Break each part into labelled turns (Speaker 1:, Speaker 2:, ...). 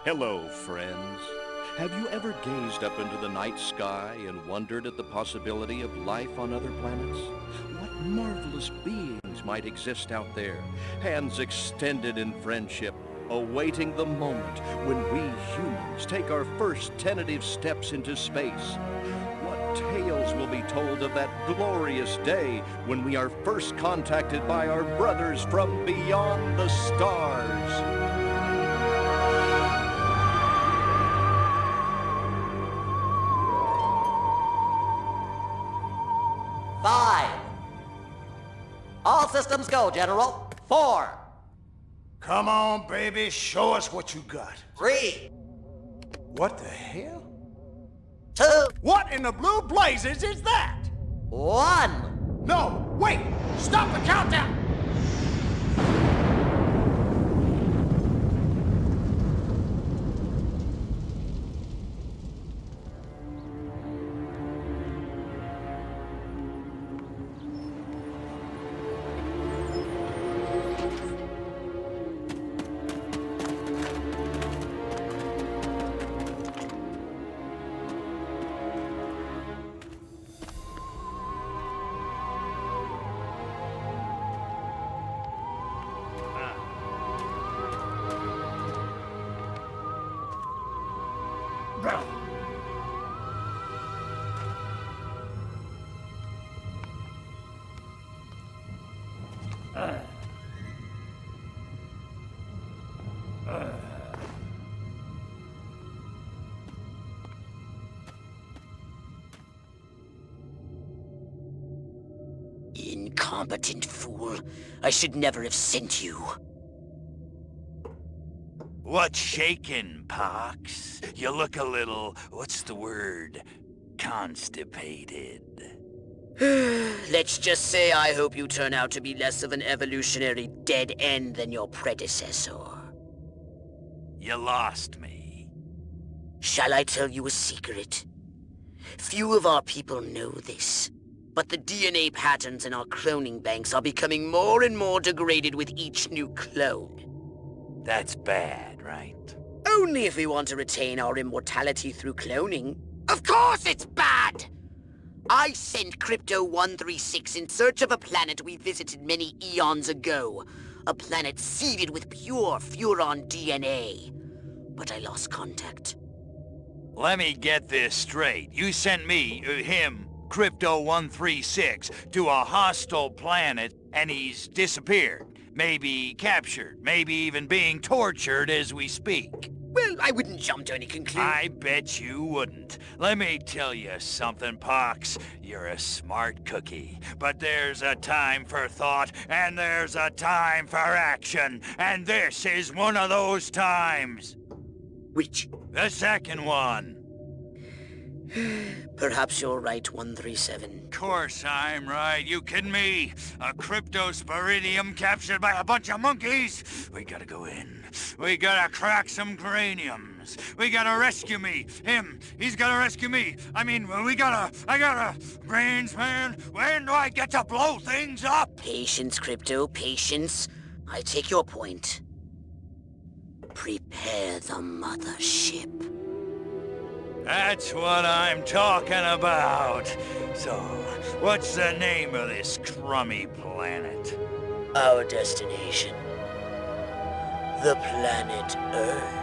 Speaker 1: Hello, friends. Have you ever gazed up into the night sky and wondered at the possibility of life on other planets? What marvelous beings might exist out there, hands extended in friendship, awaiting the moment when we humans take our first tentative steps into space? What tales will be told of that glorious day when we are first contacted by our brothers from beyond the stars?
Speaker 2: 5. All systems go, General. 4.
Speaker 3: Come on, baby, show us what you got.
Speaker 2: 3.
Speaker 3: What the hell?
Speaker 2: 2.
Speaker 3: What in the blue blazes is that?
Speaker 2: 1.
Speaker 3: No, wait! Stop the countdown!
Speaker 4: Incompetent fool. I should never have sent you.
Speaker 5: What's shaking, Pox? You look a little, what's the word? Constipated.
Speaker 4: Let's just say I hope you turn out to be less of an evolutionary dead end than your predecessor.
Speaker 5: You lost me.
Speaker 4: Shall I tell you a secret? Few of our people know this, but the DNA patterns in our cloning banks are becoming more and more degraded with each new clone.
Speaker 5: That's bad, right?
Speaker 4: Only if we want to retain our immortality through cloning. Of course it's bad! I sent Crypto-136 in search of a planet we visited many eons ago. A planet seeded with pure Furon DNA. But I lost contact.
Speaker 5: Let me get this straight. You sent me, him, Crypto-136, to a hostile planet, and he's disappeared. Maybe captured, maybe even being tortured as we speak.
Speaker 4: Well, I wouldn't jump to any conclusion.
Speaker 5: I bet you wouldn't. Let me tell you something, Pox. You're a smart cookie. But there's a time for thought, and there's a time for action. And this is one of those times.
Speaker 4: Which?
Speaker 5: The second one.
Speaker 4: Perhaps you're right, 137.
Speaker 5: Course I'm right. You kidding me? A cryptosporidium captured by a bunch of monkeys? We gotta go in. We gotta crack some craniums. We gotta rescue me. Him, he's gotta rescue me. I gotta... Brains, man, when do I get to blow things up?
Speaker 4: Patience, Crypto, patience. I take your point. Prepare the mothership.
Speaker 5: That's what I'm talking about. So, what's the name of this crummy planet?
Speaker 4: Our destination. The planet Earth.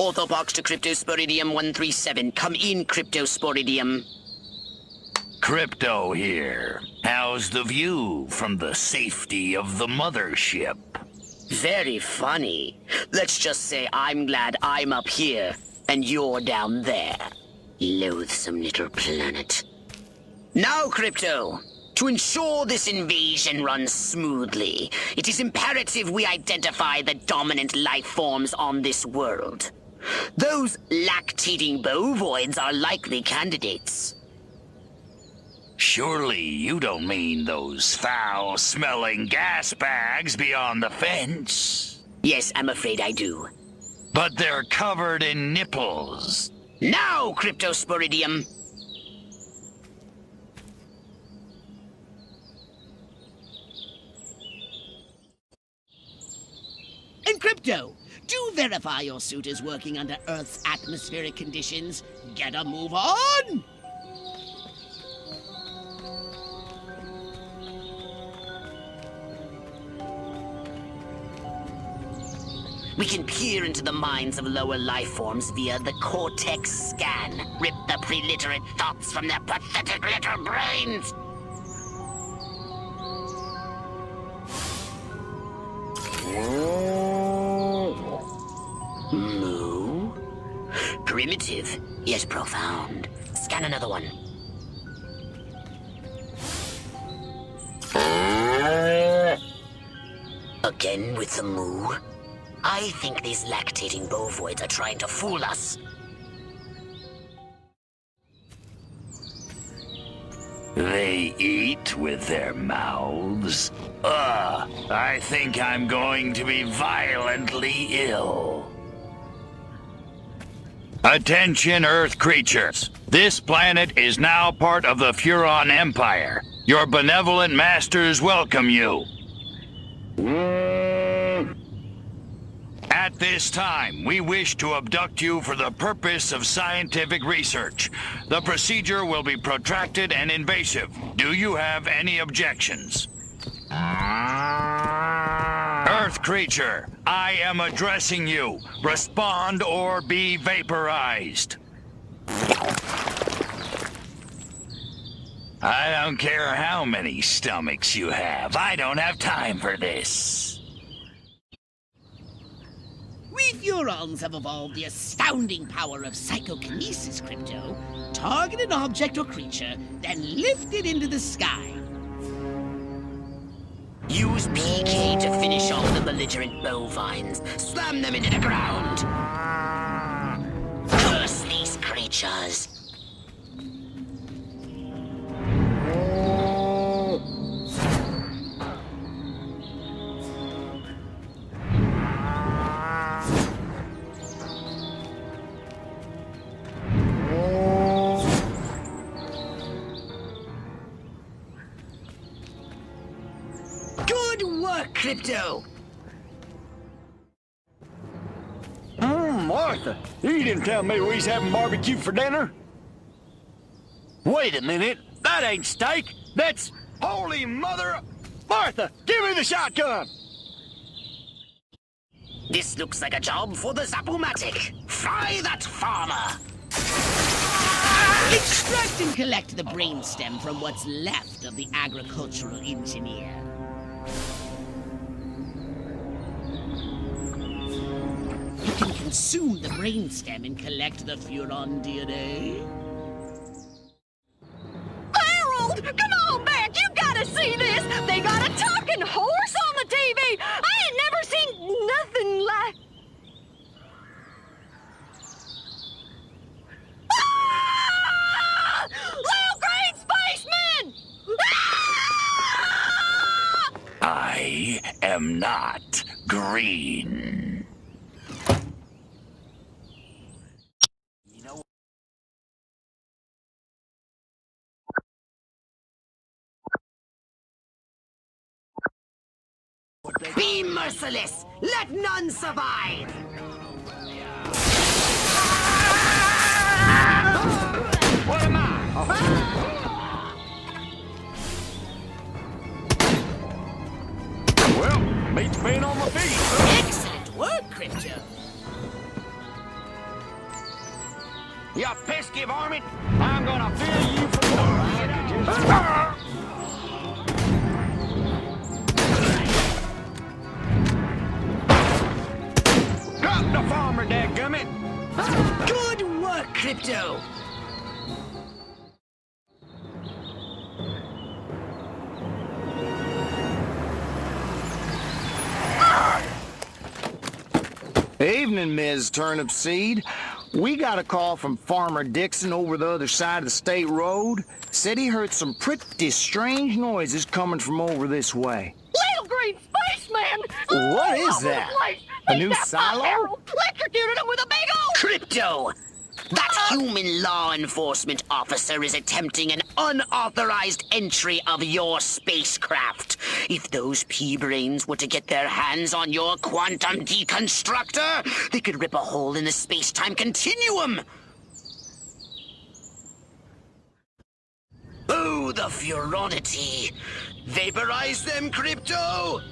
Speaker 4: Orthobox to Cryptosporidium 137. Come in, Cryptosporidium.
Speaker 5: Crypto here. How's the view from the safety of the mothership?
Speaker 4: Very funny. Let's just say I'm glad I'm up here, and you're down there. Loathsome little planet. Now, Crypto, to ensure this invasion runs smoothly, it is imperative we identify the dominant life forms on this world. Those lactating bovoids are likely candidates.
Speaker 5: Surely you don't mean those foul-smelling gas bags beyond the fence?
Speaker 4: Yes, I'm afraid I do.
Speaker 5: But they're covered in nipples.
Speaker 4: Now, Cryptosporidium! And Crypto, do verify your suit is working under Earth's atmospheric conditions. Get a move on! We can peer into the minds of lower life forms via the Cortex scan. Rip the preliterate thoughts from their pathetic little brains! Moo? Primitive, yet profound. Scan another one. Again with the moo? I think these lactating bovoids are trying to fool us.
Speaker 5: They eat with their mouths? I think I'm going to be violently ill. Attention, Earth creatures. This planet is now part of the Furon Empire. Your benevolent masters welcome you. At this time, we wish to abduct you for the purpose of scientific research. The procedure will be protracted and invasive. Do you have any objections? Earth creature, I am addressing you. Respond or be vaporized. I don't care how many stomachs you have. I don't have time for this.
Speaker 4: We Furons have evolved the astounding power of psychokinesis, Crypto. Target an object or creature, then lift it into the sky. Use PK to finish off the belligerent bovines. Slam them into the ground. Curse these creatures. Crypto!
Speaker 6: Martha, you didn't tell me we was having barbecue for dinner? Wait a minute, that ain't steak, that's holy mother... Martha, give me the shotgun!
Speaker 4: This looks like a job for the Zapomatic. Fry that farmer! Extract and collect the brainstem from what's left of the agricultural engineer. You can consume the brainstem and collect the Furon DNA.
Speaker 7: Harold! Come on back! You gotta see this! They got a talking horse on the TV! I ain't never seen nothing like... Ah! Little green spaceman! Ah!
Speaker 5: I am not green.
Speaker 4: Be merciless! Let none survive!
Speaker 6: What am I? Well, beats being on my feet.
Speaker 4: Excellent work, Crypto!
Speaker 6: You pesky varmint! I'm gonna fill you for more. Drop the farmer, dadgummit!
Speaker 4: Good work, Crypto!
Speaker 6: Evening, Ms. Turnip Seed. We got a call from Farmer Dixon over the other side of the state road. Said he heard some pretty strange noises coming from over this way.
Speaker 7: Little green spaceman!
Speaker 6: What is
Speaker 7: All over the
Speaker 6: that?
Speaker 7: place.
Speaker 6: A
Speaker 7: They
Speaker 6: new
Speaker 7: snapped my
Speaker 6: silo?
Speaker 7: arrow, electrocuted him with a big old...
Speaker 4: Crypto! That human law enforcement officer is attempting an unauthorized entry of your spacecraft. If those pea-brains were to get their hands on your quantum deconstructor, they could rip a hole in the space-time continuum. Oh, the furonity. Vaporize them, Crypto!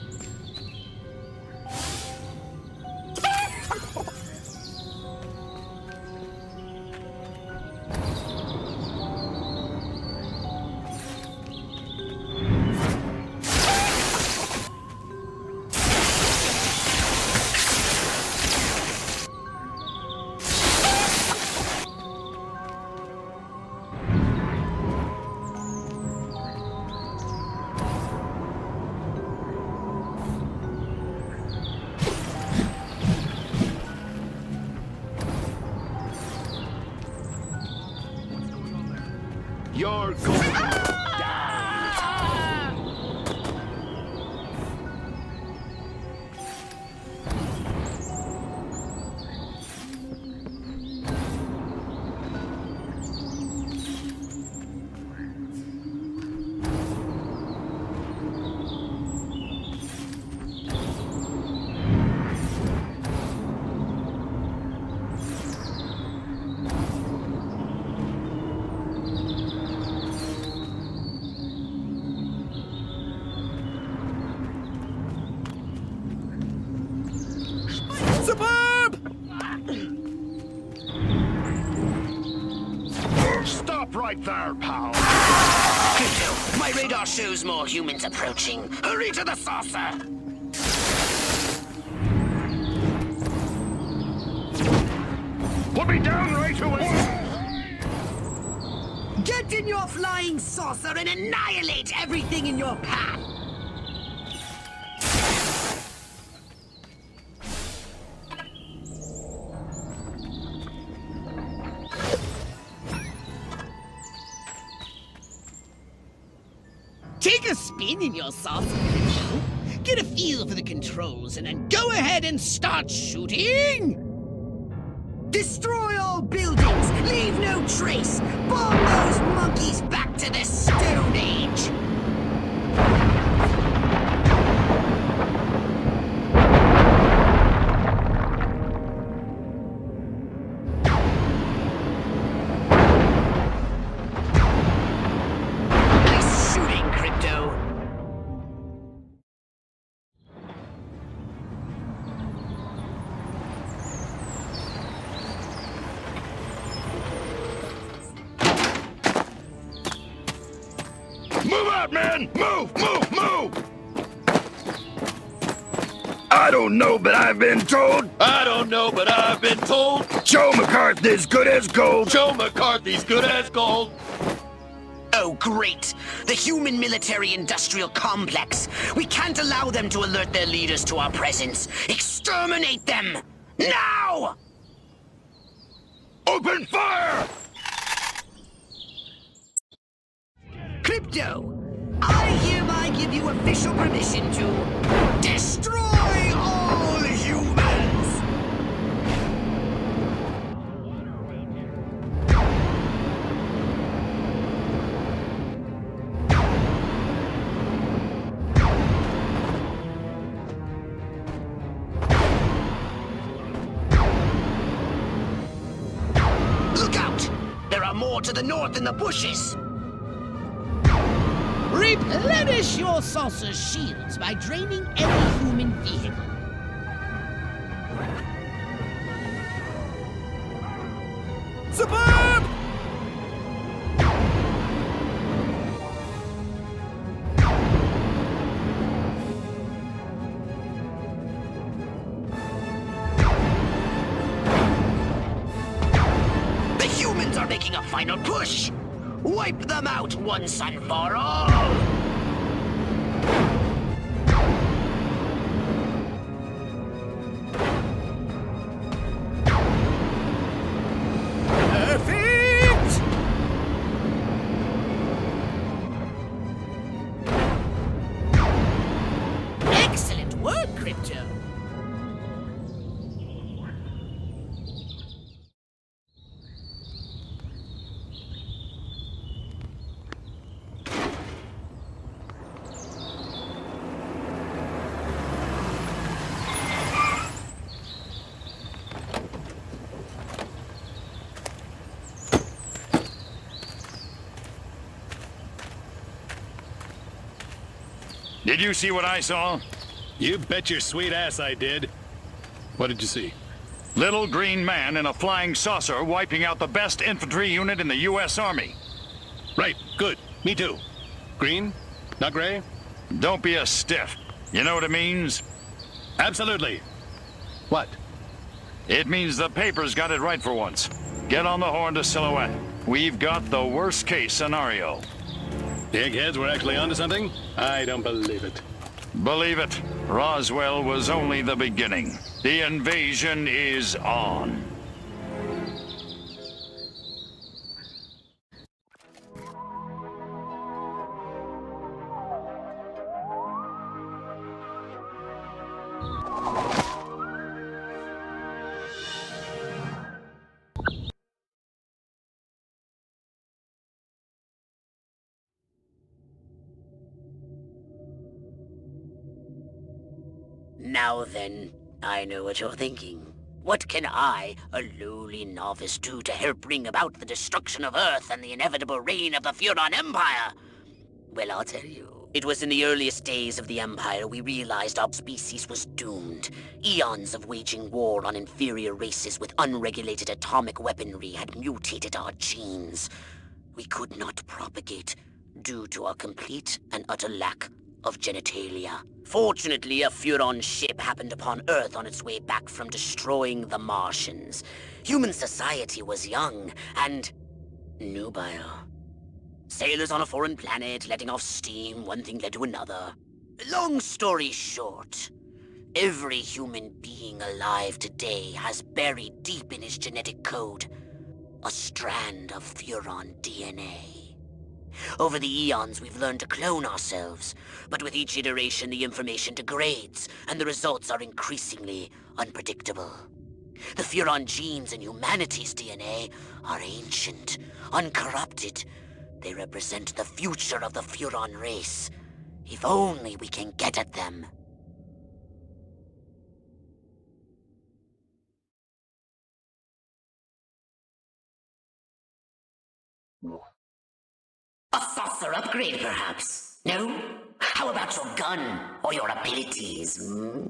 Speaker 6: You're going to die. Stop right there, pal.
Speaker 4: Crypto, my radar shows more humans approaching. Hurry to the saucer!
Speaker 6: Put me down right away.
Speaker 4: Get in your flying saucer and annihilate everything in your path!
Speaker 8: Take a spin in your saucer, Crypto. Get a feel for the controls and then go ahead and start shooting!
Speaker 4: Destroy all buildings! Leave no trace! Bomb those monkeys back to the Stone Age! Nice shooting, Crypto!
Speaker 6: Move out, man! Move, move, move! I don't know, but I've been told.
Speaker 9: I don't know, but I've been told
Speaker 6: Joe McCarthy's good as gold.
Speaker 9: Joe McCarthy's good as gold.
Speaker 4: Oh, great! The human military-industrial complex. We can't allow them to alert their leaders to our presence. Exterminate them! Now!
Speaker 6: Open fire!
Speaker 4: Crypto, I hereby give you official permission to destroy all humans! Look out! There are more to the north in the bushes!
Speaker 8: Replenish your saucer's shields by draining every human vehicle.
Speaker 10: Superb!
Speaker 4: The humans are making a final push! Wipe them out once and for all!
Speaker 10: Perfect!
Speaker 8: Excellent work, Crypto.
Speaker 11: Did you see what I saw?
Speaker 12: You bet your sweet ass I did. What did you see?
Speaker 11: Little green man in a flying saucer wiping out the best infantry unit in the U.S. Army.
Speaker 12: Right, good. Me too. Green? Not gray?
Speaker 11: Don't be a stiff. You know what it means?
Speaker 12: Absolutely. What?
Speaker 11: It means the papers got it right for once. Get on the horn to Silhouette. We've got the worst case scenario.
Speaker 12: The eggheads were actually onto something? I don't believe it.
Speaker 11: Believe it, Roswell was only the beginning. The invasion is on.
Speaker 4: Now then, I know what you're thinking. What can I, a lowly novice, do to help bring about the destruction of Earth and the inevitable reign of the Furon Empire? Well, I'll tell you. It was in the earliest days of the Empire we realized our species was doomed. Eons of waging war on inferior races with unregulated atomic weaponry had mutated our genes. We could not propagate due to our complete and utter lack of genitalia. Fortunately, a Furon ship happened upon Earth on its way back from destroying the Martians. Human society was young and nubile. Sailors on a foreign planet, letting off steam, one thing led to another. Long story short, every human being alive today has buried deep in his genetic code a strand of Furon DNA. Over the eons, we've learned to clone ourselves, but with each iteration, the information degrades, and the results are increasingly unpredictable. The Furon genes in humanity's DNA are ancient, uncorrupted. They represent the future of the Furon race. If only we can get at them. A saucer upgrade, perhaps? No? How about your gun or your abilities, hmm?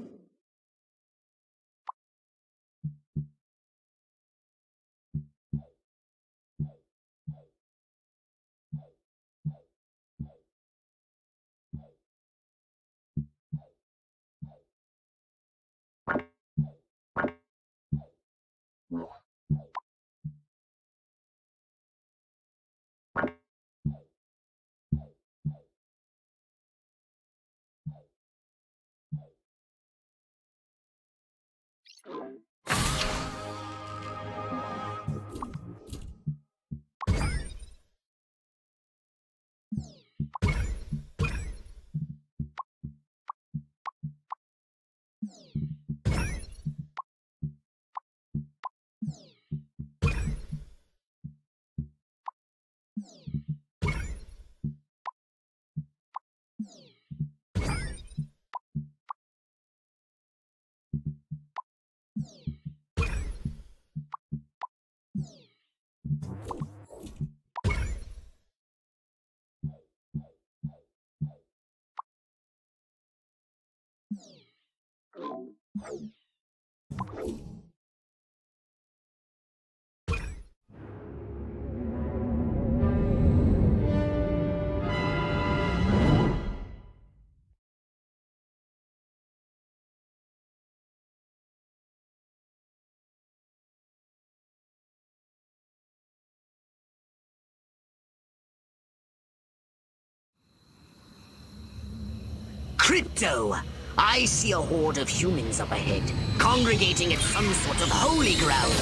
Speaker 4: Crypto! I see a horde of humans up ahead, congregating at some sort of holy ground.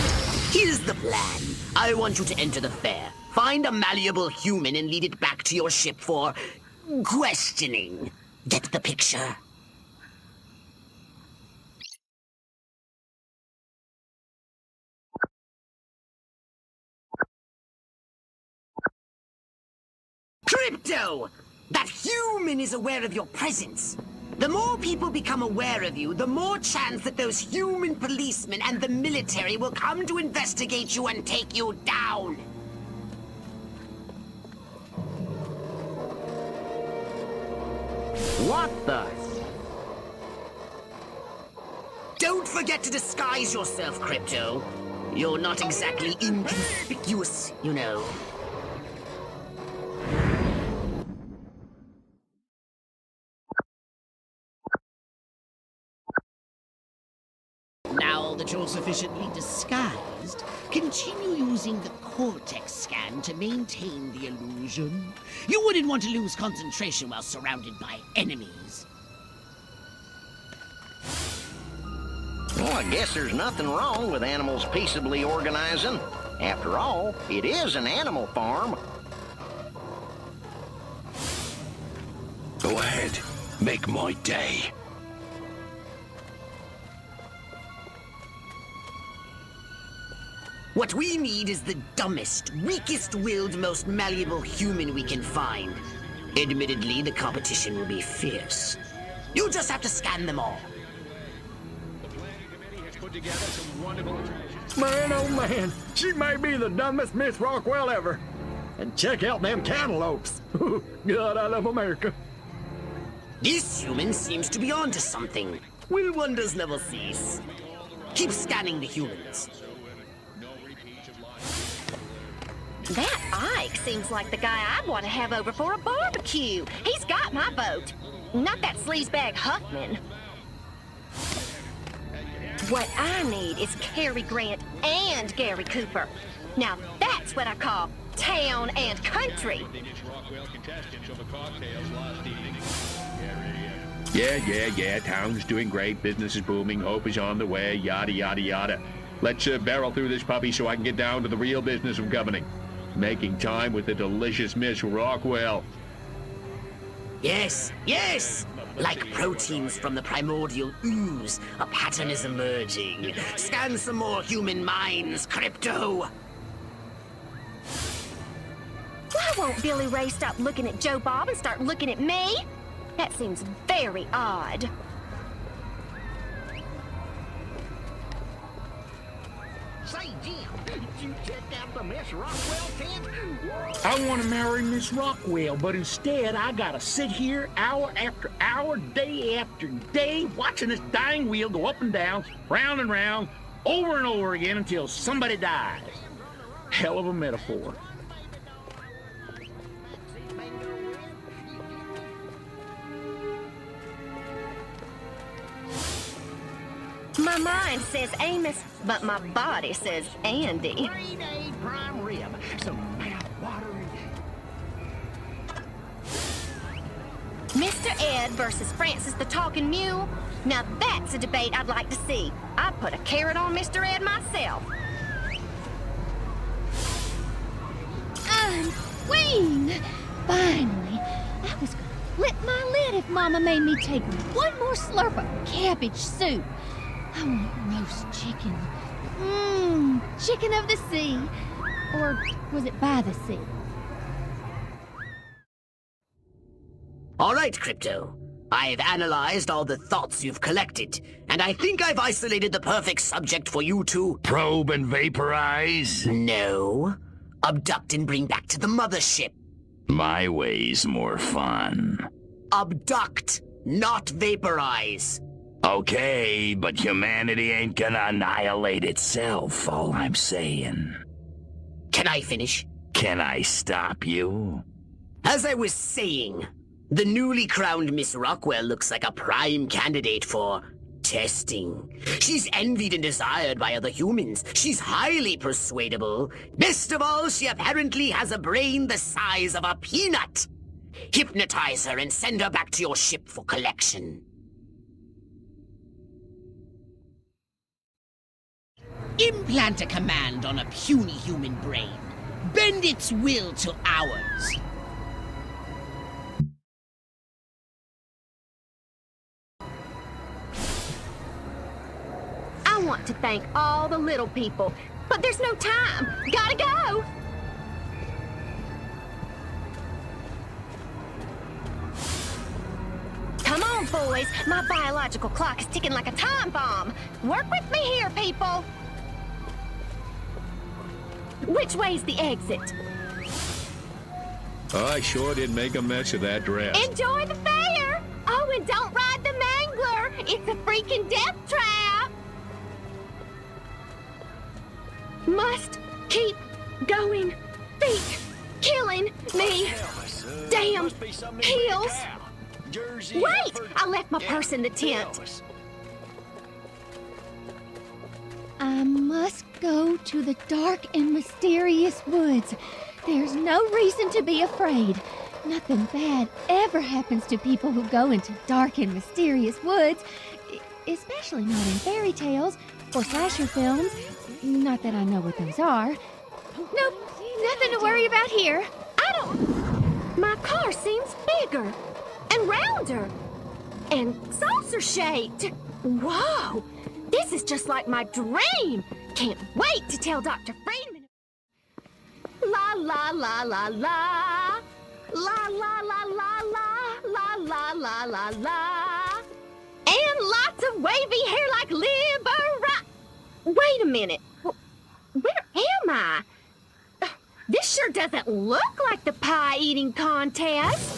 Speaker 4: Here's the plan. I want you to enter the fair, find a malleable human and lead it back to your ship for questioning. Get the picture? Crypto! That human is aware of your presence. The more people become aware of you, the more chance that those human policemen and the military will come to investigate you and take you down.
Speaker 6: What the?
Speaker 4: Don't forget to disguise yourself, Crypto. You're not exactly inconspicuous, you know.
Speaker 8: Now that you're sufficiently disguised, continue using the cortex scan to maintain the illusion. You wouldn't want to lose concentration while surrounded by enemies.
Speaker 6: Well, I guess there's nothing wrong with animals peaceably organizing. After all, it is an animal farm.
Speaker 9: Go ahead. Make my day.
Speaker 4: What we need is the dumbest, weakest-willed, most malleable human we can find. Admittedly, the competition will be fierce. You just have to scan them all.
Speaker 10: Man, oh man, she may be the dumbest Miss Rockwell ever. And check out them cantaloupes. God, I love America.
Speaker 4: This human seems to be onto something. Will wonders never cease? Keep scanning the humans.
Speaker 7: That Ike seems like the guy I'd want to have over for a barbecue. He's got my vote. Not that sleazebag Huffman. What I need is Cary Grant and Gary Cooper. Now that's what I call town and country.
Speaker 13: Yeah, town's doing great, business is booming, hope is on the way, yada, yada, yada. Let's barrel through this puppy so I can get down to the real business of governing. Making time with the delicious Miss Rockwell.
Speaker 4: Yes, yes! Like proteins from the primordial ooze, a pattern is emerging. Scan some more human minds, Crypto!
Speaker 7: Why won't Billy Ray stop looking at Joe Bob and start looking at me? That seems very odd.
Speaker 6: Say, Jim, did you check out the Miss Rockwell tent?
Speaker 10: I want to marry Miss Rockwell, but instead I gotta sit here hour after hour, day after day, watching this dying wheel go up and down, round and round, over and over again until somebody dies. Hell of a metaphor.
Speaker 7: My mind says Amos, but my body says Andy.
Speaker 6: 3-day prime rib, some mouth-watering.
Speaker 7: Mr. Ed versus Francis the Talking Mule. Now that's a debate I'd like to see. I'd put a carrot on Mr. Ed myself.
Speaker 14: I'm queen! Finally, I was gonna flip my lid if Mama made me take one more slurp of cabbage soup. I want roast chicken. Chicken of the sea. Or was it by the sea?
Speaker 4: All right, Crypto. I've analyzed all the thoughts you've collected, and I think I've isolated the perfect subject for you to...
Speaker 9: Probe and vaporize?
Speaker 4: No. Abduct and bring back to the mothership.
Speaker 9: My way's more fun.
Speaker 4: Abduct, not vaporize.
Speaker 9: Okay, but humanity ain't gonna annihilate itself, all I'm saying.
Speaker 4: Can I finish?
Speaker 9: Can I stop you?
Speaker 4: As I was saying, the newly crowned Miss Rockwell looks like a prime candidate for testing. She's envied and desired by other humans. She's highly persuadable. Best of all, she apparently has a brain the size of a peanut. Hypnotize her and send her back to your ship for collection.
Speaker 8: Implant a command on a puny human brain. Bend its will to ours.
Speaker 7: I want to thank all the little people, but there's no time. Gotta go! Come on, boys. My biological clock is ticking like a time bomb. Work with me here, people. Which way's the exit?
Speaker 13: I sure did make a mess of that dress.
Speaker 7: Enjoy the fair! Oh, and don't ride the mangler! It's a freaking death trap! Must keep going. Feet killing me. Damn heels. Wait! I left my purse in the tent.
Speaker 14: I must go to the dark and mysterious woods. There's no reason to be afraid. Nothing bad ever happens to people who go into dark and mysterious woods, especially not in fairy tales or slasher films. Not that I know what those are. Nope, nothing to worry about here.
Speaker 7: My car seems bigger and rounder and saucer-shaped. Whoa! This is just like my dream. Can't wait to tell Dr. Friedman. La la la la la. La la la la la. La la la la la. And lots of wavy hair like Libera. Wait a minute. Where am I? This sure doesn't look like the pie-eating contest.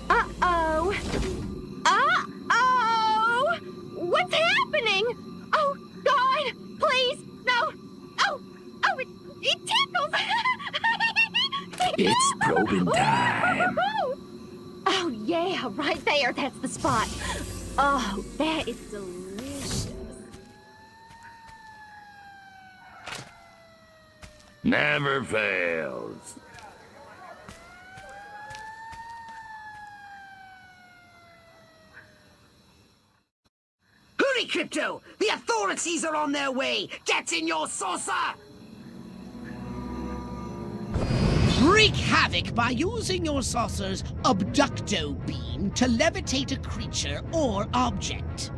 Speaker 7: Uh-oh. Uh-oh! What's happening? Oh, God, please, no. Oh, it tickles.
Speaker 9: It's probing time.
Speaker 7: Oh, yeah, right there. That's the spot. Oh, that is delicious.
Speaker 9: Never fails.
Speaker 4: Hurry, Crypto! The authorities are on their way! Get in your saucer!
Speaker 8: Wreak havoc by using your saucer's abducto beam to levitate a creature or object.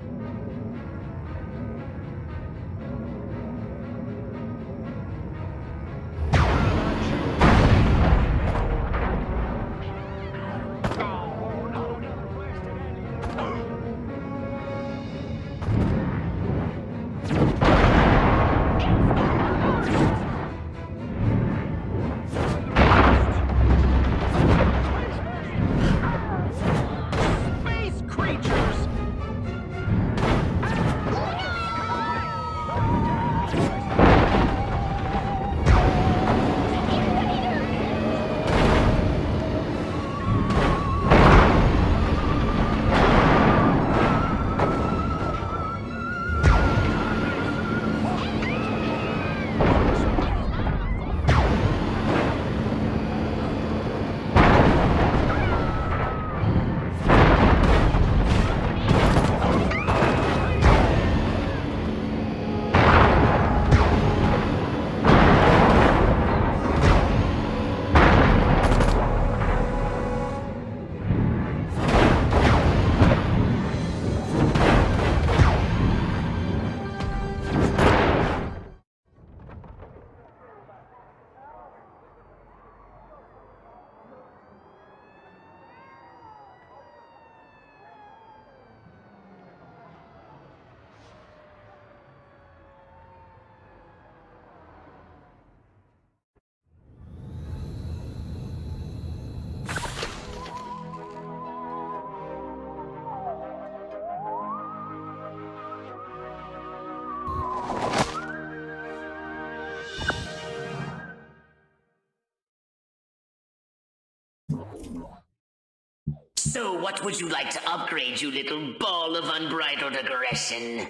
Speaker 4: So what would you like to upgrade, you little ball of unbridled aggression?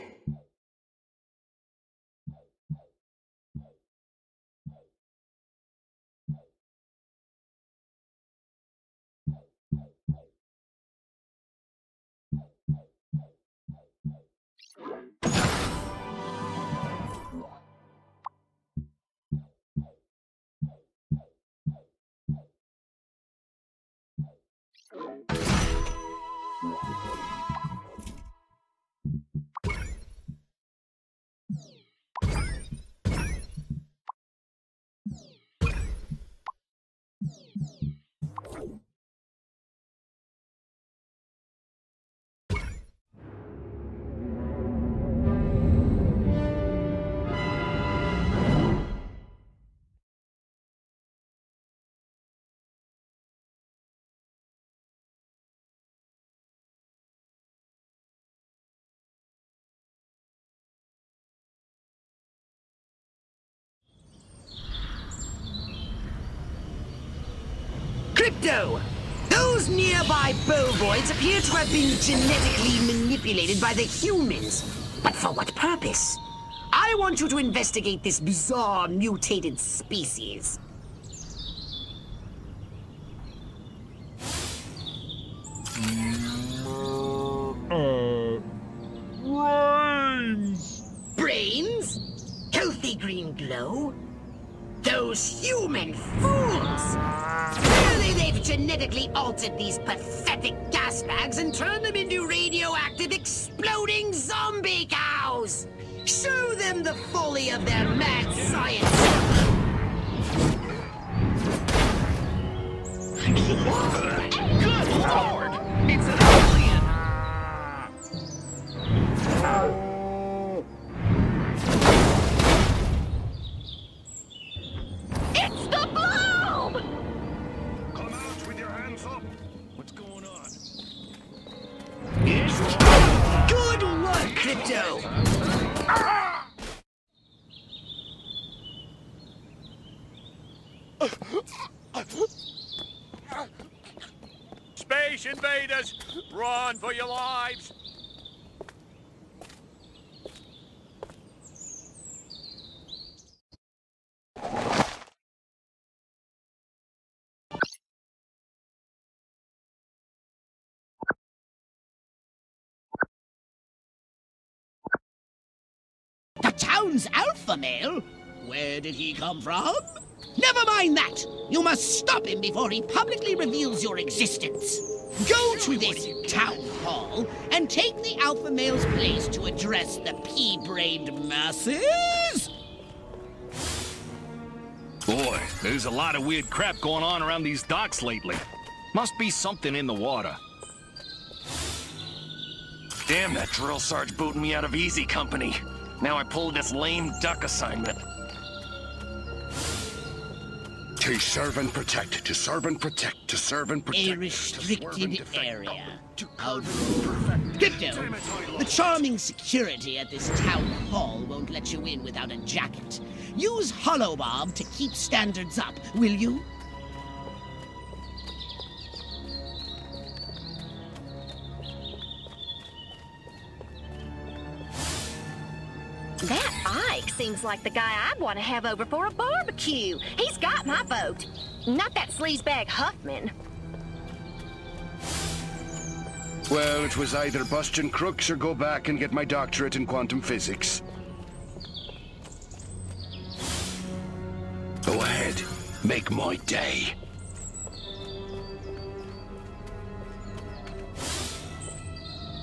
Speaker 4: Crypto! Those nearby bovoids appear to have been genetically manipulated by the humans. But for what purpose? I want you to investigate this bizarre mutated species. Brains? Healthy green glow? Those human fools! Clearly they've genetically altered these pathetic gas bags and turned them into radioactive exploding zombie cows! Show them the folly of their mad science!
Speaker 9: Good Lord! It's an alien!
Speaker 7: It's the blob!
Speaker 12: Come out with your hands up! What's going on?
Speaker 4: Good work, Crypto!
Speaker 5: Space invaders! Run for your lives!
Speaker 8: The town's alpha male? Where did he come from? Never mind that! You must stop him before he publicly reveals your existence. Go to this town hall and take the alpha male's place to address the pea-brained masses!
Speaker 11: Boy, there's a lot of weird crap going on around these docks lately. Must be something in the water. Damn, that drill sarge booted me out of easy company. Now I pulled this lame duck assignment.
Speaker 3: To serve and protect, to serve and protect, to serve and protect.
Speaker 8: A restricted area. Crypto, the charming security at this town hall won't let you in without a jacket. Use Holobob to keep standards up, will you?
Speaker 7: That Ike seems like the guy I'd want to have over for a barbecue. He's got my vote. Not that sleazebag Huffman.
Speaker 3: Well, it was either busting crooks or go back and get my doctorate in quantum physics. Go ahead. Make my day.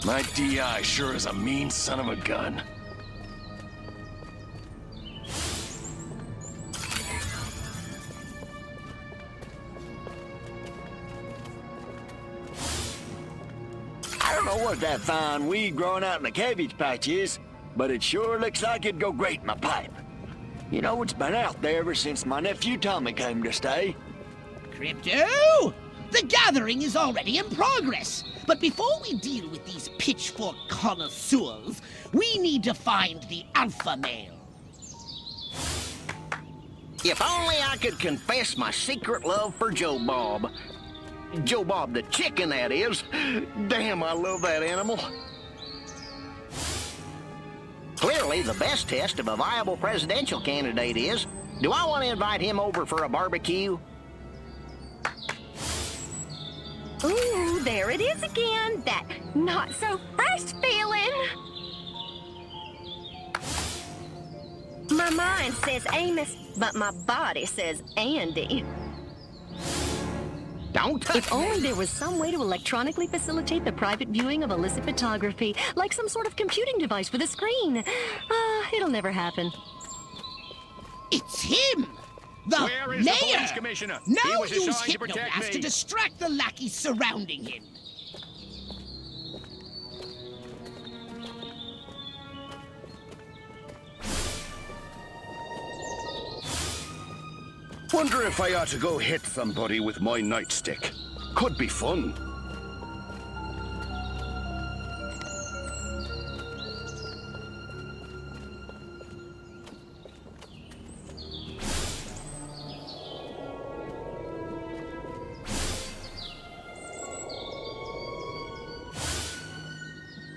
Speaker 11: My DI sure is a mean son of a gun.
Speaker 6: I don't know what that fine weed growing out in the cabbage patch is, but it sure looks like it'd go great in my pipe. You know, it's been out there ever since my nephew Tommy came to stay.
Speaker 8: Crypto! The gathering is already in progress. But before we deal with these pitchfork connoisseurs, we need to find the alpha male.
Speaker 6: If only I could confess my secret love for Joe Bob. Joe Bob the chicken, that is. Damn, I love that animal. Clearly, the best test of a viable presidential candidate is, do I want to invite him over for a barbecue?
Speaker 7: Ooh, there it is again. That not-so-fresh feeling. My mind says Amos, but my body says Andy.
Speaker 6: Don't touch
Speaker 7: If only there was some way to electronically facilitate the private viewing of illicit photography, like some sort of computing device with a screen. It'll never happen.
Speaker 8: It's him! The
Speaker 5: Where is the
Speaker 8: mayor!
Speaker 5: police commissioner?
Speaker 8: Now
Speaker 5: He was
Speaker 8: use
Speaker 5: assigned to protect
Speaker 8: Hypnoblast to
Speaker 5: me.
Speaker 8: distract the lackeys surrounding him.
Speaker 3: Wonder if I ought to go hit somebody with my nightstick. Could be fun.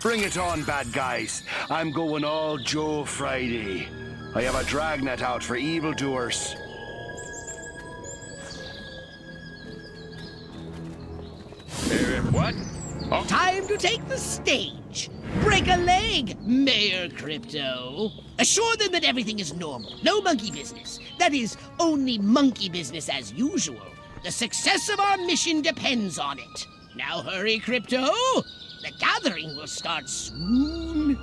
Speaker 3: Bring it on, bad guys. I'm going all Joe Friday. I have a dragnet out for evildoers.
Speaker 13: What?
Speaker 8: Oh. Time to take the stage. Break a leg, Mayor Crypto. Assure them that everything is normal. No monkey business. That is, only monkey business as usual. The success of our mission depends on it. Now hurry, Crypto. The gathering will start soon.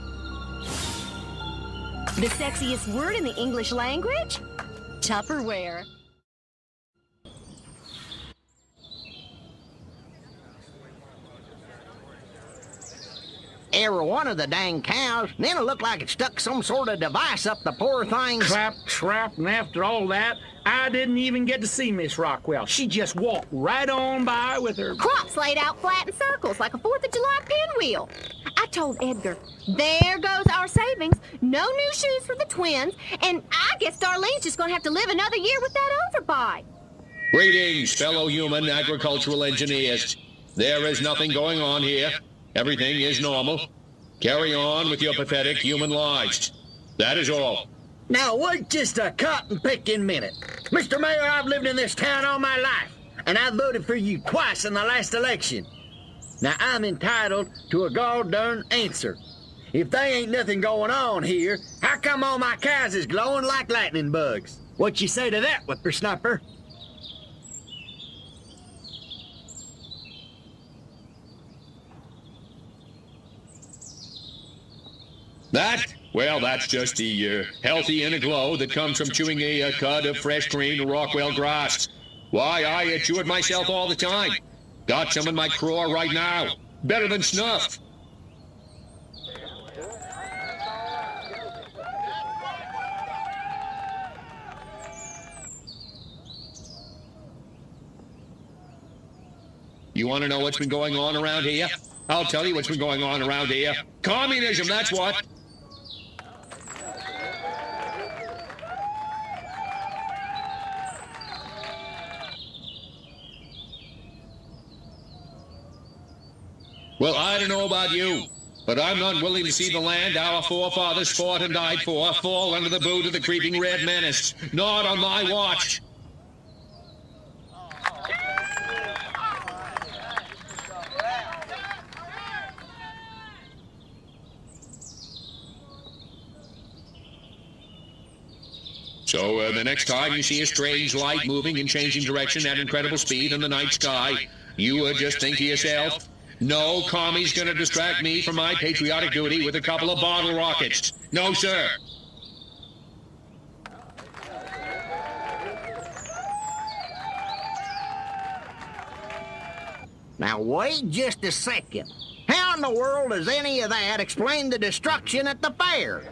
Speaker 7: The sexiest word in the English language? Tupperware.
Speaker 6: Every one of the dang cows, then it looked like it stuck some sort of device up the poor thing's...
Speaker 10: Clap, trap, and after all that, I didn't even get to see Miss Rockwell. She just walked right on by with her...
Speaker 7: Crops laid out flat in circles like a 4th of July pinwheel. I told Edgar, there goes our savings, no new shoes for the twins, and I guess Darlene's just gonna have to live another year with that overbite.
Speaker 13: Greetings, fellow human agricultural engineers. There is nothing going on here. Everything is normal. Carry on with your pathetic human lives. That is all.
Speaker 6: Now, wait just a cotton-picking minute. Mr. Mayor, I've lived in this town all my life, and I voted for you twice in the last election. Now, I'm entitled to a gall-darn answer. If there ain't nothing going on here, how come all my cows is glowing like lightning bugs? What you say to that, whippersnapper?
Speaker 13: That? Well, that's just the healthy inner glow that comes from chewing a cud of fresh green Rockwell grass. Why, I chew it myself all the time. Got some in my craw right now. Better than snuff. You want to know what's been going on around here? I'll tell you what's been going on around here. Communism, that's what. Well, I don't know about you, but I'm not willing to see the land our forefathers fought and died for fall under the boot of the creeping red menace. Not on my watch. So the next time you see a strange light moving and changing direction at incredible speed in the night sky, you just think to yourself, no commie's gonna distract me from my patriotic duty with a couple of bottle rockets. No, sir.
Speaker 6: Now, wait just a second. How in the world does any of that explain the destruction at the fair?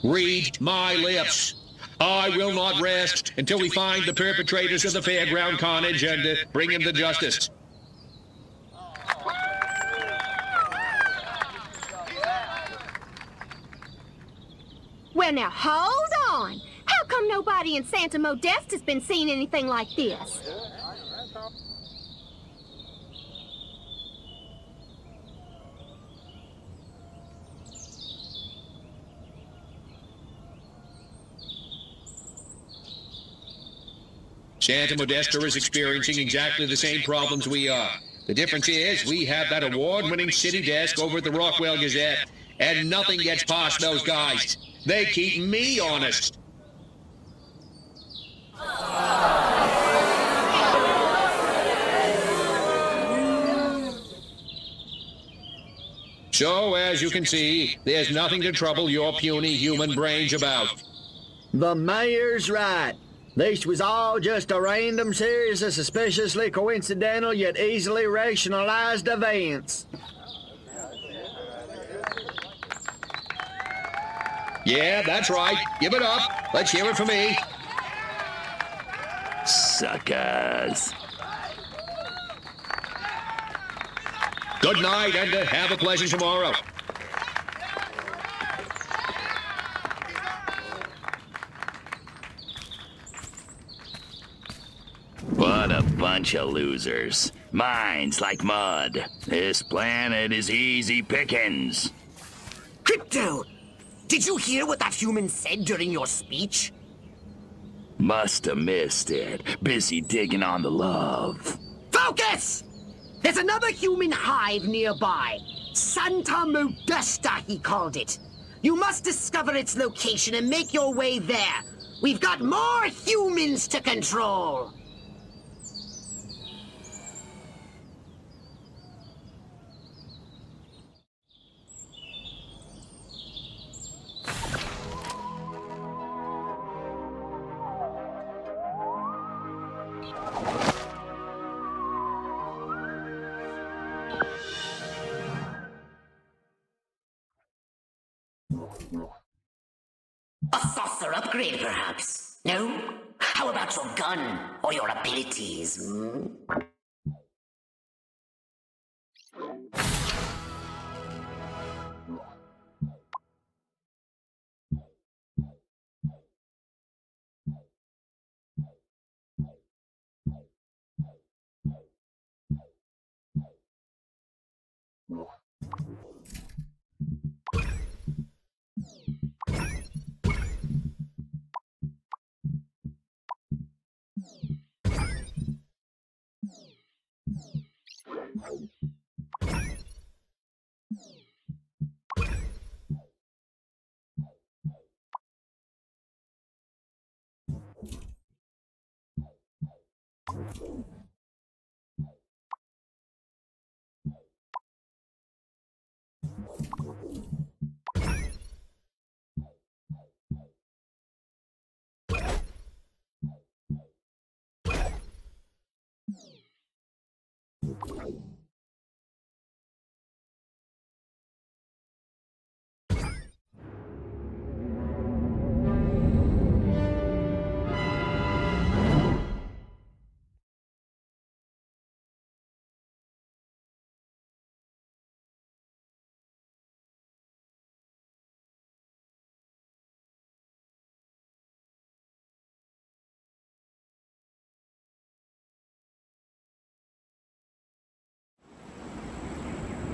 Speaker 13: Read my lips. I will not rest until we find the perpetrators of the fairground carnage and bring them to justice.
Speaker 7: Well, now, hold on. How come nobody in Santa Modeste has been seeing anything like this?
Speaker 13: Santa Modesta is experiencing exactly the same problems we are. The difference is we have that award-winning city desk over at the Rockwell Gazette, and nothing gets past those guys. They keep me honest. So, as you can see, there's nothing to trouble your puny human brains about.
Speaker 6: The mayor's right. This was all just a random series of suspiciously coincidental yet easily rationalized events.
Speaker 13: Yeah, that's right. Give it up. Let's hear it from me.
Speaker 9: Suckers.
Speaker 13: Good night, and have a pleasant tomorrow.
Speaker 9: bunch of losers. Minds like mud. This planet is easy pickings.
Speaker 4: Crypto! Did you hear what that human said during your speech?
Speaker 9: Must have missed it. Busy digging on the love.
Speaker 4: Focus! There's another human hive nearby. Santa Modesta, he called it. You must discover its location and make your way there. We've got more humans to control. A saucer upgrade, perhaps? No? How about your gun or your abilities?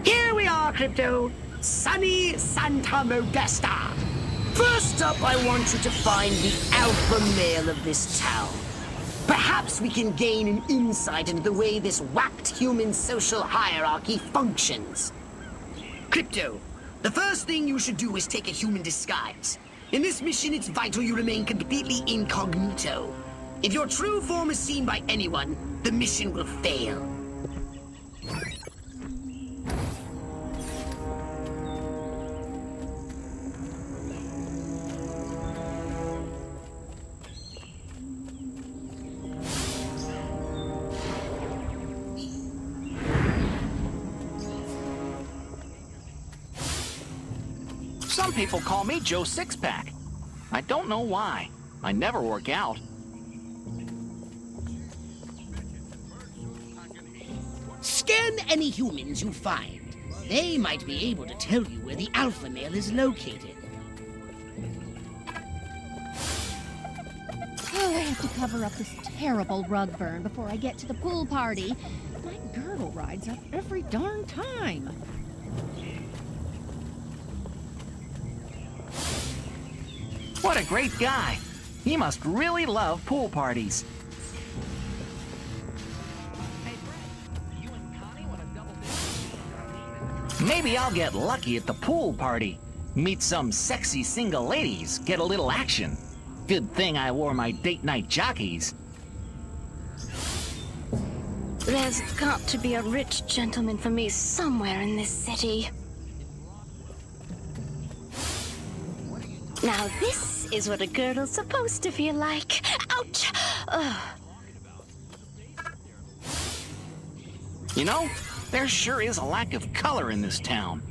Speaker 4: Here we are, Crypto. Sunny Santa Modesta. First up, I want you to find the alpha male of this town. Perhaps we can gain an insight into the way this whacked human social hierarchy functions. Crypto, the first thing you should do is take a human disguise. In this mission, it's vital you remain completely incognito. If your true form is seen by anyone, the mission will fail.
Speaker 6: Some people call me Joe Sixpack. I don't know why. I never work out.
Speaker 8: Scan any humans you find. They might be able to tell you where the alpha male is located.
Speaker 14: Oh, I have to cover up this terrible rug burn before I get to the pool party. My girdle rides up every darn time.
Speaker 6: What a great guy. He must really love pool parties. Maybe I'll get lucky at the pool party. Meet some sexy single ladies, get a little action. Good thing I wore my date night jockeys.
Speaker 7: There's got to be a rich gentleman for me somewhere in this city. Now this is what a girdle's supposed to feel like. Ouch! Ugh.
Speaker 6: You know, there sure is a lack of color in this town.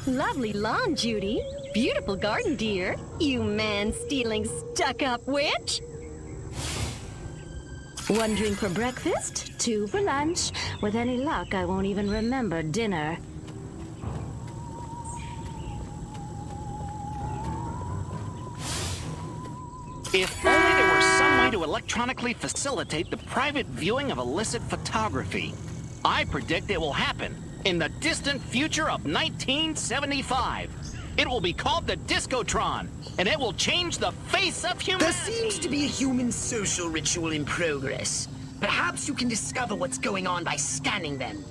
Speaker 7: Lovely lawn, Judy. Beautiful garden, dear. You man-stealing, stuck-up witch. 1 drink for breakfast, 2 for lunch. With any luck, I won't even remember dinner.
Speaker 6: If only there were some way to electronically facilitate the private viewing of illicit photography. I predict it will happen in the distant future of 1975. It will be called the Discotron, and it will change the face of humanity.
Speaker 4: There seems to be a human social ritual in progress. Perhaps you can discover what's going on by scanning them.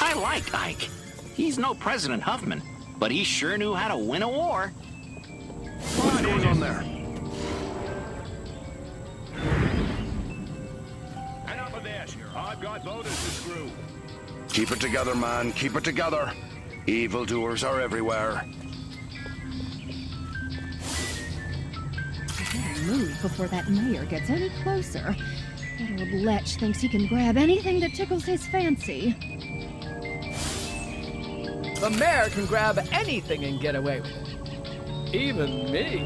Speaker 6: I like Ike. He's no President Huffman, but he sure knew how to win a war.
Speaker 3: What's going on there?
Speaker 13: Enough of this. I've got voters to screw.
Speaker 3: Keep it together, man. Keep it together. Evildoers are everywhere.
Speaker 14: I better move before that mayor gets any closer. That old lech thinks he can grab anything that tickles his fancy.
Speaker 15: The mayor can grab anything and get away with it. Even me.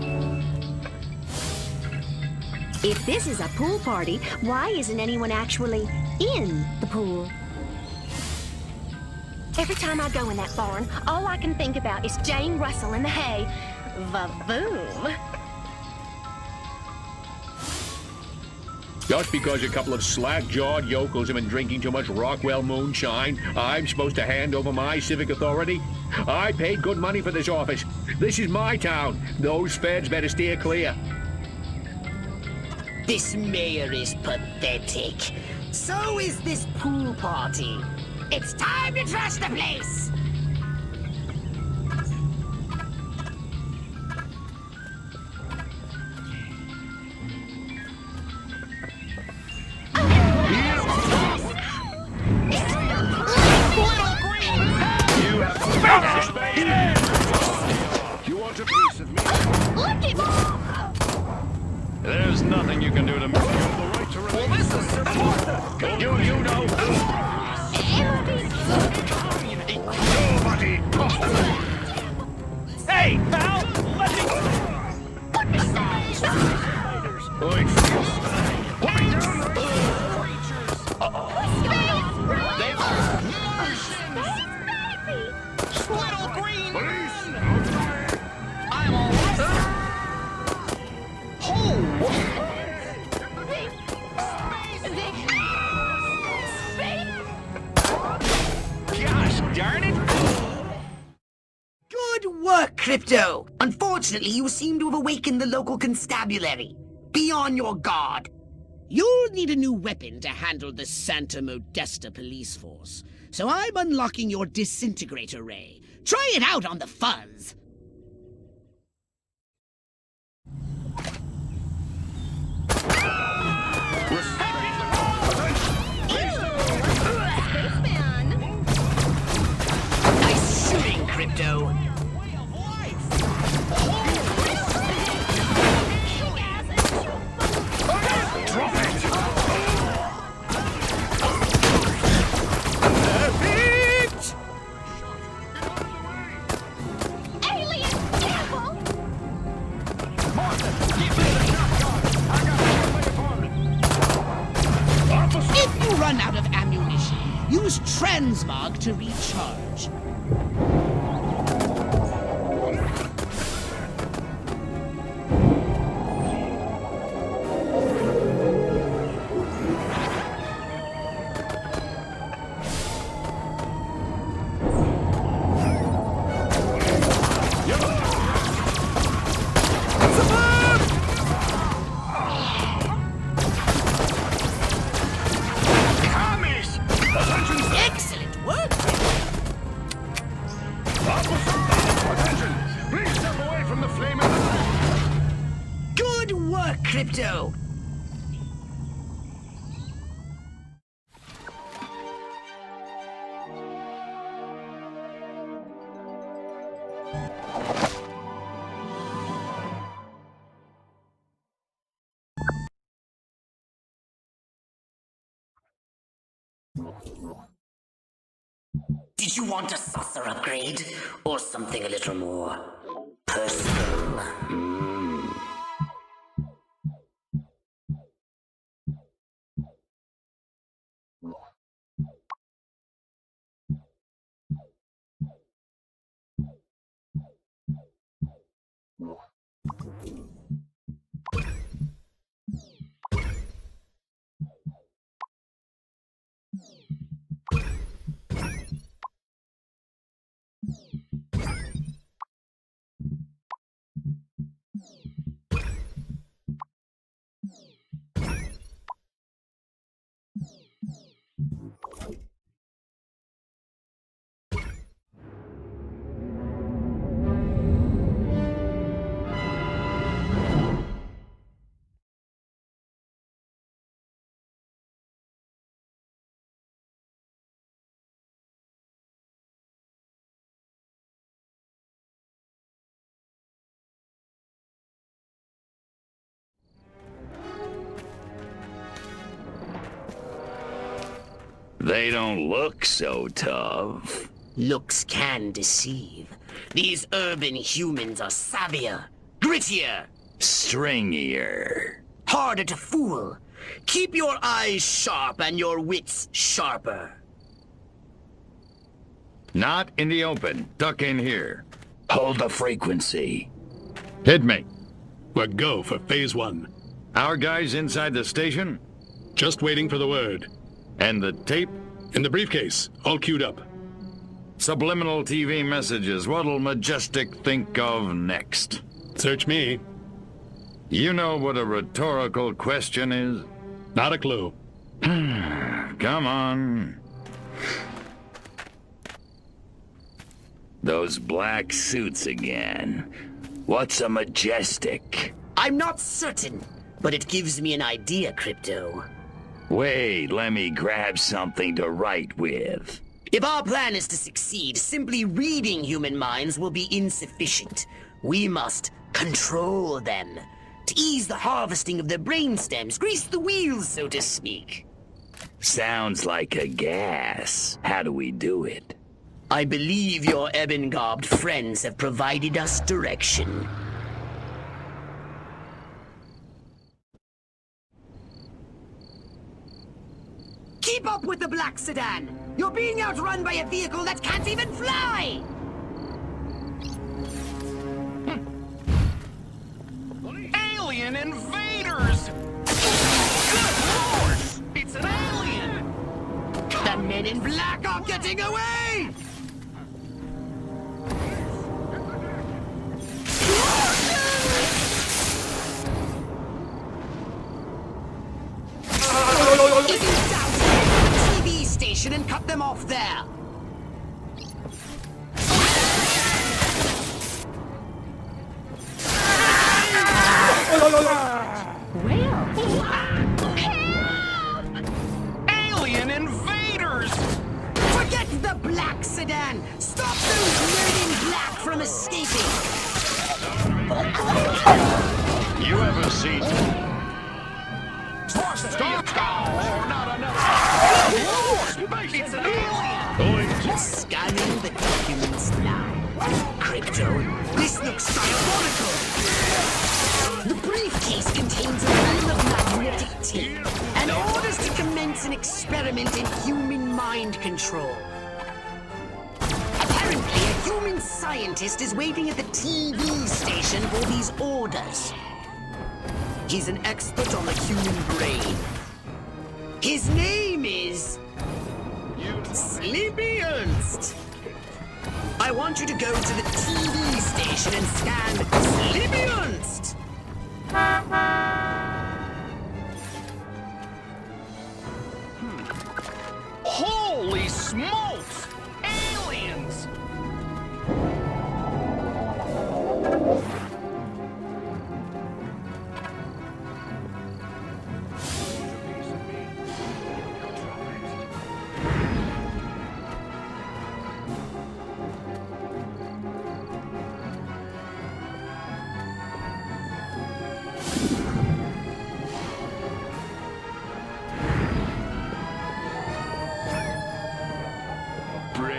Speaker 7: If this is a pool party, why isn't anyone actually in the pool? Every time I go in that barn, all I can think about is Jane Russell in the hay. Va-boom.
Speaker 13: Just because a couple of slack-jawed yokels have been drinking too much Rockwell moonshine, I'm supposed to hand over my civic authority? I paid good money for this office. This is my town. Those feds better steer clear.
Speaker 4: This mayor is pathetic. So is this pool party. It's time to trash the place!
Speaker 3: You want a piece of me?
Speaker 7: Look at Mom!
Speaker 11: There's nothing you can do to me.
Speaker 15: Well, this is supporter.
Speaker 11: You know.
Speaker 3: Nobody!
Speaker 15: Hey, pal! Let me...
Speaker 7: Put me aside!
Speaker 6: Little green!
Speaker 3: Police!
Speaker 6: I'm all right. Gosh darn it!
Speaker 4: Good work, Crypto! Unfortunately, you seem to have awakened the local constabulary. Be on your guard.
Speaker 8: You'll need a new weapon to handle the Santa Modesta police force. So I'm unlocking your disintegrator ray. Try it out on the fuzz.
Speaker 4: Nice shooting, Crypto.
Speaker 3: Drop it!
Speaker 15: Perfect!
Speaker 7: Alien devil!
Speaker 8: If you run out of ammunition, use transmog to recharge. Excellent work!
Speaker 3: Attention! Please step away from the flaming...
Speaker 4: Good work, Crypto. Did you want a saucer upgrade? Or something a little more personal?
Speaker 9: They don't look so tough.
Speaker 4: Looks can deceive. These urban humans are savvier, grittier,
Speaker 9: Stringier.
Speaker 4: harder to fool. Keep your eyes sharp and your wits sharper.
Speaker 11: Not in the open. Duck in here.
Speaker 9: Hold the frequency.
Speaker 11: Hit me.
Speaker 12: We're go for phase 1.
Speaker 11: Our guys inside the station?
Speaker 12: Just waiting for the word.
Speaker 11: And the tape?
Speaker 12: In the briefcase, all queued up.
Speaker 11: Subliminal TV messages. What'll Majestic think of next?
Speaker 12: Search me.
Speaker 11: You know what a rhetorical question is?
Speaker 12: Not a clue.
Speaker 11: Come on.
Speaker 9: Those black suits again. What's a Majestic?
Speaker 4: I'm not certain, but it gives me an idea, Crypto.
Speaker 9: Wait, let me grab something to write with.
Speaker 4: If our plan is to succeed, simply reading human minds will be insufficient. We must control them. To ease the harvesting of their brainstems, grease the wheels, so to speak.
Speaker 9: Sounds like a gas. How do we do it?
Speaker 4: I believe your ebon-garbed friends have provided us direction. Keep up with the black sedan! You're being outrun by a vehicle that can't even fly!
Speaker 6: Alien invaders! Good lord! It's an alien!
Speaker 4: The men in black are getting away! If you doubt it, TV station and cut them off there!
Speaker 6: Alien invaders!
Speaker 4: Forget the black sedan! Stop those men in black from escaping!
Speaker 11: You have a seat.
Speaker 6: Stop! Oh, not another! It's an alien!
Speaker 4: Scanning the documents now. Crypto, this looks diabolical! The briefcase contains a reel of magnetic tape and orders to commence an experiment in human mind control. Apparently, a human scientist is waiting at the TV station for these orders. He's an expert on the human brain. His name is... Sleepy Ernst. I want you to go to the TV station and scan Sleepy Ernst.
Speaker 6: Holy smokes! Aliens!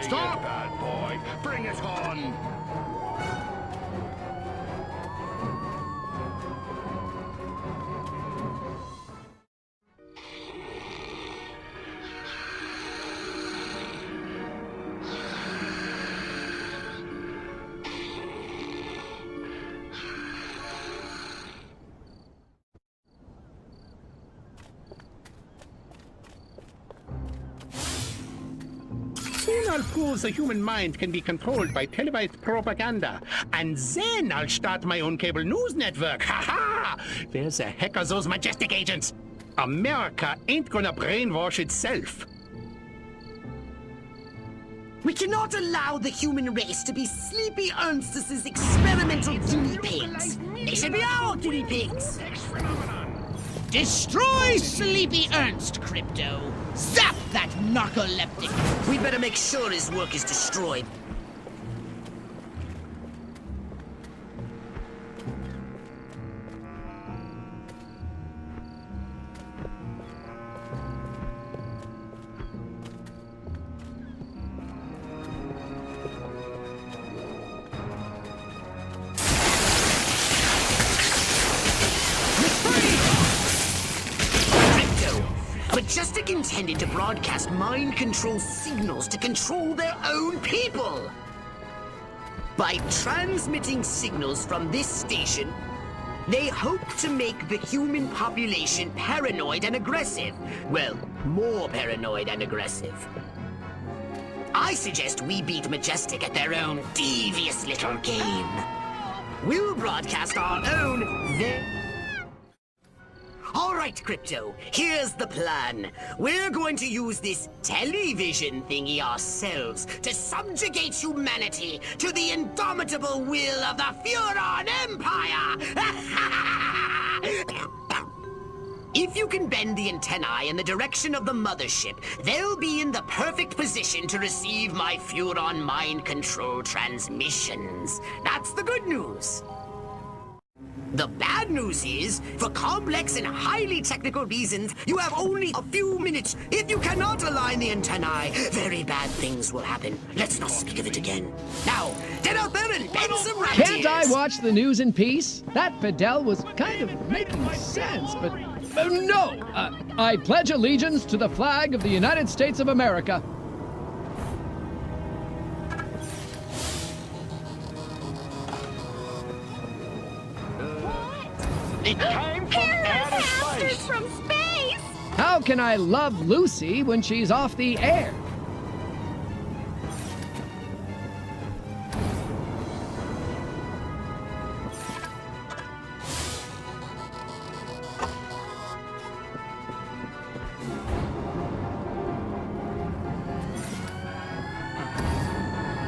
Speaker 10: Stop!
Speaker 3: Bad boy. Bring it on.
Speaker 10: Soon I'll prove the human mind can be controlled by televised propaganda. And then I'll start my own cable news network. Ha-ha! Where the heck are those majestic agents? America ain't gonna brainwash itself.
Speaker 4: We cannot allow the human race to be Sleepy Ernst's experimental guinea pigs. They should be our guinea pigs.
Speaker 8: Destroy Sleepy Ernst, Crypto. Zap that narcoleptic.
Speaker 4: We better make sure his work is destroyed. Majestic intended to broadcast mind control signals to control their own people. By transmitting signals from this station, they hope to make the human population paranoid and aggressive. Well, more paranoid and aggressive. I suggest we beat Majestic at their own devious little game. We'll broadcast our own All right, Crypto, here's the plan. We're going to use this television thingy ourselves to subjugate humanity to the indomitable will of the Furon Empire! If you can bend the antennae in the direction of the mothership, they'll be in the perfect position to receive my Furon mind control transmissions. That's the good news. The bad news is, for complex and highly technical reasons, you have only a few minutes. If you cannot align the antennae, very bad things will happen. Let's not speak of it again. Now, get out there and bend some rat
Speaker 15: Can't
Speaker 4: ears.
Speaker 15: I watch the news in peace? That Fidel was kind of making sense, but no! I pledge allegiance to the flag of the United States of America.
Speaker 6: It came from outer space.
Speaker 7: From space!
Speaker 15: How can I love Lucy when she's off the air?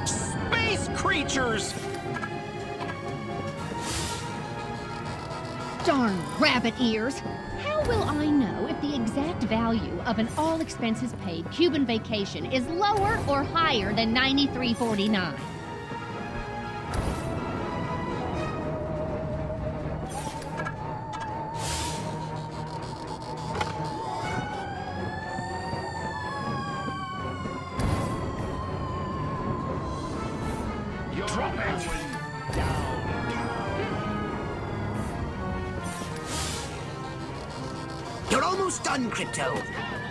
Speaker 6: Space creatures!
Speaker 14: Darn rabbit ears! How will I know if the exact value of an all-expenses-paid Cuban vacation is lower or higher than $93.49?
Speaker 3: Drop it!
Speaker 4: You're almost done, Crypto.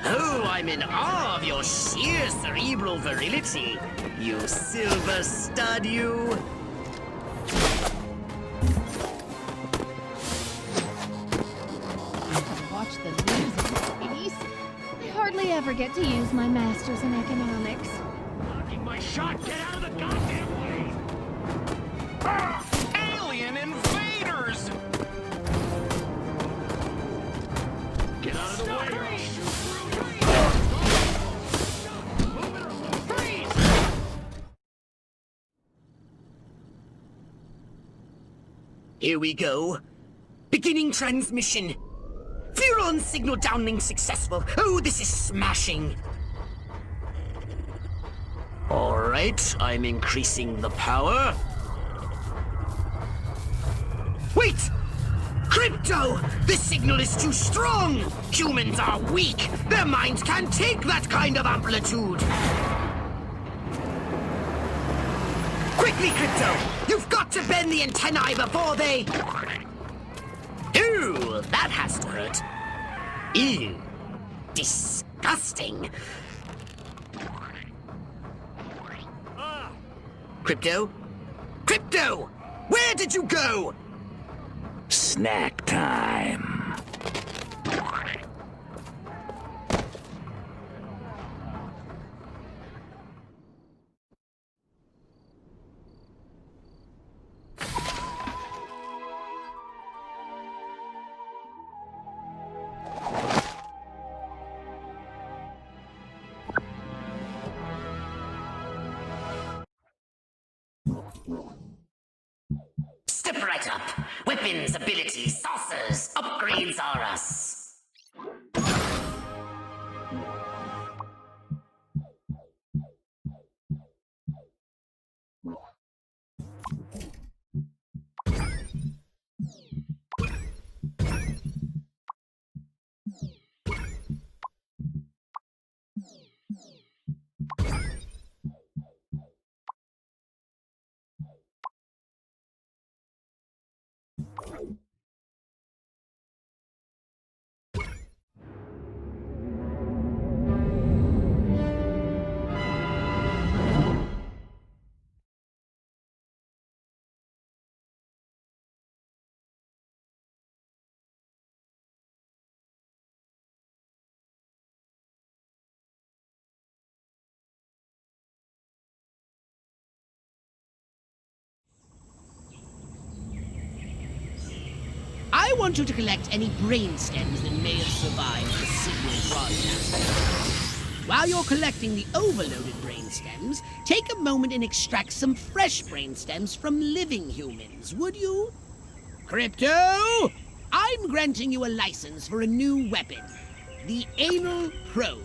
Speaker 4: Oh, I'm in awe of your sheer cerebral virility. You silver stud, you.
Speaker 14: Watch the news in peace. I hardly ever get to use my masters in economics.
Speaker 3: Blocking my shot! Get out of the goddamn way!
Speaker 6: Alien invaders!
Speaker 3: Get out of the way!
Speaker 4: Here we go. Beginning transmission. Furon signal downlink successful. Oh, this is smashing. All right, I'm increasing the power. Wait! Crypto! The signal is too strong! Humans are weak! Their minds can't take that kind of amplitude! Quickly, Crypto! You've got to bend the antennae before they... Ooh, that has to hurt. Ew. Disgusting. Crypto? Crypto! Where did you go?
Speaker 9: Snack time.
Speaker 4: Step right up. Weapons, abilities, saucers, upgrades are us.
Speaker 8: I want you to collect any brain stems that may have survived the signal broadcast. While you're collecting the overloaded brain stems, take a moment and extract some fresh brain stems from living humans, would you? Crypto! I'm granting you a license for a new weapon, the Anal Probe.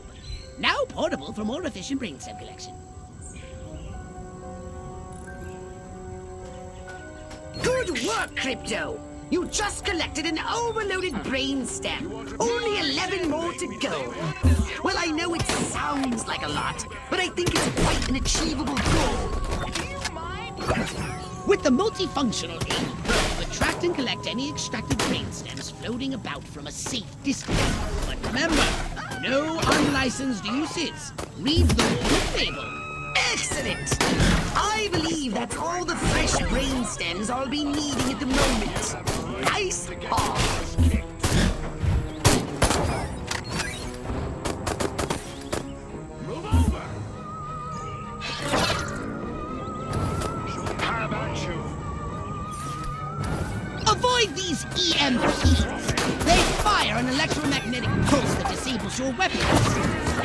Speaker 8: Now portable for more efficient brainstem collection.
Speaker 4: Good work, Crypto! You just collected an overloaded brainstem. Only 11 more to go. Well, I know it sounds like a lot, but I think it's quite an achievable goal.
Speaker 8: With the multifunctional Anal Probe, attract and collect any extracted brainstems floating about from a safe distance. But remember, no unlicensed uses. Read the warning label.
Speaker 4: Excellent! I believe that's all the fresh brain stems I'll be needing at the moment. Nice pause.
Speaker 3: Move over! How about you?
Speaker 8: Avoid these EMPs. They fire an electromagnetic pulse that disables your weapons.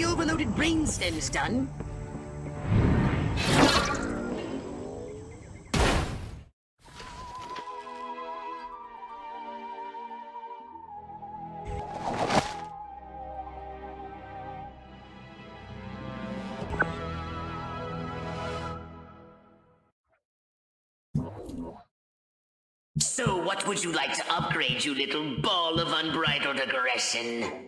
Speaker 4: the overloaded brainstem's done. So what would you like to upgrade, you little ball of unbridled aggression?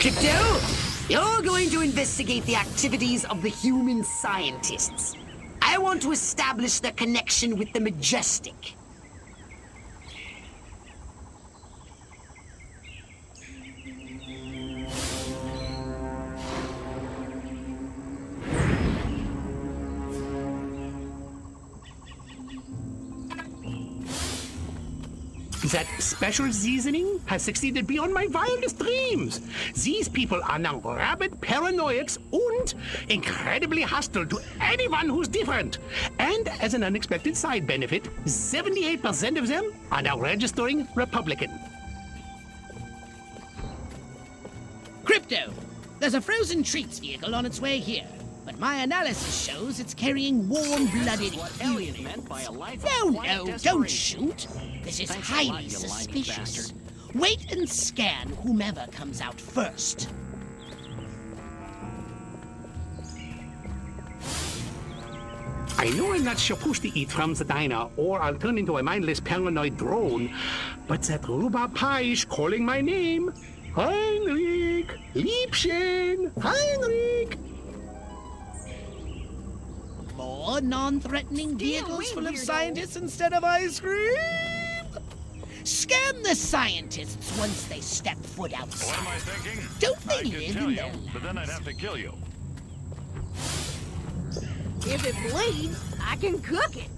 Speaker 4: Crypto, you're going to investigate the activities of the human scientists. I want to establish their connection with the Majestic.
Speaker 16: That special seasoning has succeeded beyond my wildest dreams. These people are now rabid paranoiacs and incredibly hostile to anyone who's different. And as an unexpected side benefit, 78% of them are now registering Republican.
Speaker 8: Crypto, there's a frozen treats vehicle on its way here. But my analysis shows it's carrying warm-blooded humans. No, don't shoot. This is highly suspicious. Wait and scan whomever comes out first.
Speaker 16: I know I'm not supposed to eat from the diner, or I'll turn into a mindless paranoid drone, but that rhubarb pie is calling my name. Heinrich! Liebchen! Heinrich!
Speaker 8: More non-threatening vehicles full of scientists instead of ice cream? Scan the scientists once they step foot outside.
Speaker 11: What am I thinking?
Speaker 8: Don't they
Speaker 11: I could
Speaker 8: live
Speaker 11: kill
Speaker 8: in
Speaker 11: you,
Speaker 8: their
Speaker 11: but then I'd have to kill you.
Speaker 7: If it bleeds, I can cook it.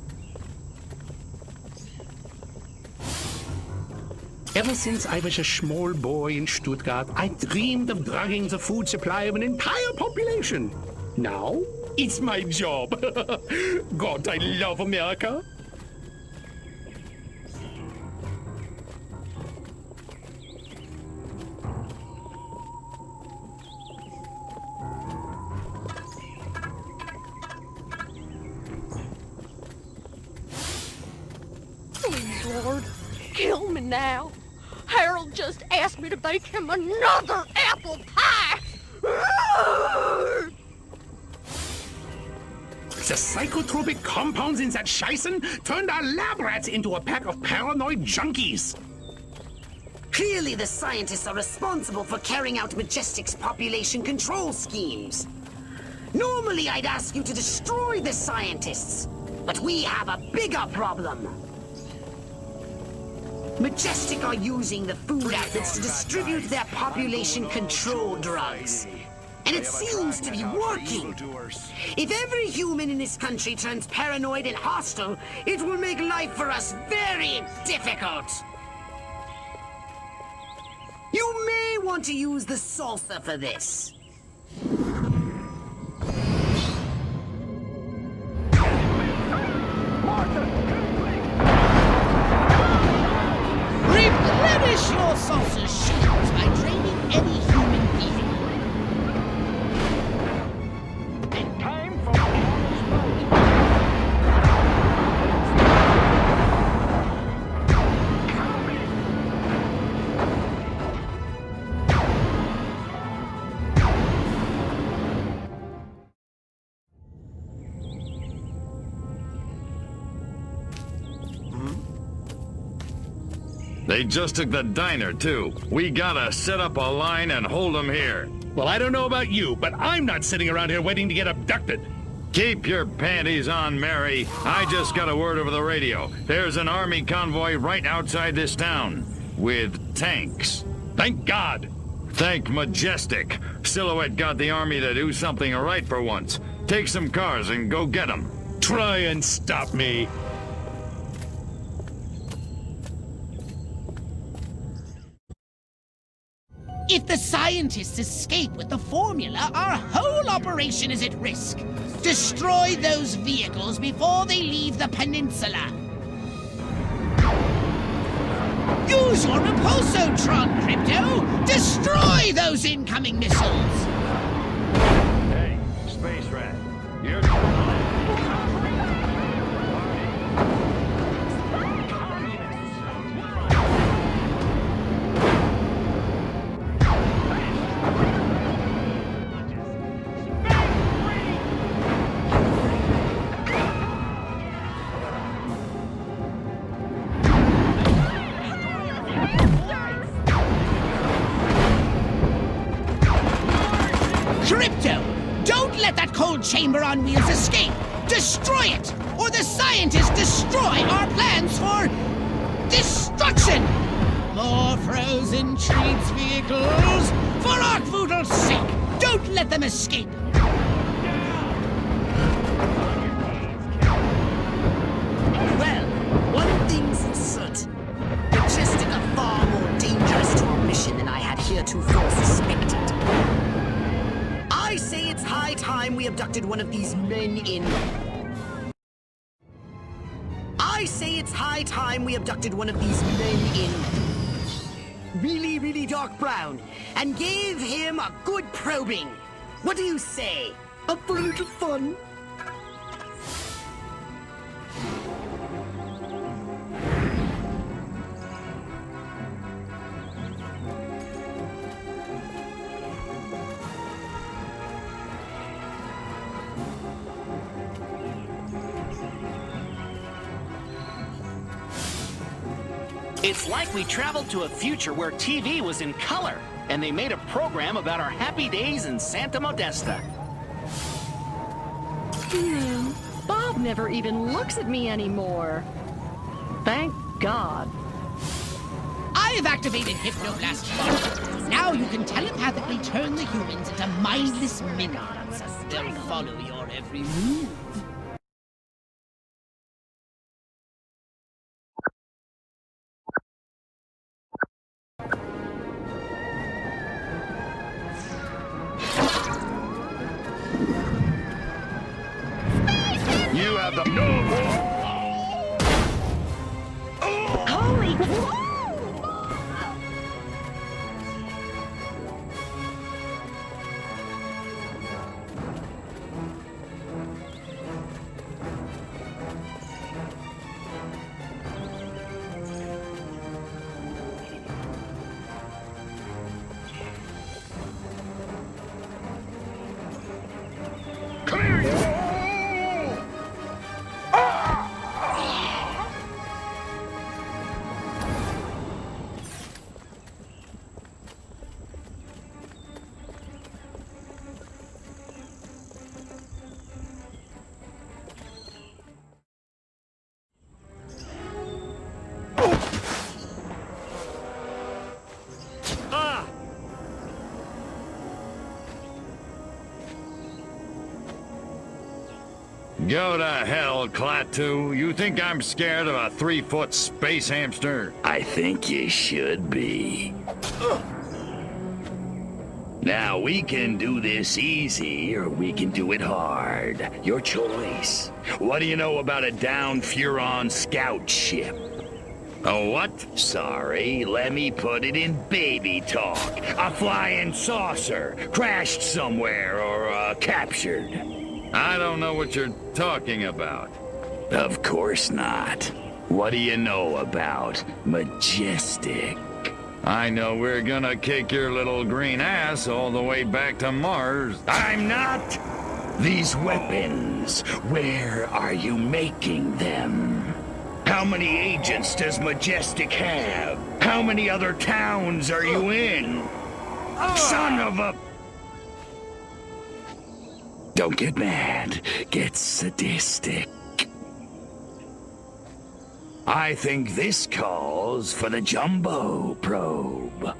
Speaker 16: Ever since I was a small boy in Stuttgart, I dreamed of drugging the food supply of an entire population. Now, it's my job. God, I love America.
Speaker 7: Please, Lord, kill me now. Harold just asked me to bake him another apple pie.
Speaker 16: The psychotropic compounds in that Scheißen turned our lab rats into a pack of paranoid junkies.
Speaker 4: Clearly the scientists are responsible for carrying out Majestic's population control schemes. Normally I'd ask you to destroy the scientists, but we have a bigger problem. Majestic are using the food outlets to distribute their population control drugs. And it seems to be working. If every human in this country turns paranoid and hostile, it will make life for us very difficult. You may want to use the salsa for this.
Speaker 8: Replenish your saucer shields by draining any human being
Speaker 11: They just took the diner, too. We gotta set up a line and hold them here.
Speaker 16: Well, I don't know about you, but I'm not sitting around here waiting to get abducted.
Speaker 11: Keep your panties on, Mary. I just got a word over the radio. There's an army convoy right outside this town. With tanks.
Speaker 16: Thank God.
Speaker 11: Thank Majestic. Silhouette got the army to do something right for once. Take some cars and go get them.
Speaker 16: Try and stop me.
Speaker 8: If the scientists escape with the formula, our whole operation is at risk. Destroy those vehicles before they leave the peninsula. Use your repulsotron, Crypto! Destroy those incoming missiles!
Speaker 11: Hey, Space Rat. You're...
Speaker 8: Crypto! Don't let that cold chamber on wheels escape! Destroy it! Or the scientists destroy our plans for... destruction! More frozen treats vehicles! For Arkvoodle's sake! Don't let them escape!
Speaker 4: Well, one thing's certain. Majestic are far more dangerous to our mission than I had heretofore suspected. I say it's high time we abducted one of these men in... really dark brown and gave him a good probing. What do you say? Up for a little fun?
Speaker 17: It's like we traveled to a future where TV was in color, and they made a program about our happy days in Santa Modesta.
Speaker 18: Bob never even looks at me anymore. Thank God.
Speaker 8: I've activated Hypnoblast. Now you can telepathically turn the humans into mindless minions. They'll follow your every move.
Speaker 11: You have the...
Speaker 18: Holy...
Speaker 11: Come here, you... Go to hell, Klaatu. You think I'm scared of a 3-foot space hamster?
Speaker 9: I think you should be. Now, we can do this easy, or we can do it hard. Your choice. What do you know about a downed Furon scout ship?
Speaker 11: A what?
Speaker 9: Sorry, let me put it in baby talk. A flying saucer, crashed somewhere, or captured.
Speaker 11: I don't know what you're talking about.
Speaker 9: Of course not. What do you know about Majestic?
Speaker 11: I know we're gonna kick your little green ass all the way back to Mars.
Speaker 9: I'm not! These weapons, where are you making them? How many agents does Majestic have?
Speaker 3: How many other towns are you in? Son of a... Don't get mad. Get sadistic. I think this calls for the jumbo probe.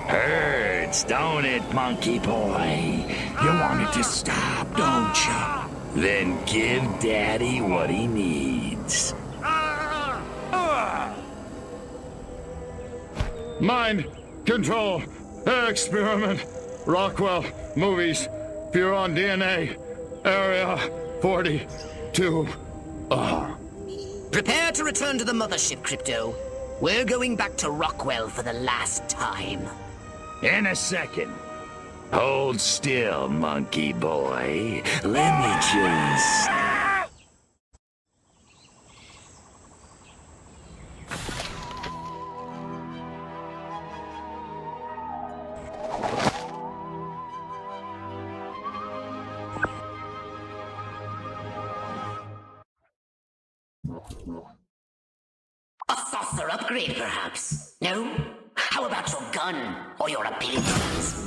Speaker 3: Hurts, don't it, monkey boy? You want it to stop, don't you? Then give Daddy what he needs.
Speaker 11: Mind control experiment. Rockwell movies. Furon DNA. Area 42.
Speaker 4: Prepare to return to the mothership, Crypto. We're going back to Rockwell for the last time.
Speaker 3: In a second. Hold still, monkey boy. Let me just...
Speaker 4: A saucer upgrade, perhaps? No? How about your gun or your abilities?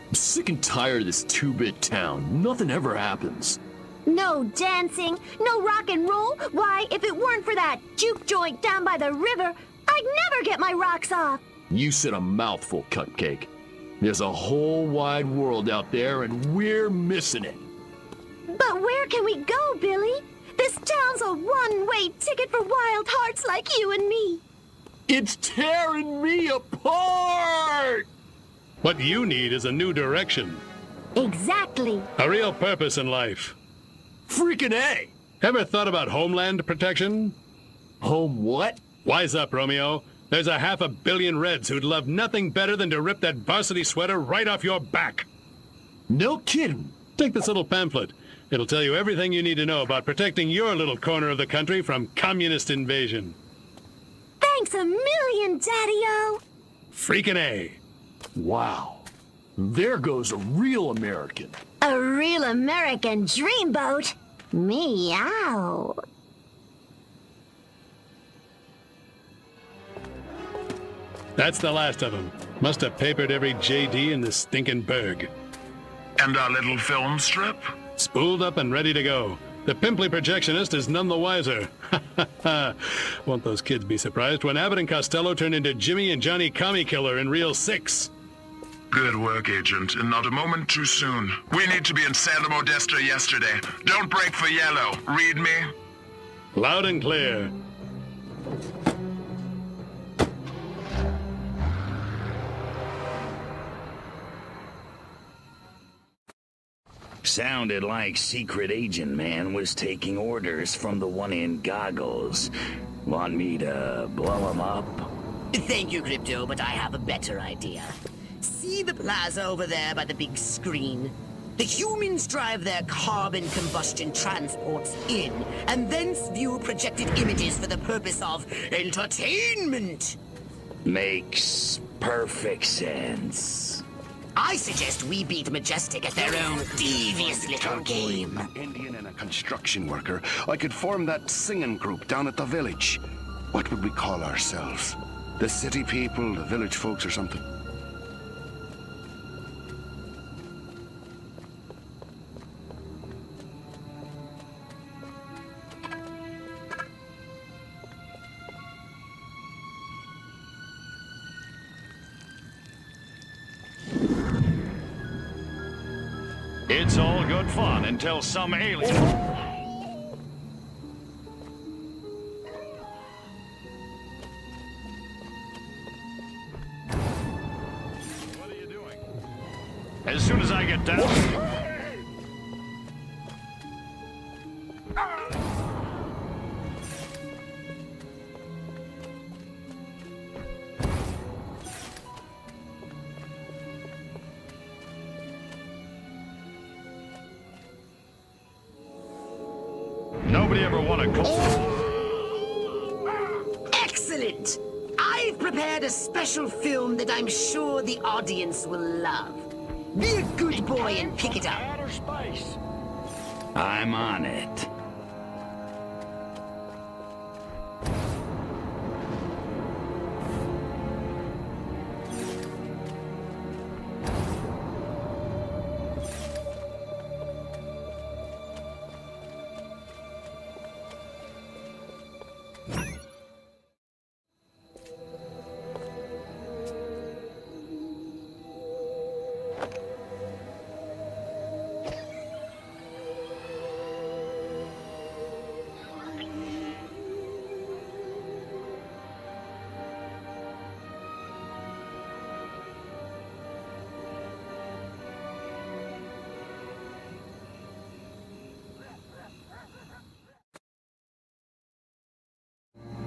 Speaker 19: I'm sick and tired of this 2-bit town. Nothing ever happens.
Speaker 7: No dancing, no rock and roll. Why, if it weren't for that juke joint down by the river, I'd never get my rocks off.
Speaker 19: You said a mouthful, Cupcake. There's a whole wide world out there, and we're missing it.
Speaker 7: But where can we go, Billy? This town's a one-way ticket for wild hearts like you and me.
Speaker 19: It's tearing me apart!
Speaker 12: What you need is a new direction.
Speaker 7: Exactly.
Speaker 12: A real purpose in life.
Speaker 19: Freaking A!
Speaker 12: Ever thought about homeland protection?
Speaker 19: Home what?
Speaker 12: Wise up, Romeo. There's a 500 million Reds who'd love nothing better than to rip that varsity sweater right off your back.
Speaker 19: No kidding.
Speaker 12: Take this little pamphlet. It'll tell you everything you need to know about protecting your little corner of the country from communist invasion.
Speaker 7: Thanks a million, Daddy-O.
Speaker 12: Freaking A.
Speaker 19: Wow. There goes a real American.
Speaker 7: A real American dreamboat. Meow.
Speaker 12: That's the last of them. Must have papered every JD in this stinking burg.
Speaker 3: And our little film strip?
Speaker 12: Spooled up and ready to go. The pimply projectionist is none the wiser. Won't those kids be surprised when Abbott and Costello turn into Jimmy and Johnny Commie Killer in Reel 6?
Speaker 3: Good work, Agent, and not a moment too soon. We need to be in Santa Modesta yesterday. Don't break for yellow. Read me?
Speaker 12: Loud and clear.
Speaker 3: Sounded like Secret Agent Man was taking orders from the one in goggles. Want me to blow him up?
Speaker 4: Thank you, Crypto, but I have a better idea. See the plaza over there by the big screen? The humans drive their carbon combustion transports in, and thence view projected images for the purpose of entertainment.
Speaker 3: Makes perfect sense.
Speaker 4: I suggest we beat Majestic at their own devious little game.
Speaker 20: An Indian and a construction worker, I could form that singing group down at the village. What would we call ourselves? The city people, the village folks, or something?
Speaker 11: It's all good fun until some alien... What are you doing? As soon as I get down... Nobody ever won a gold.
Speaker 4: Excellent! I've prepared a special film that I'm sure the audience will love. Be a good boy and pick it up.
Speaker 11: Outer space.
Speaker 3: I'm on it.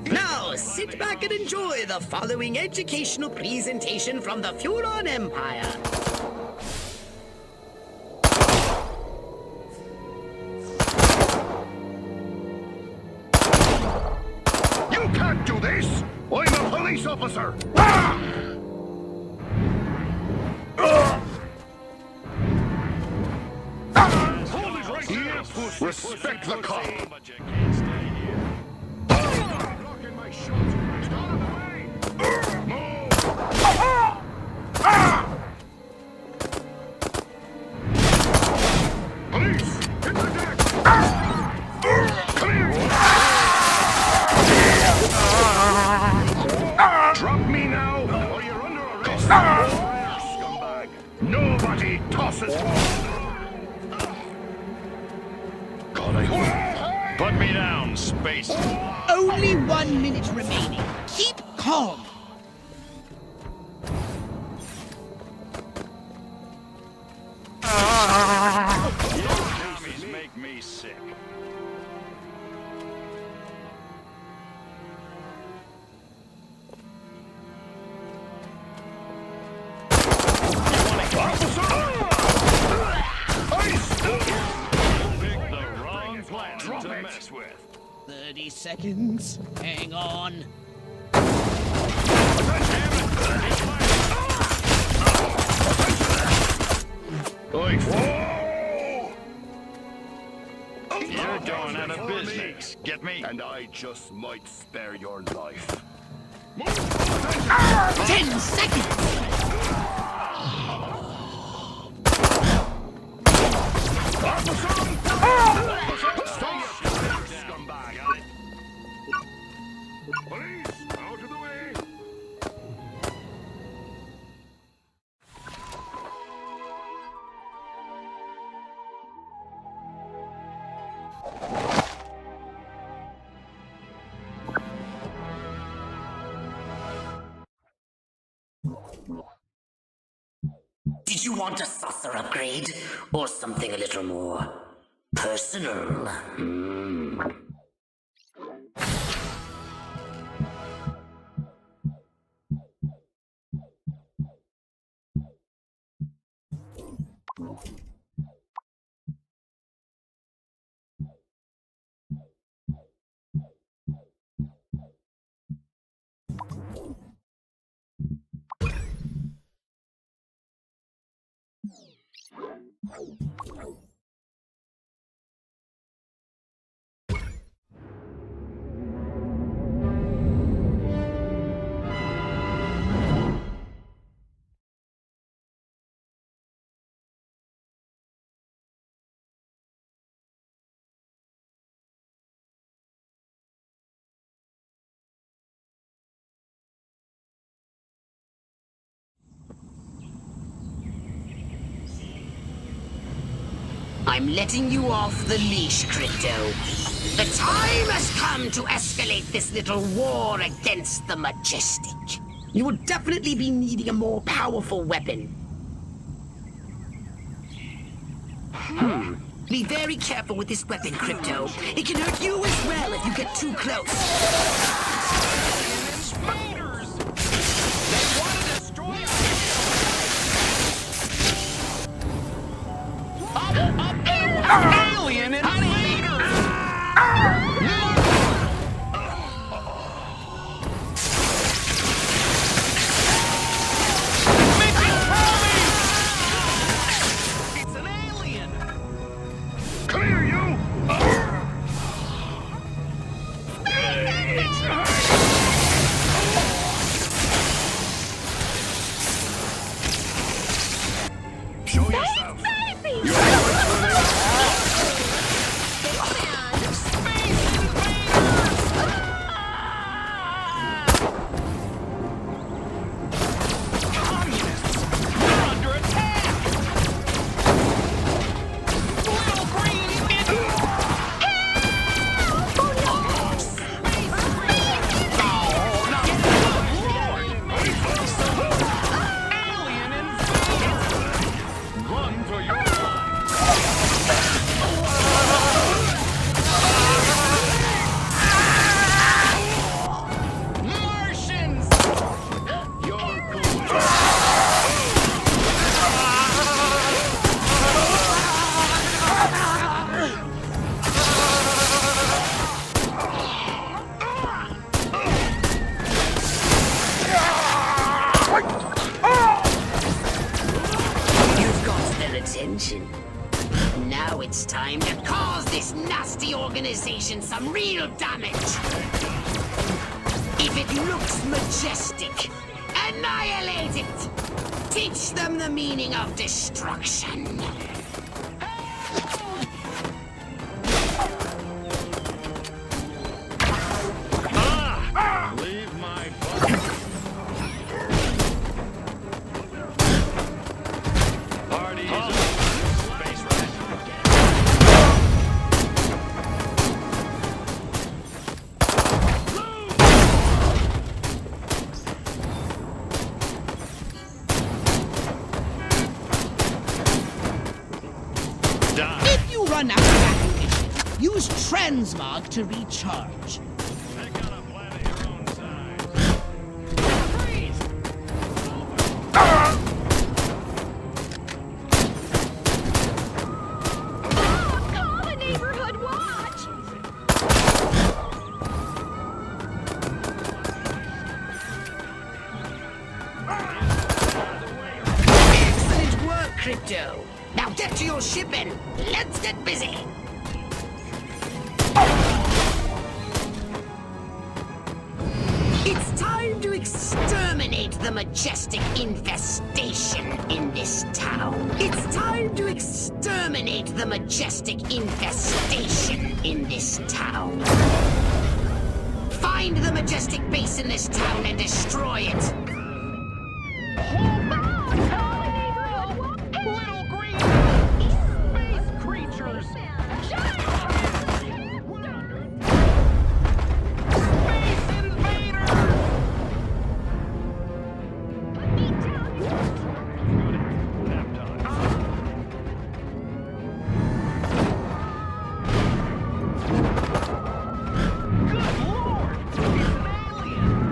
Speaker 4: Now, sit back and enjoy the following educational presentation from the Furon Empire.
Speaker 20: You can't do this! I'm a police officer! Ah! Respect the cop! Drop me now, or you're under arrest. Scumbag! Nobody tosses God, I hope.
Speaker 11: Put me down, space.
Speaker 8: Only 1 minute remaining. Keep calm.
Speaker 11: Commies make me sick. Picked the wrong planet to mess with.
Speaker 8: 30 seconds. Hang on.
Speaker 20: Oi,
Speaker 11: You're going out of business. Get me?
Speaker 20: And I just might spare your life.
Speaker 8: 10 seconds!
Speaker 20: Scumbag! Police, out of the way!
Speaker 4: Did you want a saucer upgrade? Or something a little more personal? I'm letting you off the leash, Crypto. The time has come to escalate this little war against the Majestic. You will definitely be needing a more powerful weapon. Be very careful with this weapon, Crypto. It can hurt you as well if you get too close.
Speaker 17: Alien invaders! It's an alien!
Speaker 3: Come here, you! Show yourself!
Speaker 4: Now it's time to cause this nasty organization some real damage. If it looks majestic, annihilate it. Teach them the meaning of destruction.
Speaker 11: Leave my party space rat.
Speaker 8: If you run out of ammunition, use transmog to recharge.
Speaker 7: Call the neighborhood watch!
Speaker 4: Excellent work, Crypto. Now get to your ship and let's get busy. It's time to exterminate the majestic infestation in this town. It's time to exterminate the majestic infestation in this town. Find the majestic base in this town and destroy it.
Speaker 17: Little green space creatures! Space invaders! Good lord! It's an alien!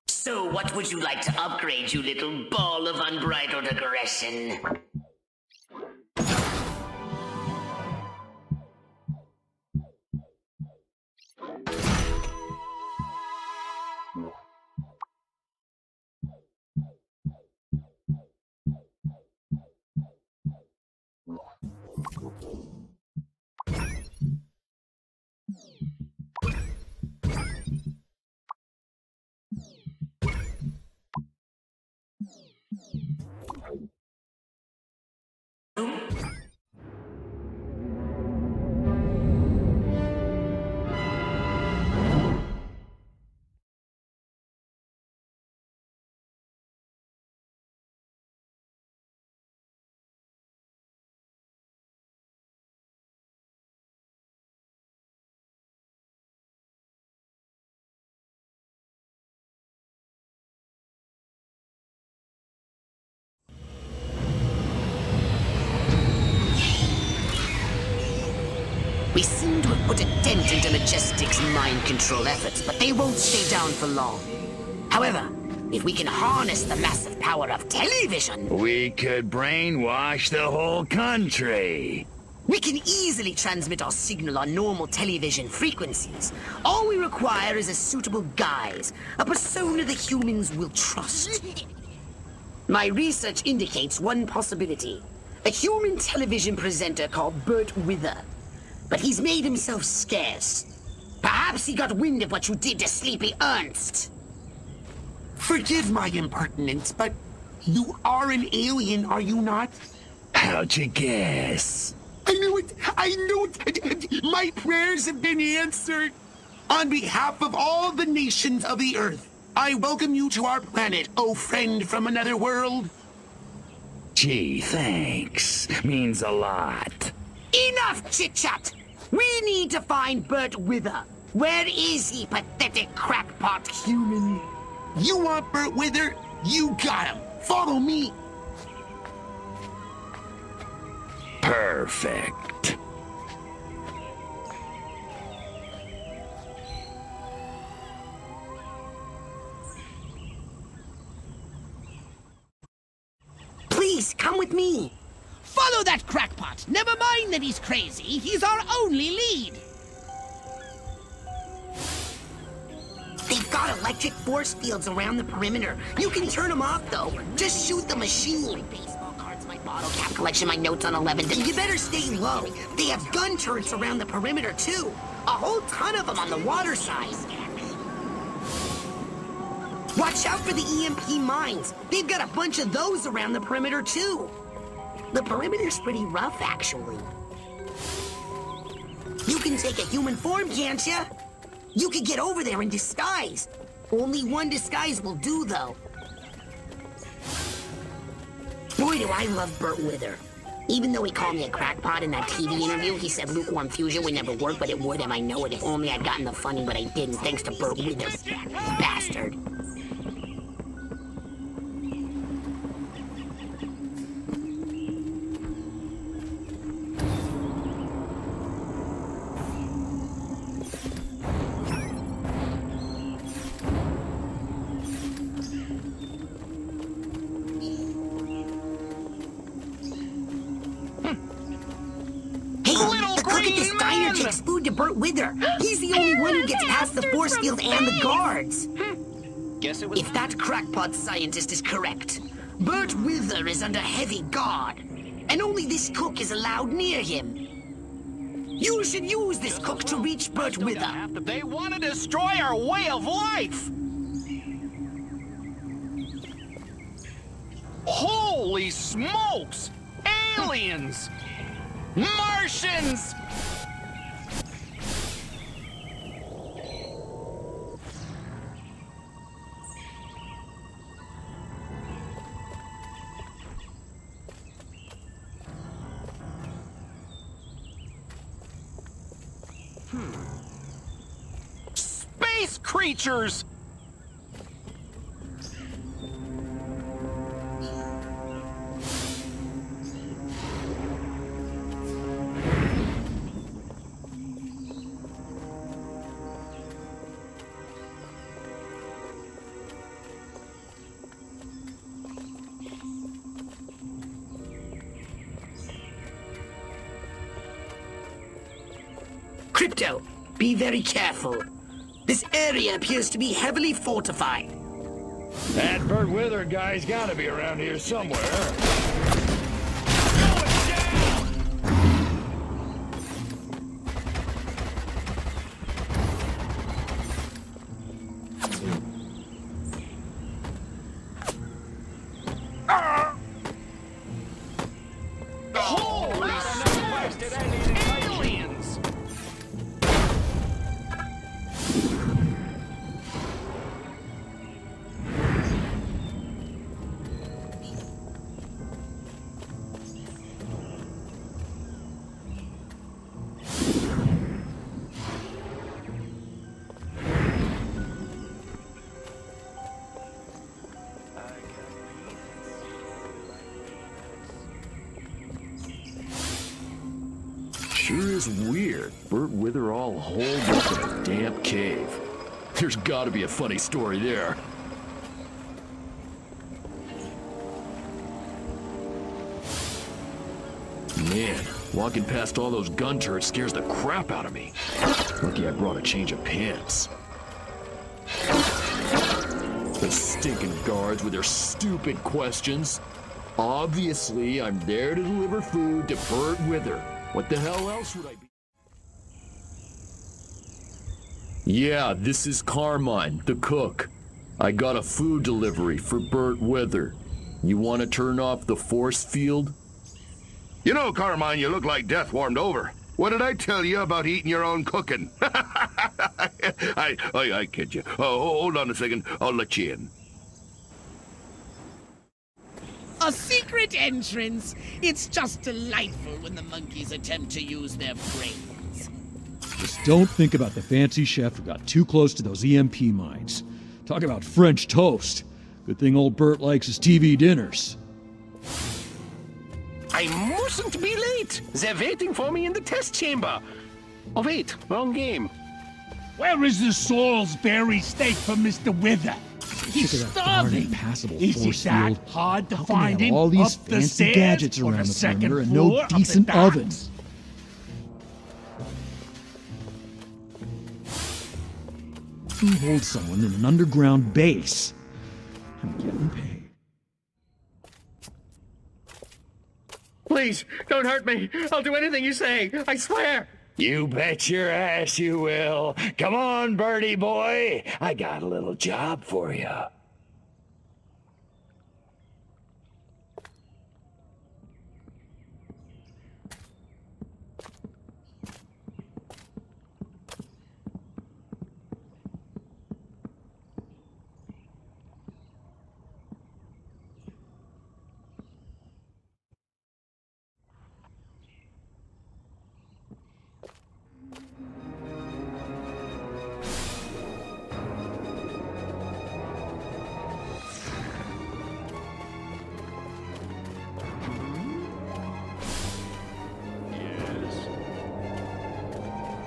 Speaker 4: So what would you like to upgrade, you little ball of unbridled aggression? We seem to have put a dent into Majestic's mind control efforts, but they won't stay down for long. However, if we can harness the massive power of television...
Speaker 9: We could brainwash the whole country.
Speaker 4: We can easily transmit our signal on normal television frequencies. All we require is a suitable guise, a persona the humans will trust. My research indicates one possibility. A human television presenter called Bert Wither. But he's made himself scarce. Perhaps he got wind of what you did to Sleepy Ernst.
Speaker 16: Forgive my impertinence, but you are an alien, are you not?
Speaker 9: How'd you guess?
Speaker 16: I knew it! I knew it! My prayers have been answered! On behalf of all the nations of the Earth, I welcome you to our planet, oh friend from another world.
Speaker 9: Gee, thanks. Means a lot.
Speaker 4: Enough chit-chat! We need to find Bert Wither. Where is he, pathetic crackpot human?
Speaker 16: You want Bert Wither? You got him. Follow me.
Speaker 9: Perfect.
Speaker 4: Please, come with me.
Speaker 8: Follow that crackpot. Never mind that he's crazy. He's our only lead.
Speaker 4: They've got electric force fields around the perimeter. You can turn them off, though. Just shoot the machine. Baseball cards, my bottle cap collection, my notes on 11. You better stay low. They have gun turrets around the perimeter, too. A whole ton of them on the water side. Watch out for the EMP mines. They've got a bunch of those around the perimeter, too. The perimeter's pretty rough, actually. You can take a human form, can't ya? You could get over there in disguise. Only one disguise will do, though. Boy, do I love Bert Wither. Even though he called me a crackpot in that TV interview, he said lukewarm fusion would never work, but it would, and I know it. If only I'd gotten the funny, but I didn't, thanks to Bert Wither. Bastard. Takes food to Bert Wither. He's the only one who gets past the force field and the guards.
Speaker 17: Guess it was...
Speaker 4: If that crackpot scientist is correct, Bert Wither is under heavy guard, and only this cook is allowed near him. You should use this cook to reach Bert Wither.
Speaker 17: They want to destroy our way of life! Holy smokes! Aliens! Martians! Space creatures!
Speaker 16: Crypto, be very careful. This area appears to be heavily fortified.
Speaker 11: That Burt Wither guy's gotta be around here somewhere.
Speaker 17: Aliens!
Speaker 19: Sure is weird. Burt Wither all holed up in a damp cave. There's gotta be a funny story there. Man, walking past all those gun turrets scares the crap out of me. Lucky I brought a change of pants. The stinking guards with their stupid questions. Obviously, I'm there to deliver food to Burt Wither. What the hell else would I be? Yeah, this is Carmine, the cook. I got a food delivery for Burt Wither. You want to turn off the force field?
Speaker 20: You know, Carmine, you look like death warmed over. What did I tell you about eating your own cooking? I kid you. Oh, hold on a second. I'll let you in.
Speaker 8: A secret entrance! It's just delightful when the monkeys attempt to use their brains.
Speaker 21: Just don't think about the fancy chef who got too close to those EMP mines. Talk about French toast. Good thing old Bert likes his TV dinners.
Speaker 16: I mustn't be late. They're waiting for me in the test chamber. Oh, wait, wrong game.
Speaker 10: Where is the Salisbury steak for Mr. Wither? He's
Speaker 21: Sick of that darn
Speaker 10: starving.
Speaker 21: impassable
Speaker 10: Is
Speaker 21: force
Speaker 10: it that
Speaker 21: field.
Speaker 10: hard to
Speaker 21: How come they
Speaker 10: find
Speaker 21: have
Speaker 10: him
Speaker 21: all these
Speaker 10: up the
Speaker 21: fancy
Speaker 10: stairs
Speaker 21: gadgets
Speaker 10: or
Speaker 21: around
Speaker 10: the
Speaker 21: the
Speaker 10: second
Speaker 21: perimeter and
Speaker 10: floor
Speaker 21: no
Speaker 10: up the
Speaker 21: decent
Speaker 10: docks?
Speaker 21: ovens? Who holds someone in an underground base? I'm getting paid.
Speaker 16: Please, don't hurt me. I'll do anything you say. I swear.
Speaker 9: You bet your ass you will. Come on, birdie boy. I got a little job for you.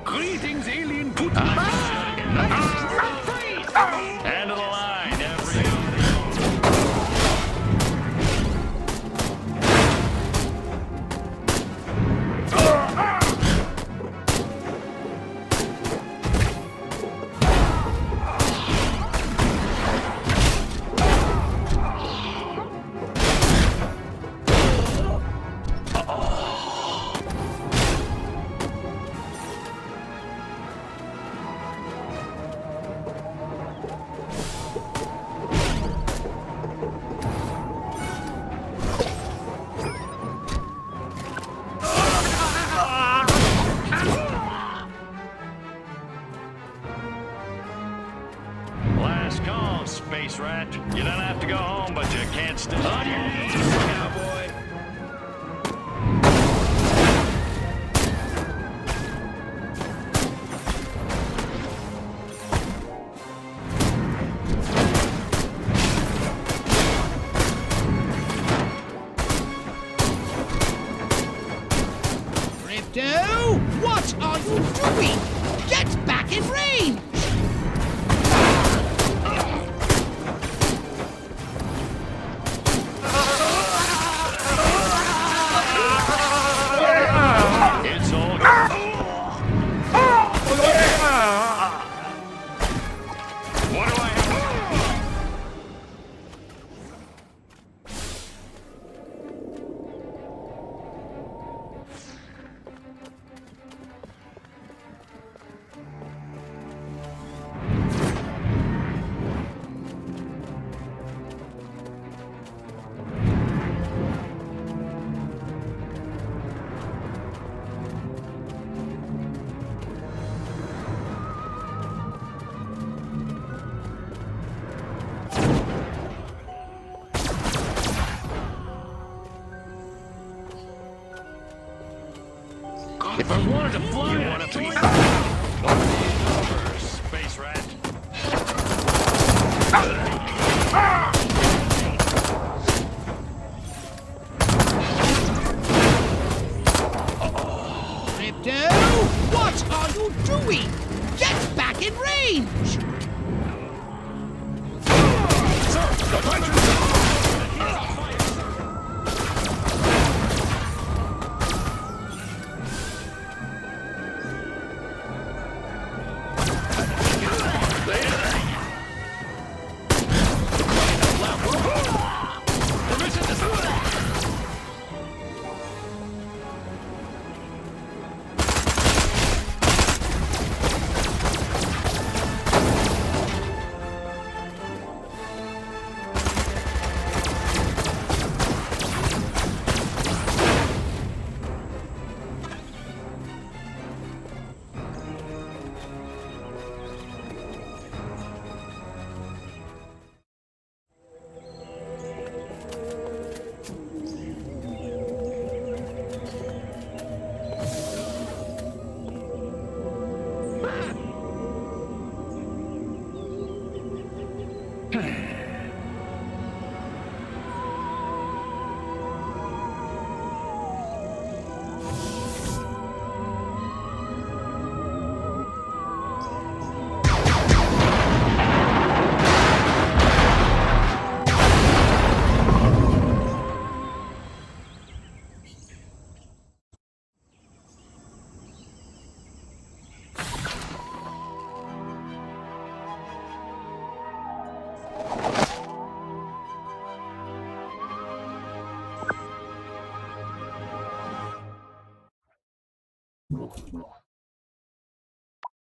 Speaker 16: Greetings, alien puny.
Speaker 11: End of the line, every... Last call, space rat. You don't have to go home, but you can't stay on your knees, cowboy.
Speaker 8: Crypto, what are you doing? Get back in range!
Speaker 11: It's all... If I wanted to fly, you want to be over, space rat.
Speaker 8: Crypto, what are you doing? Get back in range!
Speaker 11: Sir, the puncher!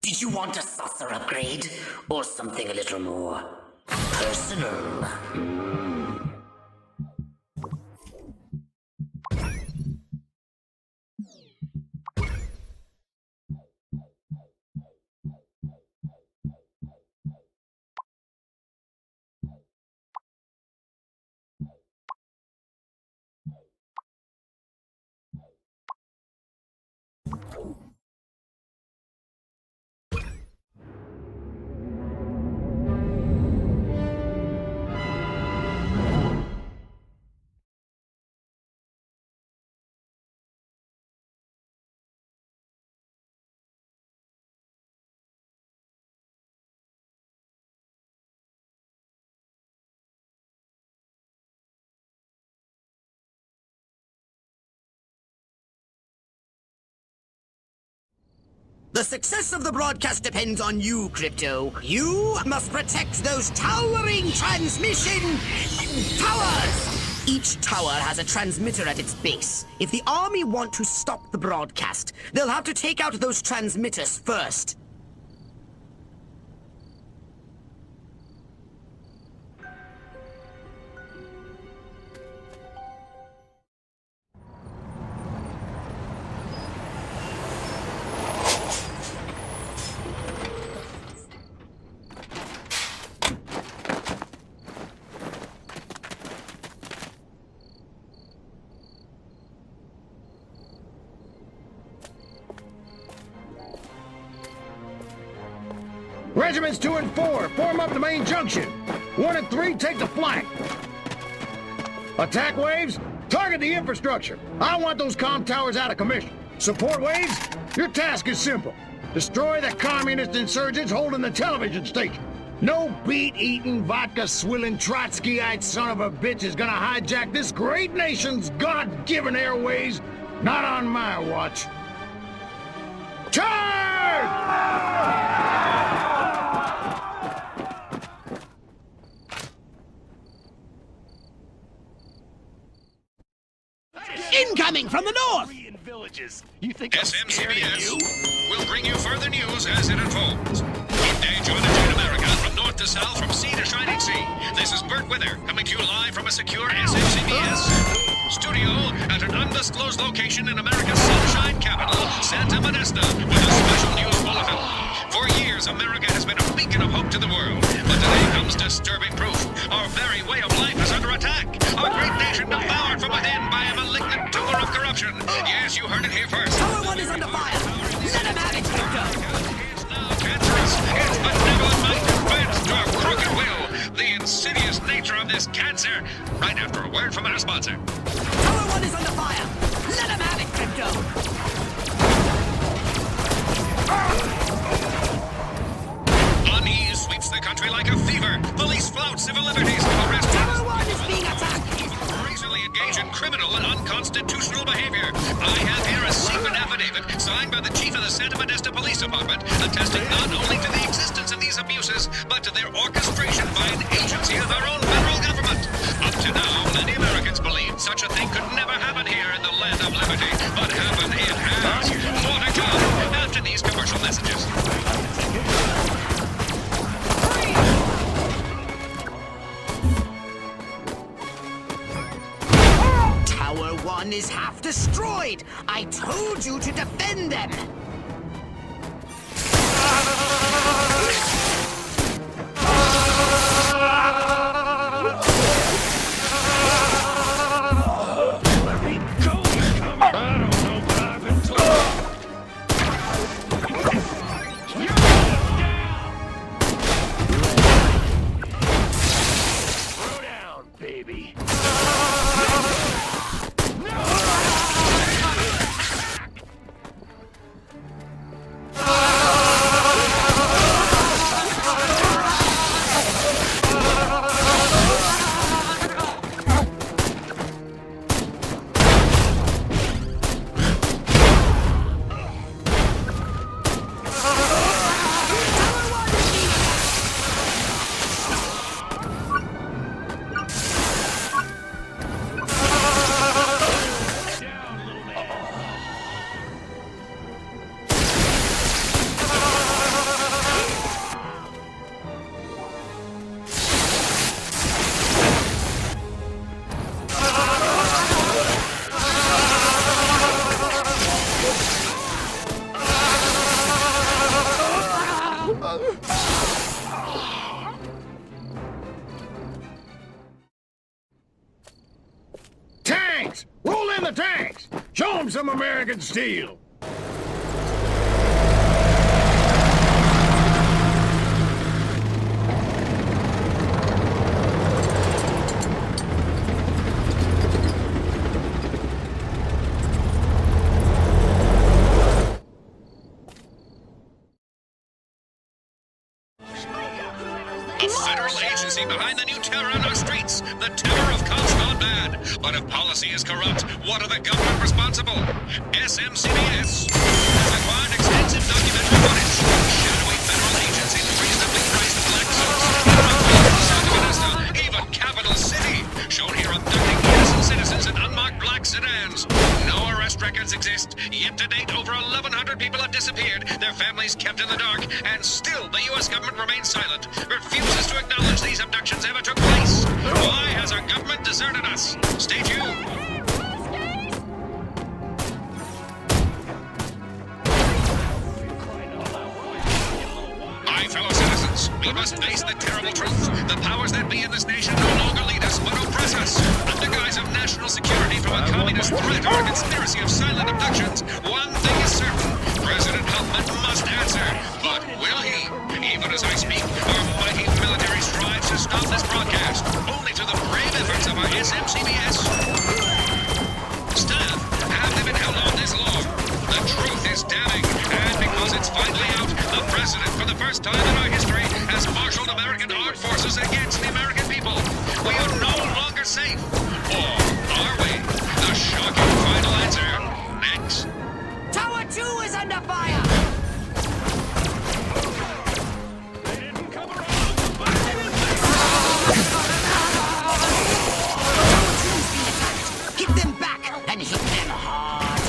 Speaker 4: Did you want a saucer upgrade? Or something a little more personal? The success of the broadcast depends on you, Crypto. You must protect those towering transmission towers! Each tower has a transmitter at its base. If the army want to stop the broadcast, they'll have to take out those transmitters first.
Speaker 6: Regiments 2 and 4, form up the main junction. 1 and 3, take the flank. Attack waves, target the infrastructure. I want those comm towers out of commission. Support waves, your task is simple. Destroy the communist insurgents holding the television station. No beet-eating, vodka-swilling, Trotskyite son of a bitch is gonna hijack this great nation's God-given airways. Not on my watch. Charge!
Speaker 8: Incoming from the north!
Speaker 11: Villages. You think
Speaker 1: SMCBS will bring you further news as it unfolds. Good day, join America from north to south, from sea to shining sea. This is Bert Wither coming to you live from a secure SMCBS studio at an undisclosed location in America's sunshine capital, Santa Modesta, with a special news bulletin. For years, America has been a beacon of hope to the world, but today comes disturbing proof. Our very way of life is under attack. Our great nation devoured from within by a malignant tumor of corruption. destruction. Yes, you heard it here first.
Speaker 4: Tower 1 is under fire. Let him have it, Crypto.
Speaker 1: Cancerous. Its benevolent mind bends to a crooked will. The insidious nature of this cancer. Right after a word from our sponsor.
Speaker 4: Tower 1 is under fire. Let him have it, Crypto.
Speaker 1: Unease sweeps the country like a fever. Police flout civil liberties. Arrest
Speaker 4: Tower 1 is being attacked.
Speaker 1: Recently engaged in criminal and unconstitutional behavior. I have here a secret affidavit signed by the chief of the Santa Modesto Police Department, attesting not only to the existence of these abuses, but to their orchestration by an agency of our own federal government. Up to now, many Americans believed such a thing could never happen here in the land of liberty, but happen it has. More to come after these commercial messages.
Speaker 4: Tower 1 is half destroyed. I told you to defend them.
Speaker 6: Tanks! Roll in the tanks! Show them some American steel!
Speaker 1: A federal agency behind the new terror on our streets. The terror of cops gone bad. But if policy is corrupt, what are the government responsible? SMCBS has acquired extensive documentary footage. Shadowy federal agents in reasonably priced black suits. Santa Modesto, even Capital City. Shown here abducting innocent citizens in unmarked black sedans. No arrest records exist. Yet to date, over 1,100 people have disappeared. Their families kept in the dark. And still, the U.S. government remains silent. Refuses to acknowledge these abductions ever took place. Why has our government deserted us? Stay tuned. My fellow citizens, we must face the terrible truth. The powers that be in this nation no longer lead us, but oppress us. Under guise of national security from a communist threat or a conspiracy of silent abductions, one thing is certain. President Huffman must answer. But will he? Even as I speak, our mighty military strives to stop this broadcast, only to the brave efforts of our SMCBS. Staff, have they been held on this long? The truth is damning, and because it's finally out, the president, for the first time in our history, has marshaled American armed forces against the American people. We are no longer safe. Or are we? The shocking final answer, next.
Speaker 4: Tower 2 is under fire. Hit them back and hit them hard.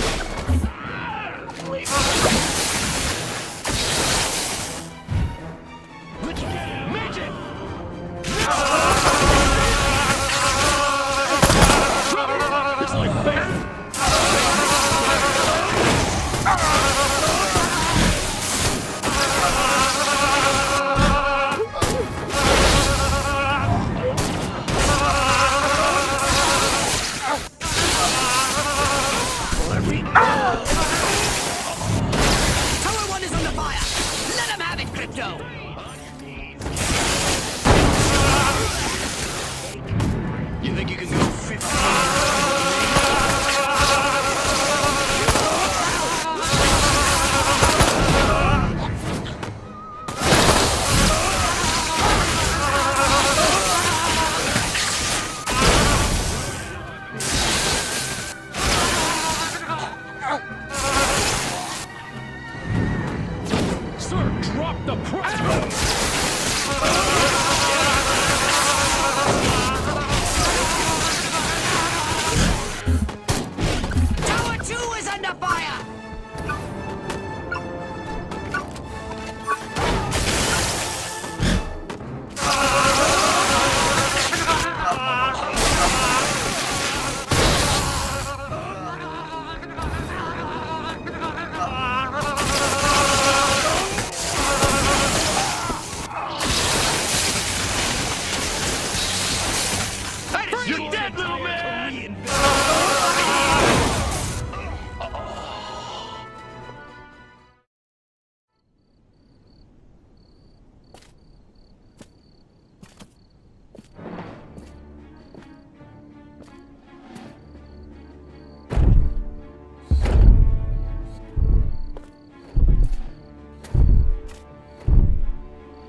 Speaker 3: You're dead, little man!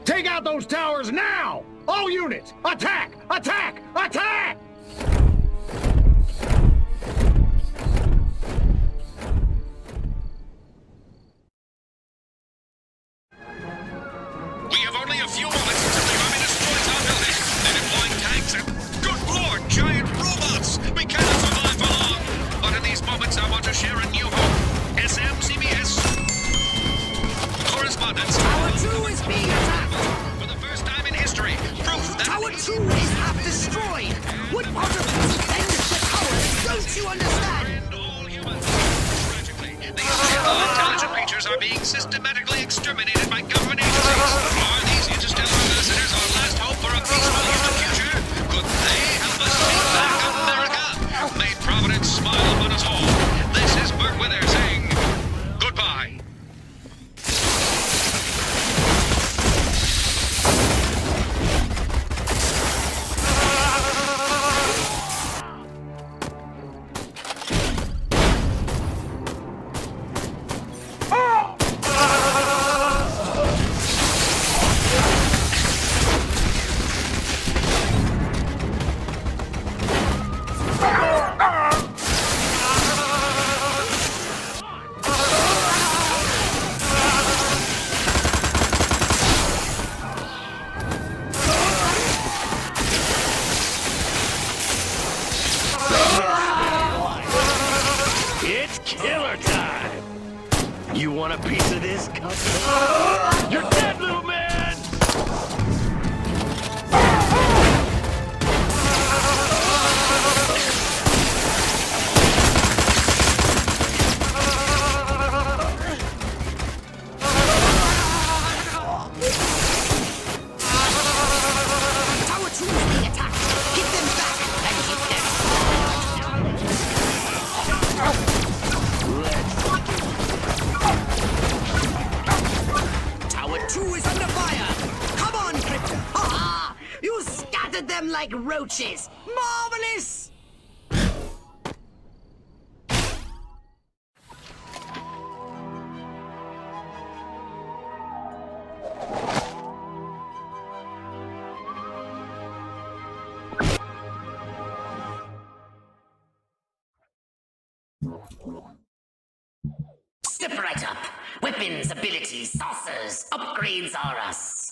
Speaker 6: Take out those towers now! All units, attack! Attack! Attack!
Speaker 1: We have only a few moments until the army destroys our building. They're deploying tanks and, good lord, giant robots! We cannot survive for long. But in these moments, I want to share a new hope. SMCBS correspondence.
Speaker 4: Tower 2 is being attacked!
Speaker 1: For the first time in history, proof that...
Speaker 4: Tower 2 is half destroyed! What part of this defends the tower? Don't you understand?
Speaker 1: Intelligent creatures are being systematically exterminated by government agencies. Are these interstellar ambassadors our last hope for a peaceful human future? Could they help us take back America? May Providence smile upon us all. This is Bert Wither saying goodbye.
Speaker 3: It's killer time! You want a piece of this, cupcake? You're dead, little man!
Speaker 4: Tower 2 is being attacked! Hit them back and hit them Tower 2 is under fire! Come on, Crypto! Ha! You scattered them like roaches! Marvelous! Step right up. Weapons, abilities, saucers, upgrades are us.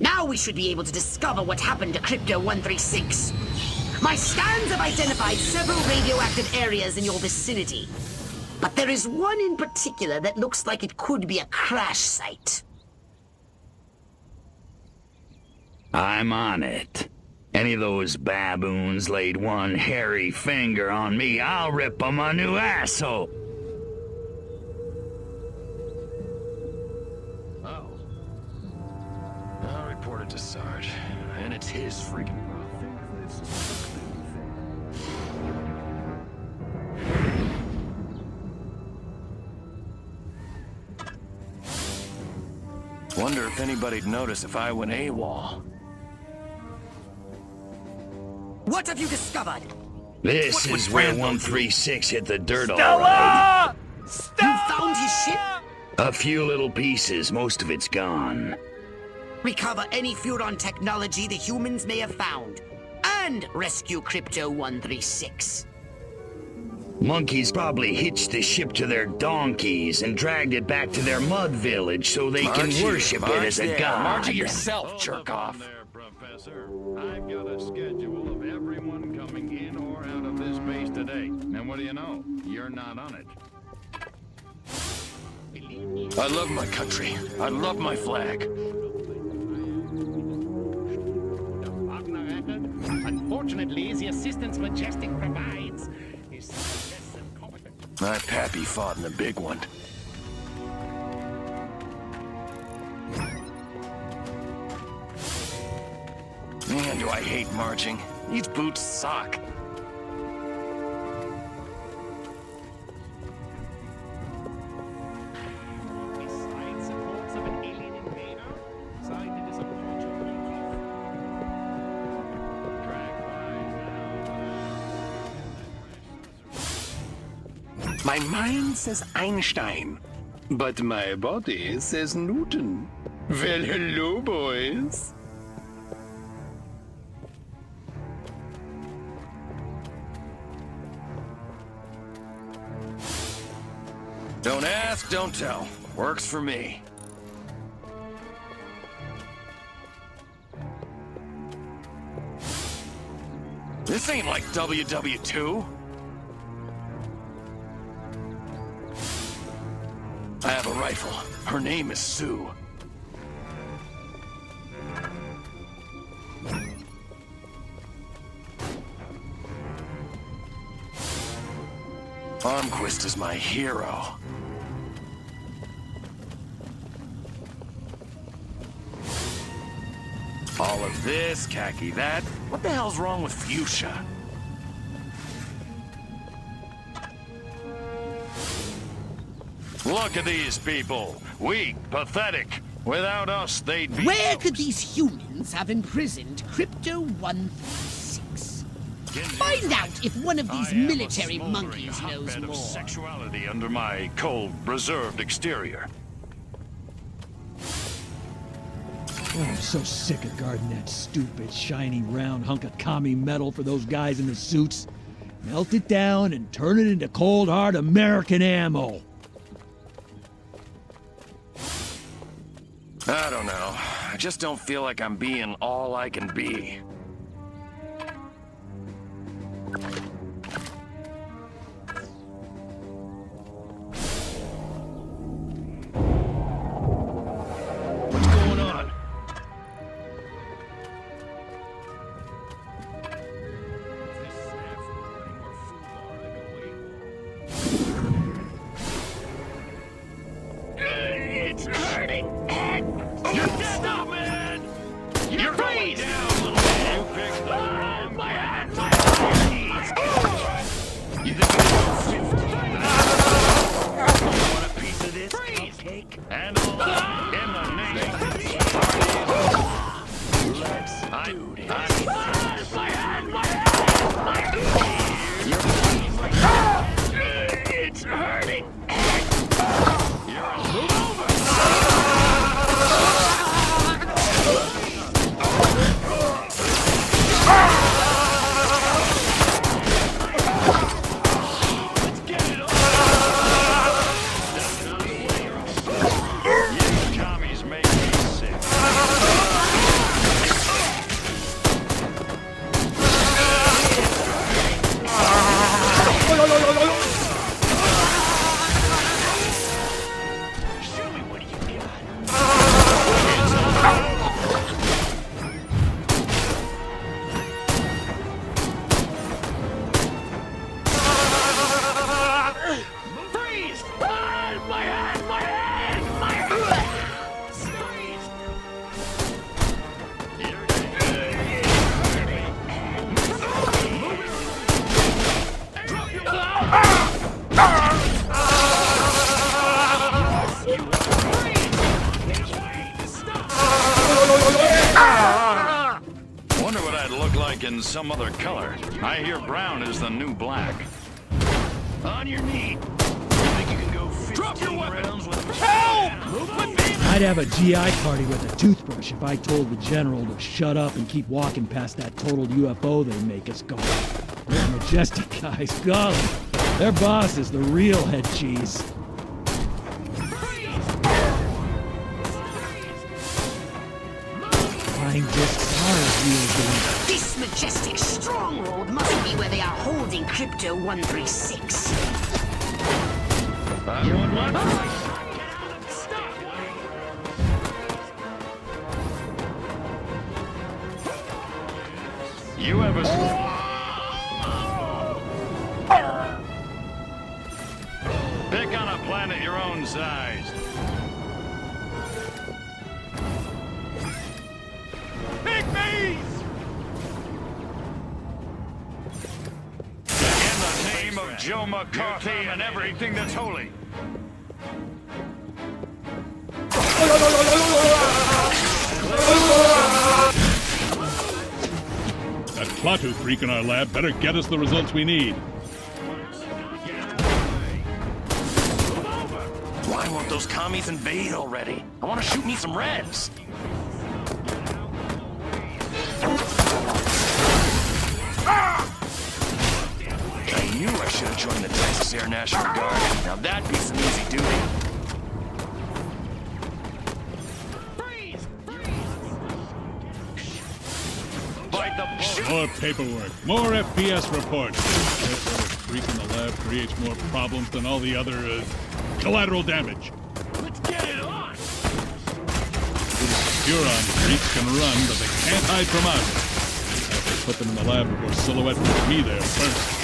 Speaker 4: Now we should be able to discover what happened to Crypto-136. My scans have identified several radioactive areas in your vicinity. But there is one in particular that looks like it could be a crash site.
Speaker 3: I'm on it. Any of those baboons laid one hairy finger on me, I'll rip them a new asshole.
Speaker 19: I'll report it to Sarge, and it's his freaking problem. Wonder if anybody'd notice if I went AWOL.
Speaker 4: What have you discovered?
Speaker 3: This is where 136 hit the dirt, all
Speaker 4: Stella!
Speaker 3: right.
Speaker 4: You found his ship?
Speaker 3: A few little pieces, most of it's gone.
Speaker 4: Recover any Furon technology the humans may have found. And rescue Crypto 136.
Speaker 3: Monkeys probably hitched the ship to their donkeys and dragged it back to their mud village so they can worship it as a god.
Speaker 19: March it yourself, jerk off.
Speaker 11: There, Professor. I've got a schedule of everyone coming in or out of this base today. And what do you know? You're not on it.
Speaker 19: I love my country. I love my flag.
Speaker 16: Unfortunately, the assistance Majestic provides is less than competent.
Speaker 19: My pappy fought in the big one. Man, do I hate marching. These boots suck.
Speaker 16: My mind says Einstein, but my body says Newton. Well, hello, boys.
Speaker 19: Don't ask, don't tell. Works for me. This ain't like WW2. I have a rifle. Her name is Sue. Armquist is my hero. All of this, khaki that. What the hell's wrong with fuchsia?
Speaker 11: Look at these people. Weak, pathetic. Without us, they'd be...
Speaker 8: Where could these humans have imprisoned Crypto 136? Find out if one of these military monkeys knows
Speaker 11: Bed
Speaker 8: more.
Speaker 11: of sexuality under my cold, reserved exterior.
Speaker 21: Oh, I'm so sick of guarding that stupid, shiny, round hunk of commie metal for those guys in the suits. Melt it down and turn it into cold, hard American ammo.
Speaker 19: I don't know. I just don't feel like I'm being all I can be. What's going on?
Speaker 3: It's hurting.
Speaker 11: You're dead now, man! You're going down, little man! in some other color. I hear brown is the new black. On your knee. You think you can go 15 rounds with a... Help!
Speaker 21: I'd have a GI party with a toothbrush if I told the general to shut up and keep walking past that totaled UFO they make us go. Those Majestic guys, golly, their boss is the real head cheese. Flying discs are real good.
Speaker 4: This Majestic stronghold must be where they are holding Crypto 136.
Speaker 11: You have a... Pick on a planet your own size. Pygmies! In the name of Joe McCarthy and everything that's holy.
Speaker 12: That Klaatu freak in our lab better get us the results we need.
Speaker 17: Why won't those commies invade already? I want to shoot me some reds. I knew I should have joined the Texas Air National Guard. Now that'd be some easy duty.
Speaker 12: More paperwork, more FPS reports. That freak in the lab creates more problems than all the other collateral damage.
Speaker 17: Let's get it on!
Speaker 12: These Huron freaks can run, but they can't hide from us. I have to put them in the lab before Silhouette puts me there first.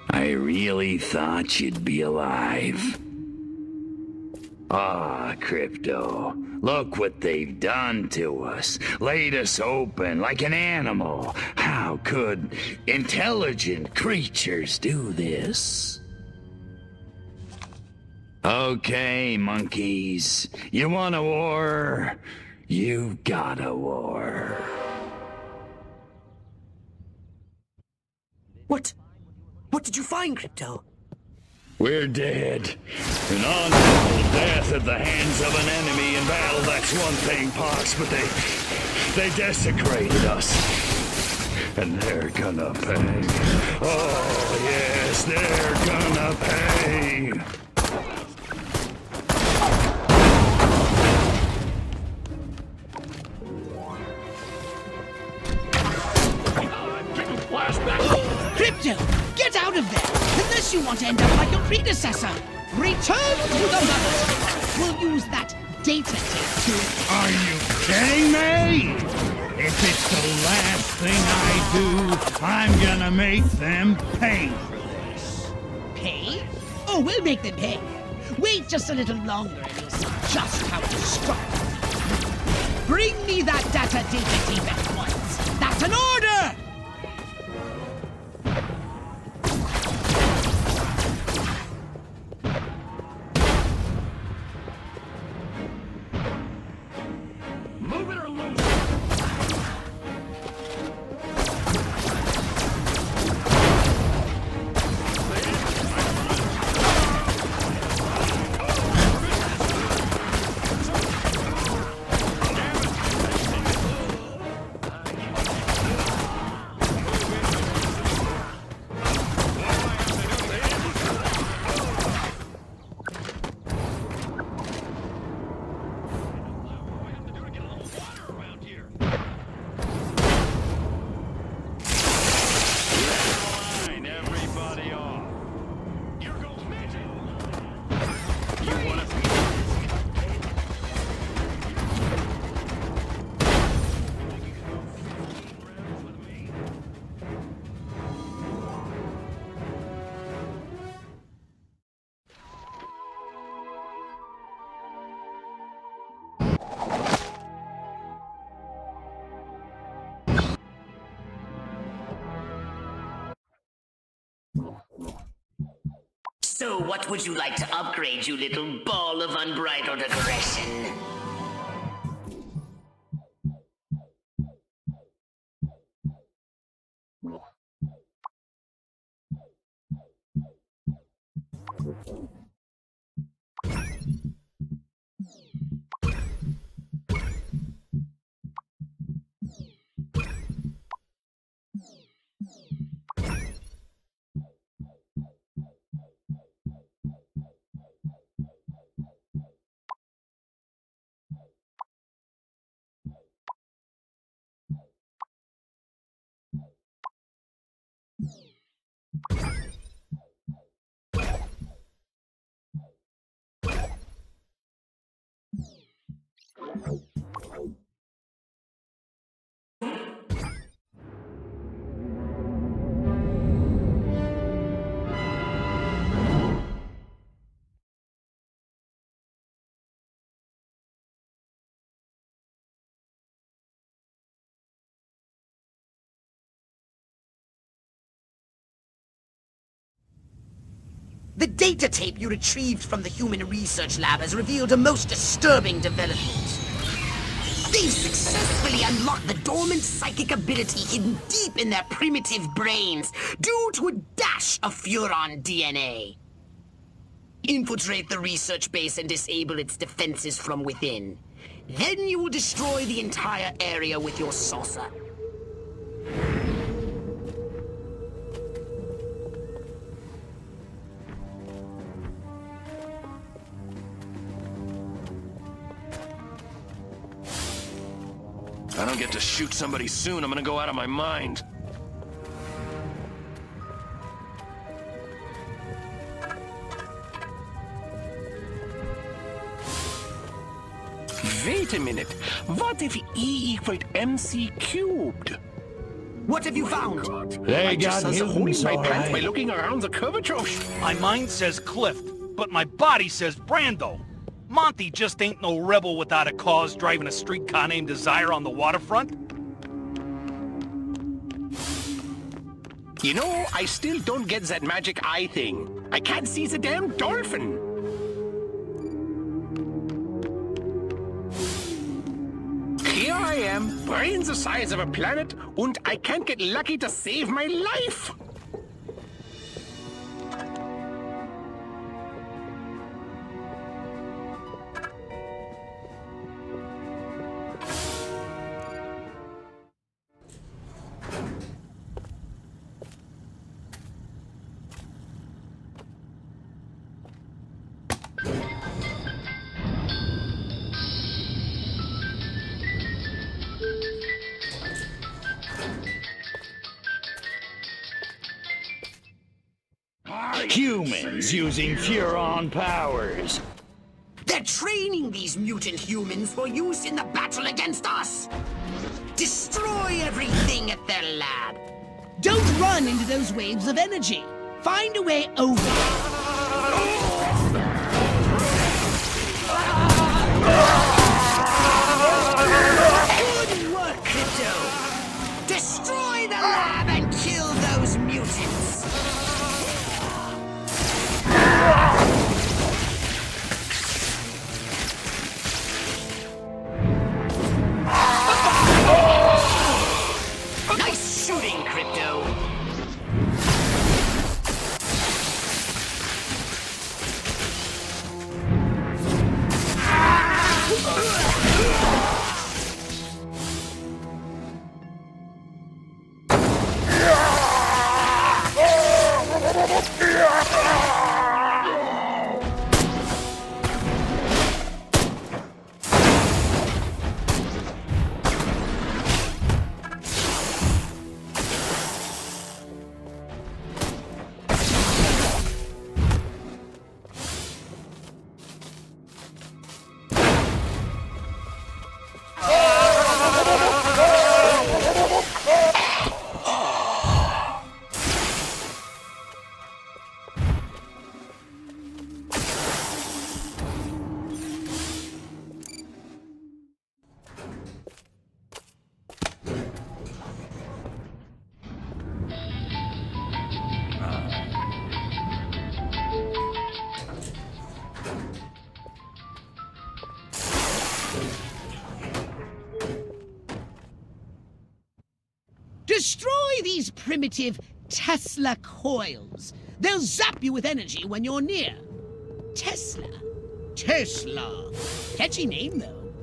Speaker 3: I really thought you'd be alive. Ah, Crypto. Look what they've done to us. Laid us open like an animal. How could intelligent creatures do this? Okay, monkeys. You want a war? You've got a war.
Speaker 4: What did you find, Crypto?
Speaker 3: We're dead. An honorable death at the hands of an enemy in battle, that's one thing, Pox, but they desecrated us. And they're gonna pay. Oh, yes, they're gonna pay.
Speaker 8: Crypto, get out of there! Unless you want to end up like your predecessor! Return to the laboratory! We'll use that data tape to...
Speaker 10: Are you kidding me? If it's the last thing I do, I'm gonna make them pay for this.
Speaker 8: Pay? Oh, we'll make them pay. Wait just a little longer and you'll see just how to strike. Bring me that data tape at once. That's an order!
Speaker 4: So what would you like to upgrade, you little ball of unbridled aggression? The data tape you retrieved from the Human Research Lab has revealed a most disturbing development. They've successfully unlocked the dormant psychic ability hidden deep in their primitive brains due to a dash of Furon DNA. Infiltrate the research base and disable its defenses from within. Then you will destroy the entire area with your saucer.
Speaker 9: If I don't get to shoot somebody soon, I'm gonna go out of my mind.
Speaker 16: Wait a minute. What if E equaled MC cubed?
Speaker 4: What have you found?
Speaker 16: I just saw the hole in my pants
Speaker 10: alright.
Speaker 16: by looking around the curvature.
Speaker 2: My mind says Cliff, but my body says Brando. Monty just ain't no rebel without a cause driving a streetcar named Desire on the waterfront.
Speaker 16: You know, I still don't get that magic eye thing. I can't see the damn dolphin. Here I am, brain the size of a planet, and I can't get lucky to save my life.
Speaker 3: Humans using Furon powers.
Speaker 4: They're training these mutant humans for use in the battle against us. Destroy everything at their lab.
Speaker 8: Don't run into those waves of energy. Find a way over.
Speaker 4: Good work, Crypto. Destroy the lab and kill those mutants. Nice shooting, Crypto.
Speaker 8: Destroy these primitive Tesla coils. They'll zap you with energy when you're near. Tesla. Tesla. Catchy name, though.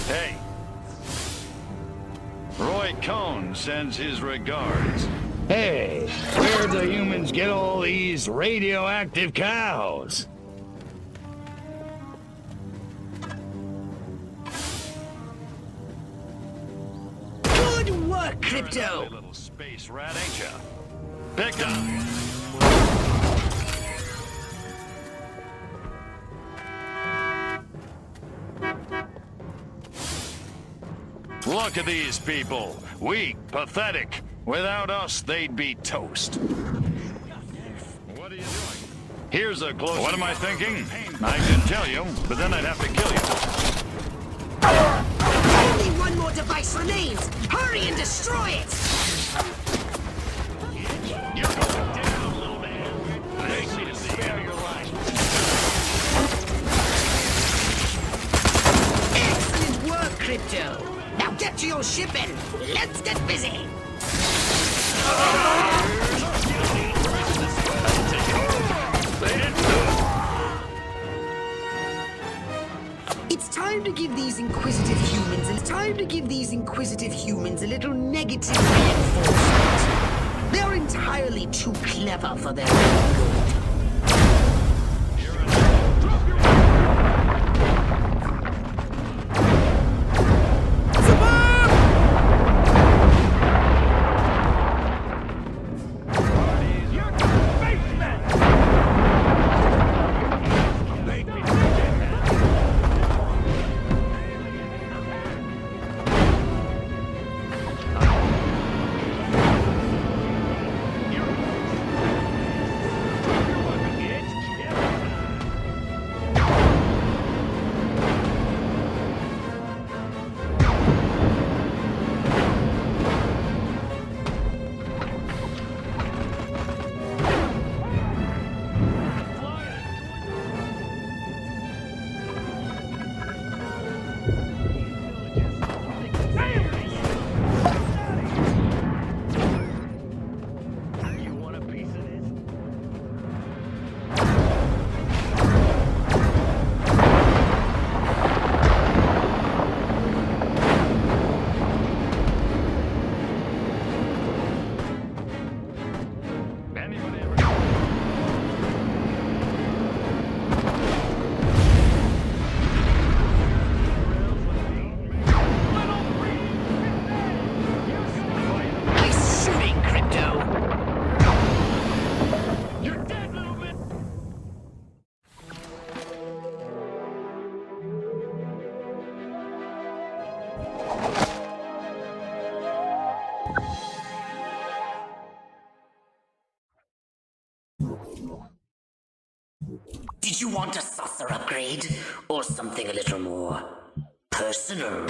Speaker 11: Hey. Roy Cohn sends his regards.
Speaker 3: Hey, where'd the humans get all these radioactive cows?
Speaker 4: Good work, Crypto!
Speaker 11: Little space rat, ain't ya? Picked up. Look at these people. Weak, pathetic. Without us, they'd be toast. What are you doing? Here's a close... What am I thinking? I can tell you, but then I'd have to kill you.
Speaker 4: Only one more device remains! Hurry and destroy it!
Speaker 11: You're going down, little man. Thanks me to spare your life.
Speaker 4: Excellent work, Crypto! Now get to your ship and let's get busy! It's time to give these inquisitive humans a little negative reinforcement. They're entirely too clever for their own good. Did you want a saucer upgrade? Or something a little more personal?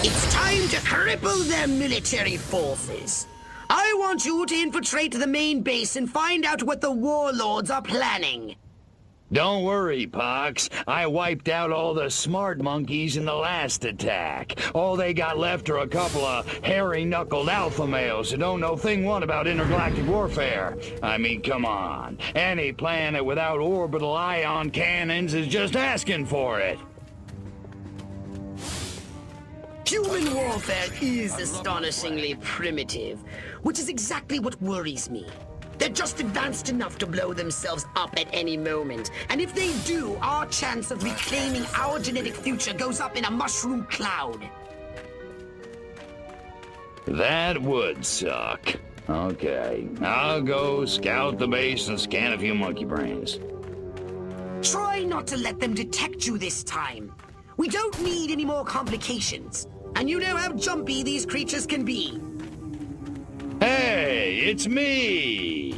Speaker 4: It's time to cripple their military forces. I want you to infiltrate the main base and find out what the warlords are planning.
Speaker 3: Don't worry, Pox. I wiped out all the smart monkeys in the last attack. All they got left are a couple of hairy-knuckled alpha males who don't know thing one about intergalactic warfare. I mean, come on. Any planet without orbital ion cannons is just asking for it.
Speaker 4: Human warfare is astonishingly primitive, which is exactly what worries me. They're just advanced enough to blow themselves up at any moment. And if they do, our chance of reclaiming our genetic future goes up in a mushroom cloud.
Speaker 9: That would suck. Okay, I'll go scout the base and scan a few monkey brains.
Speaker 4: Try not to let them detect you this time. We don't need any more complications. And you know how jumpy these creatures can be.
Speaker 9: Hey, it's me!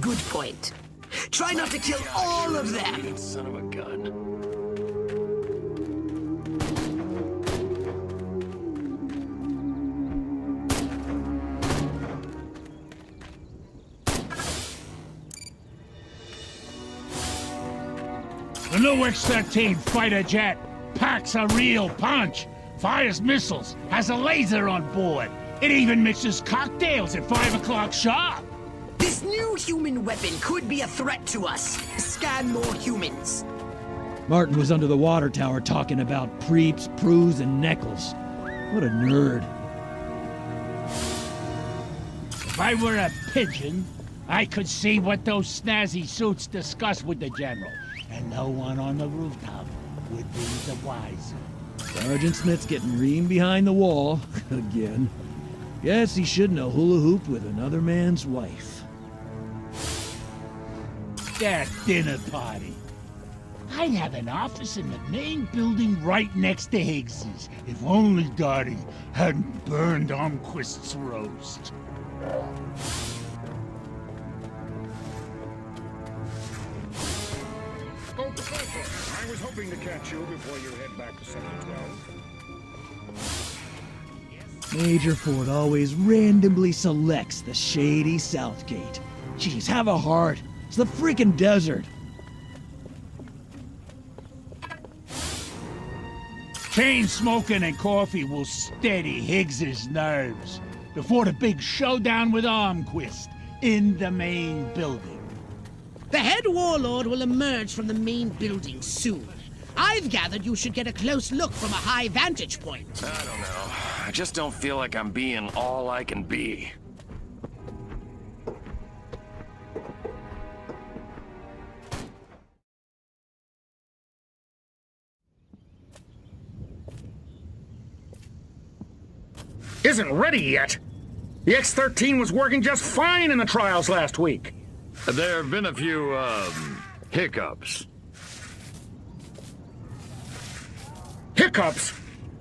Speaker 4: Good point. Try not to kill all of them.
Speaker 9: Son of a gun.
Speaker 10: The new X-13 fighter jet packs a real punch, fires missiles, has a laser on board. It even mixes cocktails at 5 o'clock sharp.
Speaker 4: This new human weapon could be a threat to us. Scan more humans.
Speaker 21: Martin was under the water tower talking about preeps, prues, and neckles. What a nerd.
Speaker 10: If I were a pigeon, I could see what those snazzy suits discuss with the general, and no one on the rooftop would be the wiser.
Speaker 21: Sergeant Smith's getting reamed behind the wall again. Guess he shouldn't have hula hooped with another man's wife.
Speaker 10: That dinner party. I'd have an office in the main building right next to Higgs's, if only Dottie hadn't burned Armquist's roast.
Speaker 3: Oh, Professor, I was hoping to catch you before you head back to Sector 12.
Speaker 21: Major Ford always randomly selects the shady Southgate. Jeez, have a heart. It's the freaking desert.
Speaker 10: Chain smoking and coffee will steady Higgs's nerves before the big showdown with Armquist in the main building.
Speaker 8: The head warlord will emerge from the main building soon. I've gathered you should get a close look from a high vantage point.
Speaker 5: I don't know. I just don't feel like I'm being all I can be.
Speaker 10: Isn't ready yet. The X-13 was working just fine in the trials last week.
Speaker 11: There have been a few, hiccups.
Speaker 10: Hiccups?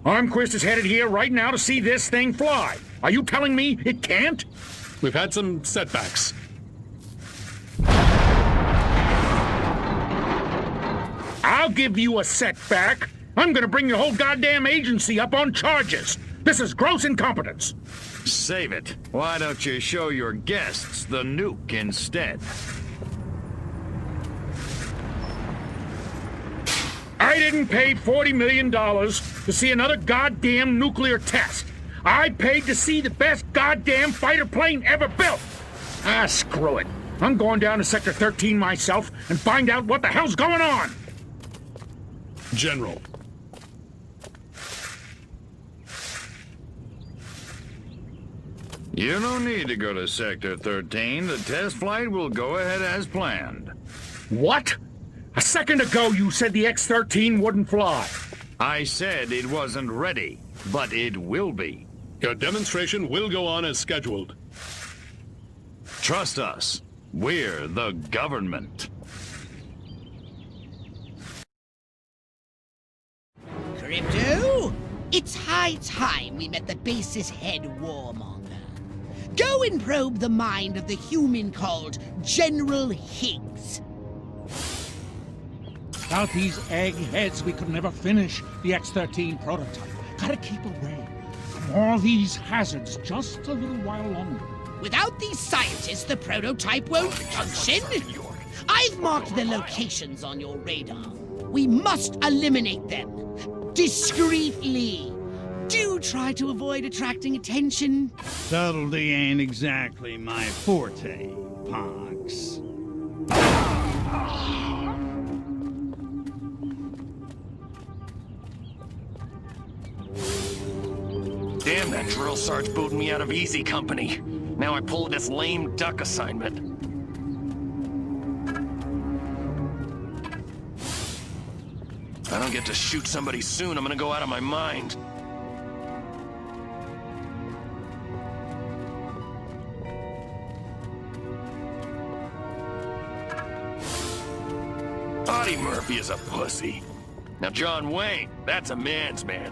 Speaker 10: Armquist is headed here right now to see this thing fly. Are you telling me it can't?
Speaker 12: We've had some setbacks.
Speaker 10: I'll give you a setback. I'm gonna bring your whole goddamn agency up on charges. This is gross incompetence.
Speaker 11: Save it. Why don't you show your guests the nuke instead?
Speaker 10: I didn't pay $40 million to see another goddamn nuclear test. I paid to see the best goddamn fighter plane ever built. Ah, screw it. I'm going down to Sector 13 myself and find out what the hell's going on.
Speaker 12: General.
Speaker 11: You don't need to go to Sector 13. The test flight will go ahead as planned.
Speaker 10: What? A second ago you said the X-13 wouldn't fly.
Speaker 11: I said it wasn't ready, but it will be.
Speaker 12: Your demonstration will go on as scheduled.
Speaker 11: Trust us. We're the government.
Speaker 8: Crypto, it's high time we met the base's head warmonger. Go and probe the mind of the human called General Higgs.
Speaker 10: Without these eggheads, we could never finish the X-13 prototype. Gotta keep away from all these hazards just a little while longer.
Speaker 8: Without these scientists, the prototype won't function. I've marked the locations on your radar. We must eliminate them. Discreetly. Do try to avoid attracting attention.
Speaker 22: Subtlety ain't exactly my forte, Pox.
Speaker 5: Damn, that drill sarge booted me out of easy company. Now I pull this lame duck assignment. If I don't get to shoot somebody soon, I'm gonna go out of my mind. Audie Murphy is a pussy. Now John Wayne, that's a man's man.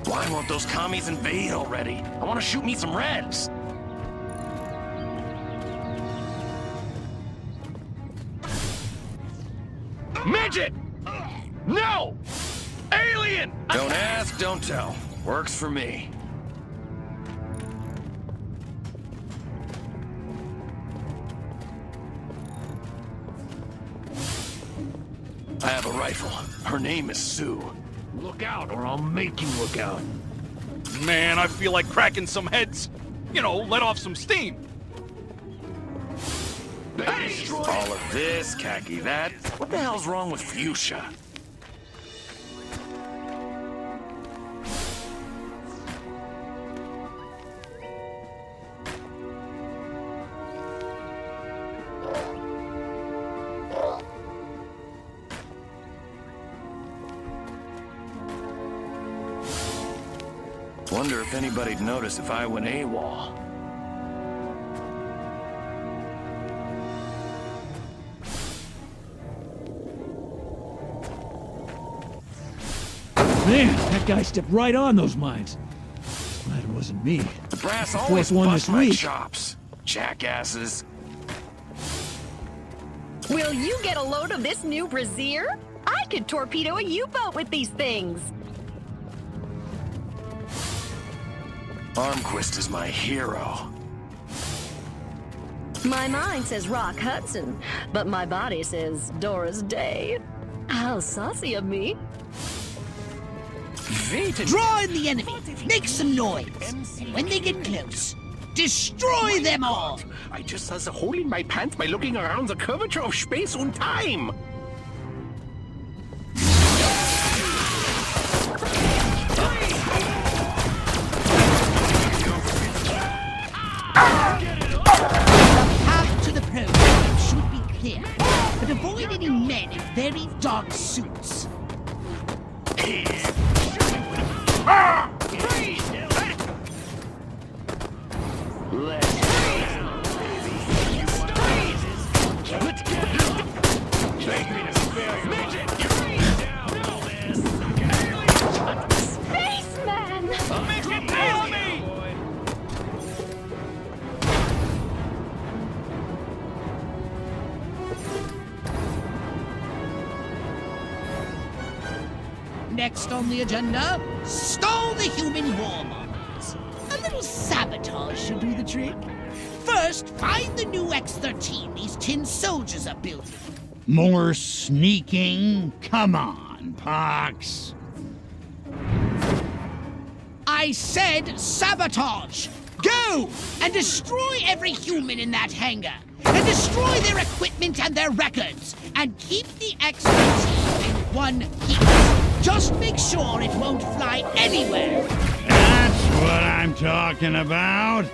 Speaker 5: Why won't those commies invade already? I want to shoot me some Reds. Midget! No! Alien! Don't ask, don't tell. Works for me. I have a rifle. Her name is Sue.
Speaker 2: Look out, or I'll make you look out. Man, I feel like cracking some heads. You know, let off some steam.
Speaker 5: Hey, all of this, khaki that. What the hell's wrong with fuchsia? Wonder if anybody'd notice if I went AWOL.
Speaker 21: Man, that guy stepped right on those mines. Glad it wasn't me.
Speaker 5: The brass
Speaker 21: The
Speaker 5: always
Speaker 21: fourth one
Speaker 5: bust
Speaker 21: this
Speaker 5: my
Speaker 21: week.
Speaker 5: chops. Jackasses.
Speaker 18: Will you get a load of this new brassiere? I could torpedo a U-boat with these things.
Speaker 5: Armquist is my hero.
Speaker 18: My mind says Rock Hudson, but my body says Doris Day. How saucy of me.
Speaker 8: Draw in the enemy. Make some noise. When they get close, destroy them all.
Speaker 16: I just saw the hole in my pants by looking around the curvature of space and time.
Speaker 8: Path to the program should be clear, but avoid any men in very dark suits. Next on the agenda, stall the human war models. A little sabotage should do the trick. First, find the new X-13 these tin soldiers are building.
Speaker 22: More sneaking? Come on, Pox.
Speaker 8: I said sabotage! Go! And destroy every human in that hangar! And destroy their equipment and their records! And keep the X-13 in one piece! Just make sure it won't fly anywhere!
Speaker 22: That's what I'm talking about.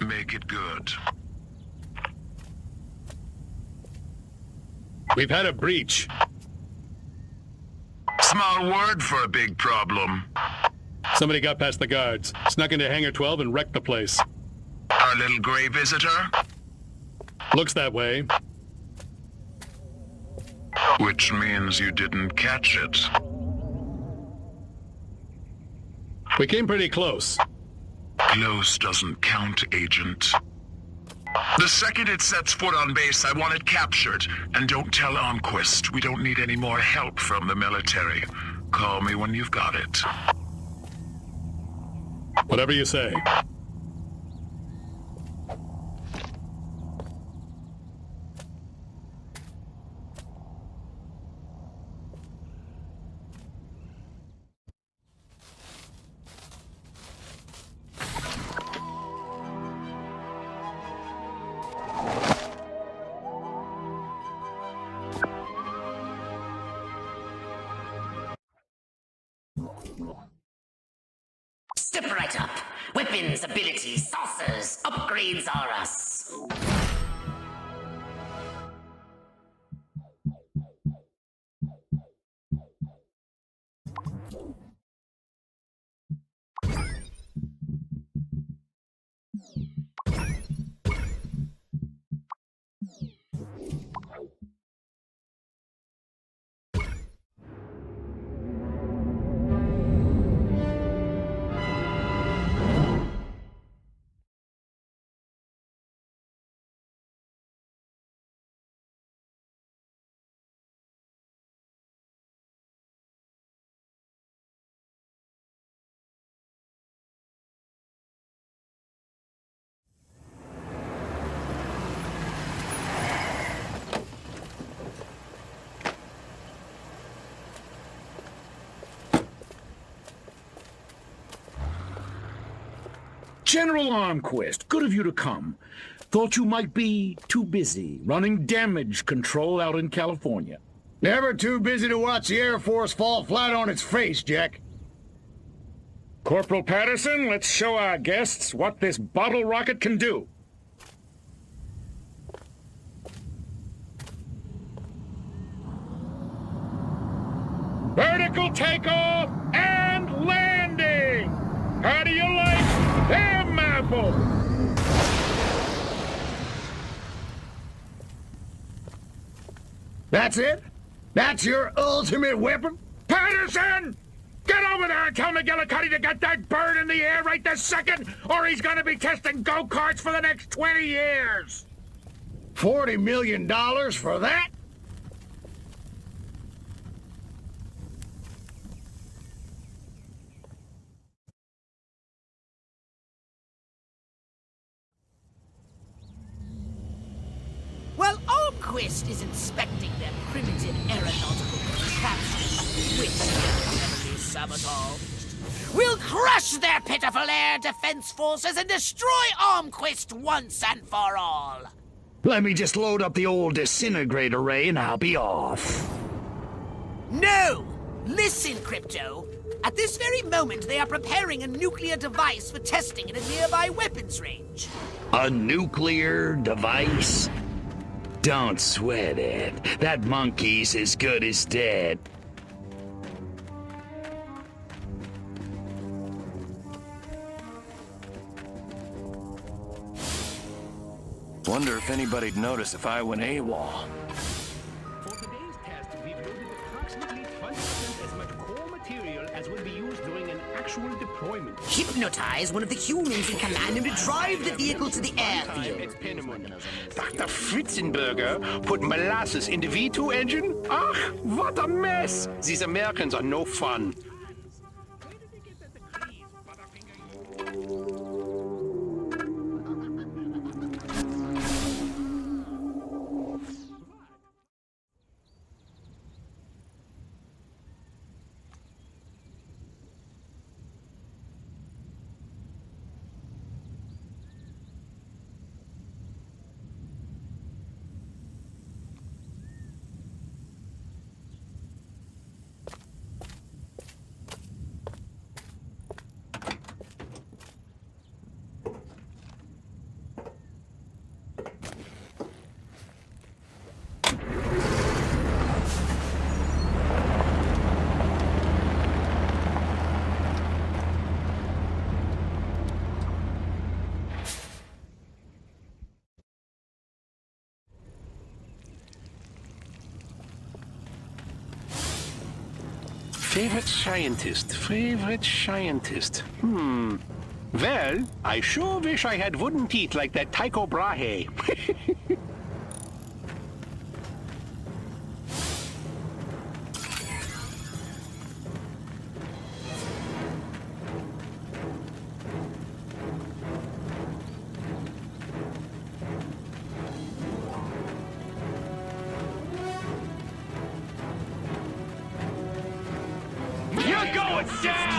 Speaker 1: Make it good.
Speaker 12: We've had a breach.
Speaker 1: Small word for a big problem.
Speaker 12: Somebody got past the guards, snuck into Hangar 12 and wrecked the place.
Speaker 3: Our little gray visitor?
Speaker 12: Looks that way.
Speaker 3: Which means you didn't catch it.
Speaker 12: We came pretty close.
Speaker 3: Close doesn't count, Agent. The second it sets foot on base, I want it captured. And don't tell Armquist. We don't need any more help from the military. Call me when you've got it.
Speaker 12: Whatever you say.
Speaker 4: Step right up. Weapons, abilities, saucers, upgrades are us.
Speaker 10: General Armquist, good of you to come. Thought you might be too busy running damage control out in California.
Speaker 6: Never too busy to watch the Air Force fall flat on its face, Jack.
Speaker 12: Corporal Patterson, let's show our guests what this bottle rocket can do. Vertical takeoff and landing! How do you like them apples?
Speaker 6: That's it? That's your ultimate weapon?
Speaker 12: Patterson! Get over there and tell McGillicuddy to get that bird in the air right this second, or he's gonna be testing go-karts for the next 20 years!
Speaker 6: $40 million for that?
Speaker 8: While Armquist is inspecting their primitive aeronautical contraptions, which will never be sabotaged, we'll crush their pitiful air defense forces and destroy Armquist once and for all.
Speaker 6: Let me just load up the old disintegrator ray and I'll be off.
Speaker 8: No! Listen, Crypto. At this very moment, they are preparing a nuclear device for testing in a nearby weapons range.
Speaker 9: A nuclear device? Don't sweat it. That monkey's as good as dead.
Speaker 5: Wonder if anybody'd notice if I went AWOL.
Speaker 16: For today's test, we've loaded approximately 20% as much core material as would be used during an actual deployment.
Speaker 4: Hypnotize one of the humans and command him to drive the vehicle to the airfield.
Speaker 16: Dr. Fritzenberger put molasses in the V2 engine? Ach, what a mess! These Americans are no fun. Favorite scientist. Well, I sure wish I had wooden teeth like that Tycho Brahe.
Speaker 2: You're going down!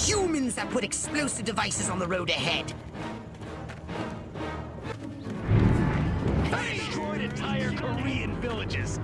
Speaker 4: Humans that put explosive devices on the road ahead.
Speaker 2: I destroyed entire Korean villages.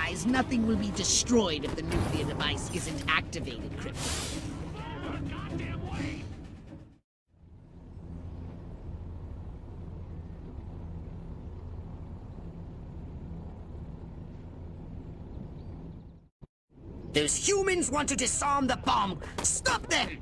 Speaker 8: realize nothing will be destroyed if the nuclear device isn't activated, Crypto.
Speaker 4: Those humans want to disarm the bomb. Stop them!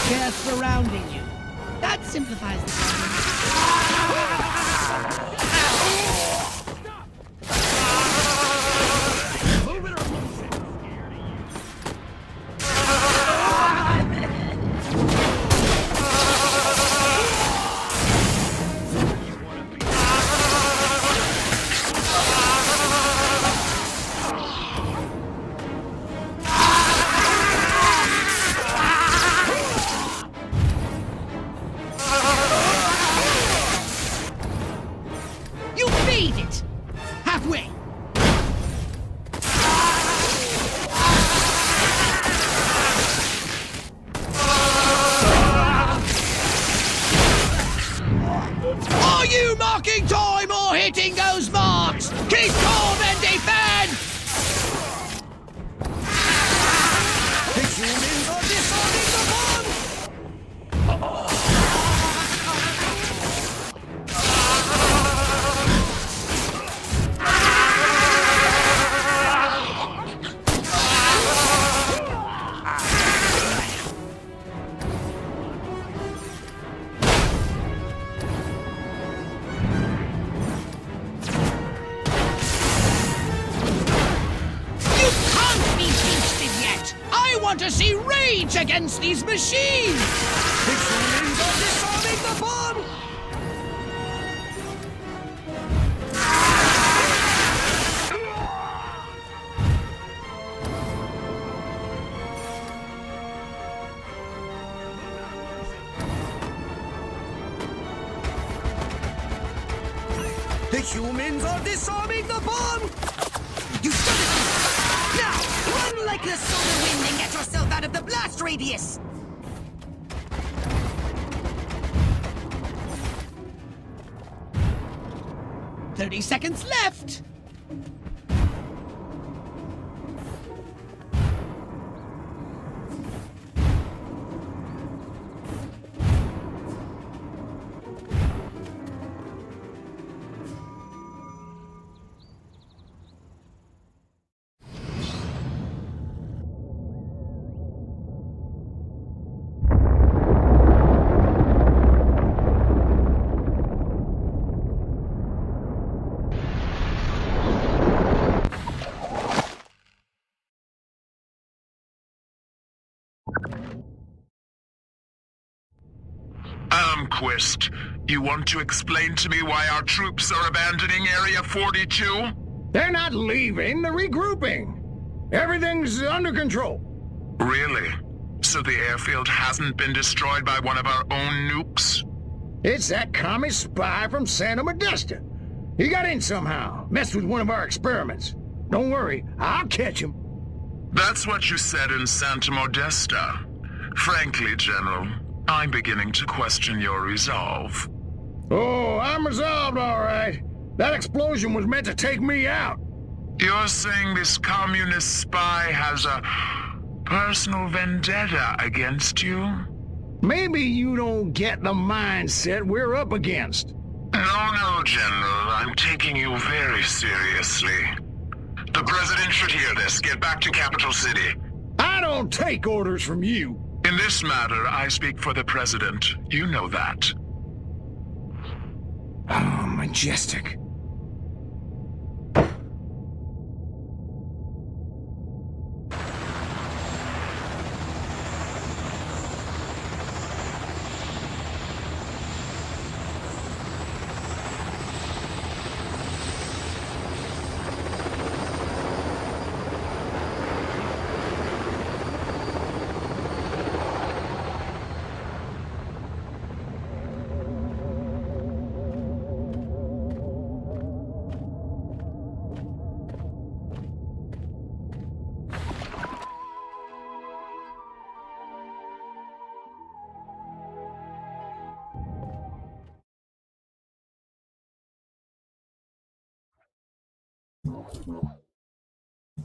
Speaker 8: They're surrounding you. That simplifies the problem. You made it! Halfway! Are you marking time or hitting those marks? Keep calm and defend! The humans are disarming the bomb! You can't be beasted yet! I want to see rage against these machines! The humans are disarming the bomb! The humans are disarming the bomb! You started this! Now, run like the solar wind and get yourself out of the blast radius! "30 seconds left!
Speaker 13: Quist, you want to explain to me why our troops are abandoning Area 42?
Speaker 6: They're not leaving, they're regrouping. Everything's under control.
Speaker 13: Really? So the airfield hasn't been destroyed by one of our own nukes?
Speaker 6: It's that commie spy from Santa Modesta. He got in somehow, messed with one of our experiments. Don't worry, I'll catch him.
Speaker 13: That's what you said in Santa Modesta. Frankly, General, I'm beginning to question your resolve.
Speaker 6: Oh, I'm resolved, all right. That explosion was meant to take me out.
Speaker 13: You're saying this communist spy has a personal vendetta against you?
Speaker 6: Maybe you don't get the mindset we're up against.
Speaker 13: No, General. I'm taking you very seriously. The President should hear this. Get back to Capital City.
Speaker 6: I don't take orders from you.
Speaker 13: In this matter, I speak for the President. You know that.
Speaker 6: majestic.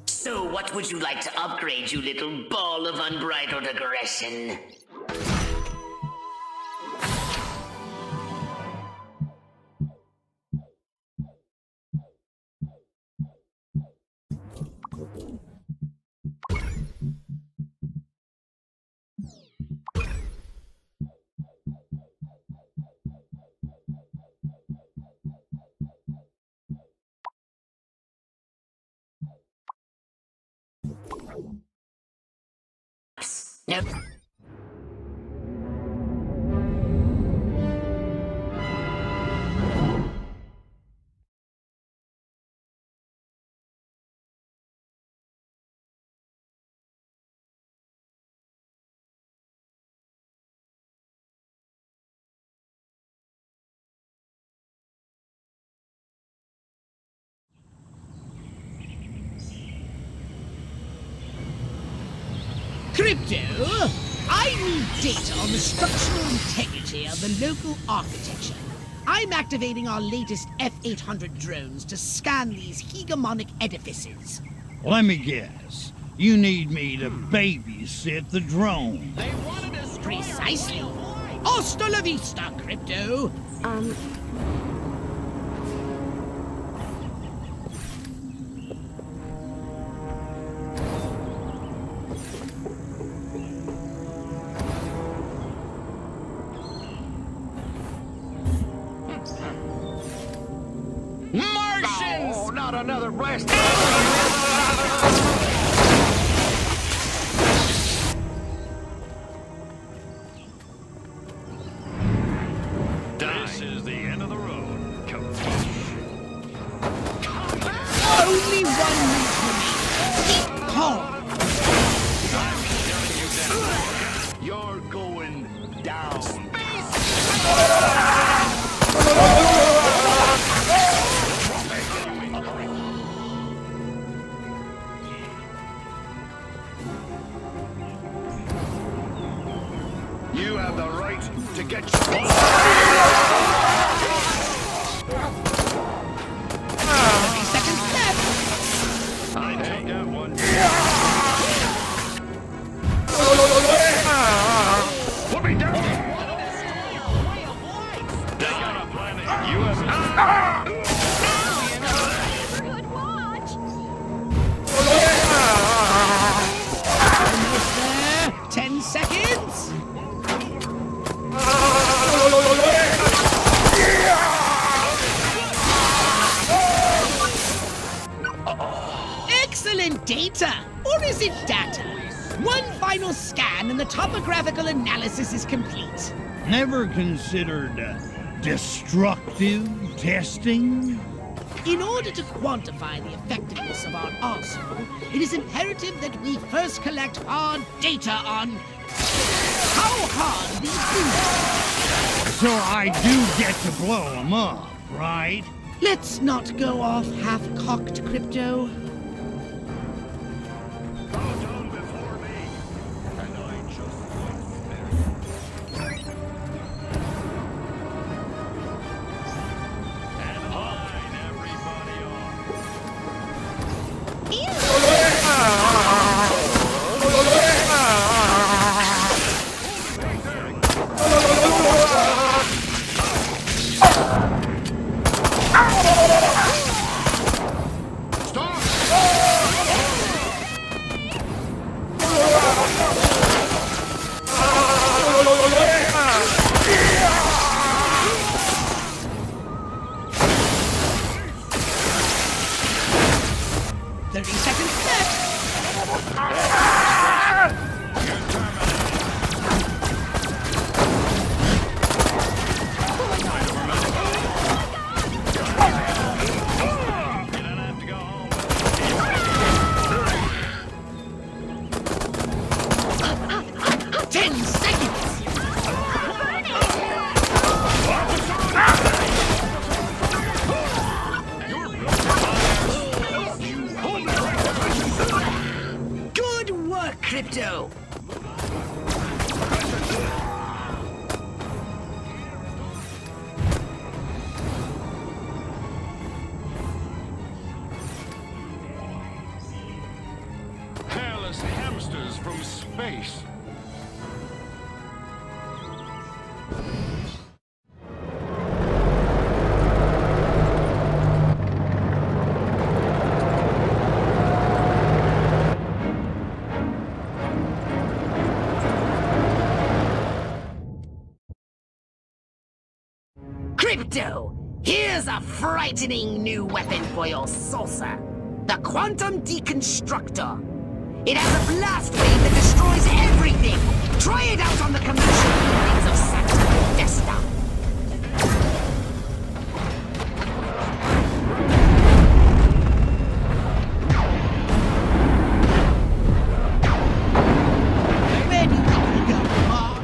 Speaker 4: So what would you like to upgrade, you little ball of unbridled aggression? Nope.
Speaker 8: Crypto, I need data on the structural integrity of the local architecture. I'm activating our latest F-800 drones to scan these hegemonic edifices.
Speaker 22: Let me guess. You need me to babysit the drone.
Speaker 8: Precisely. Hasta la vista, Crypto.
Speaker 5: Martians!
Speaker 6: Oh, not another blast!
Speaker 11: This is the end of the road. Come
Speaker 8: Only one minute remaining. Keep calm.
Speaker 9: You're going down.
Speaker 3: You have the right to get
Speaker 8: 30 seconds left.
Speaker 11: I take that one.
Speaker 3: Put me down!
Speaker 11: They got a planet.
Speaker 8: Almost there. 10 seconds. Excellent data! Or is it data? One final scan and the topographical analysis is complete.
Speaker 22: Never considered destructive testing?
Speaker 8: In order to quantify the effectiveness of our arsenal, it is imperative that we first collect hard data on how hard these things
Speaker 22: So I do get to blow them up, right?
Speaker 8: Let's not go off half-cocked, Crypto.
Speaker 5: space.
Speaker 4: Crypto, here's a frightening new weapon for your saucer. The Quantum Deconstructor. It has a blast wave that destroys everything. Try it out on the commercial buildings of Santa Modesta.
Speaker 8: Where do you think you're going, Mark?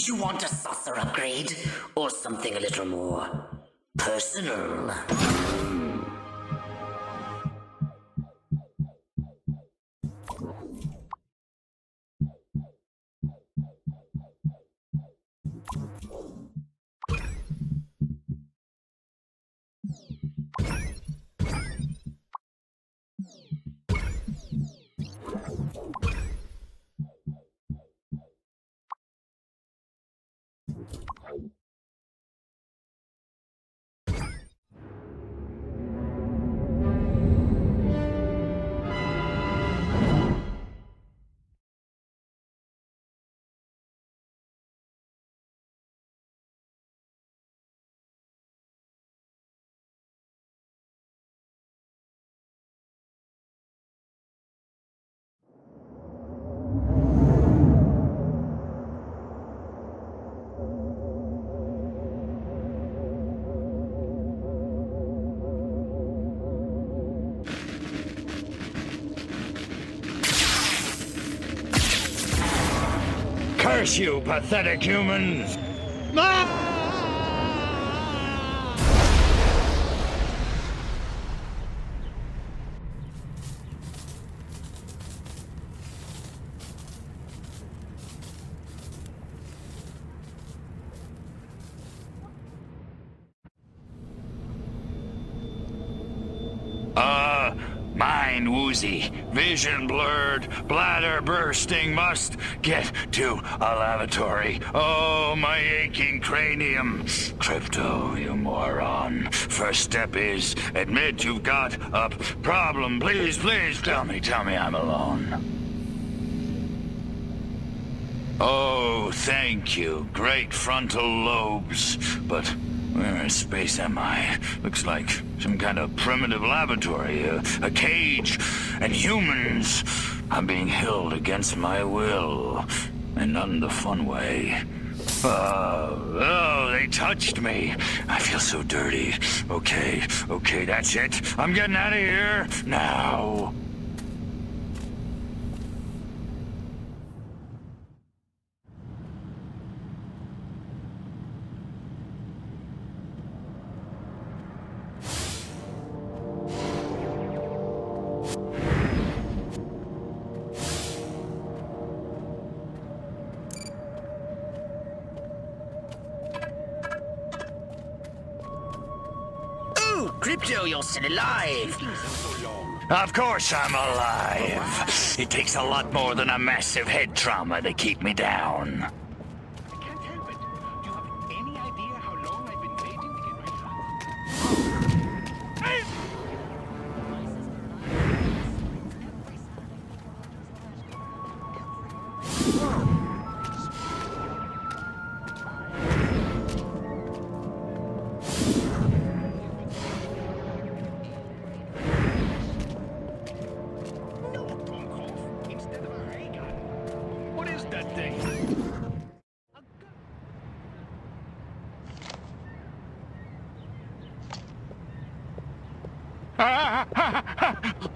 Speaker 14: You want a saucer upgrade? Or something a little more personal?
Speaker 9: Curse you, pathetic humans! Mind woozy, vision blurred, bladder bursting, must get to a lavatory. Oh, my aching cranium. Crypto, you moron. First step is admit you've got a problem. Please, please, tell me I'm alone. Oh, thank you. Great frontal lobes. But where in space am I? Looks like some kind of primitive laboratory, a cage, and humans are being held against my will, and not in the fun way. Oh, they touched me. I feel so dirty. Okay, that's it. I'm getting out of here now.
Speaker 4: Crypto, you're still alive!
Speaker 9: Of course I'm alive. It takes a lot more than a massive head trauma to keep me down.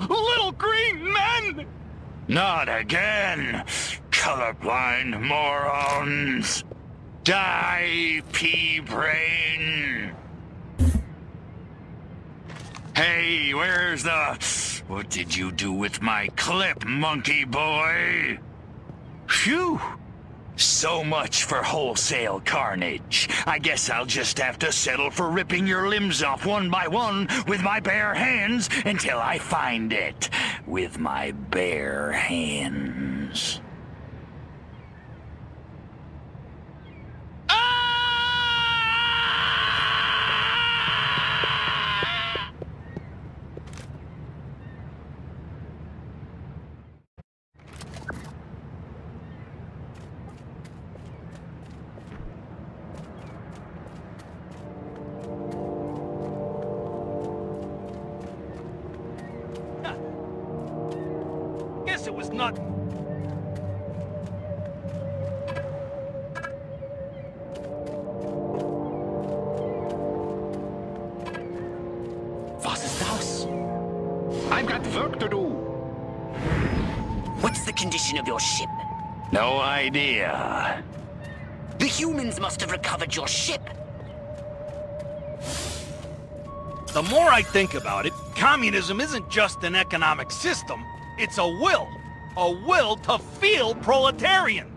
Speaker 2: Little green men!
Speaker 9: Not again! Colorblind morons! Die, pea-brain! Hey, where's the... What did you do with my clip, monkey boy? Phew! So much for wholesale carnage. I guess I'll just have to settle for ripping your limbs off one by one with my bare hands until I find it. With my bare hands.
Speaker 2: Guess it was nothing.
Speaker 8: Was ist das? I've got work to do.
Speaker 4: What's the condition of your ship?
Speaker 9: No idea.
Speaker 14: The humans must have recovered your ship.
Speaker 2: The more I think about it, communism isn't just an economic system, it's a will. A will to feel proletarian.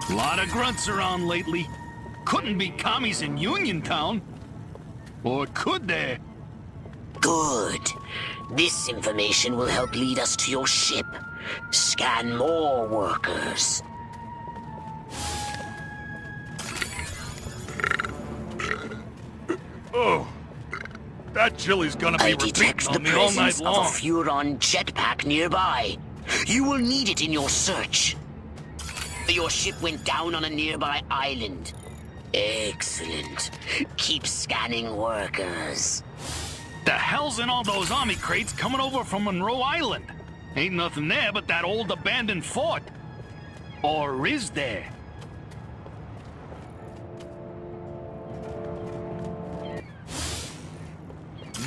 Speaker 9: Lot of grunts around lately. Couldn't be commies in Uniontown. Or could they?
Speaker 14: Good. This information will help lead us to your ship. Scan more workers.
Speaker 2: Oh, that chili's gonna be
Speaker 14: I detect the
Speaker 2: repeating on me all night
Speaker 14: presence of a
Speaker 2: long.
Speaker 14: Furon jetpack nearby. You will need it in your search. Your ship went down on a nearby island. Excellent. Keep scanning workers.
Speaker 9: The hell's in all those army crates coming over from Monroe Island? Ain't nothing there but that old abandoned fort. Or is there?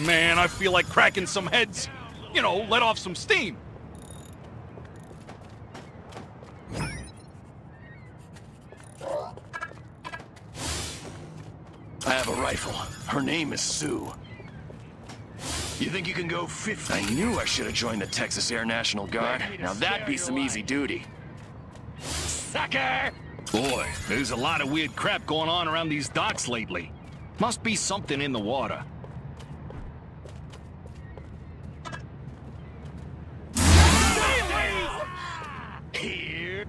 Speaker 2: Man, I feel like cracking some heads. You know, let off some steam.
Speaker 5: I have a rifle. Her name is Sue. You think you can go 50? I knew I should have joined the Texas Air National Guard. Now that'd be some easy duty.
Speaker 9: Sucker! Boy, there's a lot of weird crap going on around these docks lately. Must be something in the water. Here.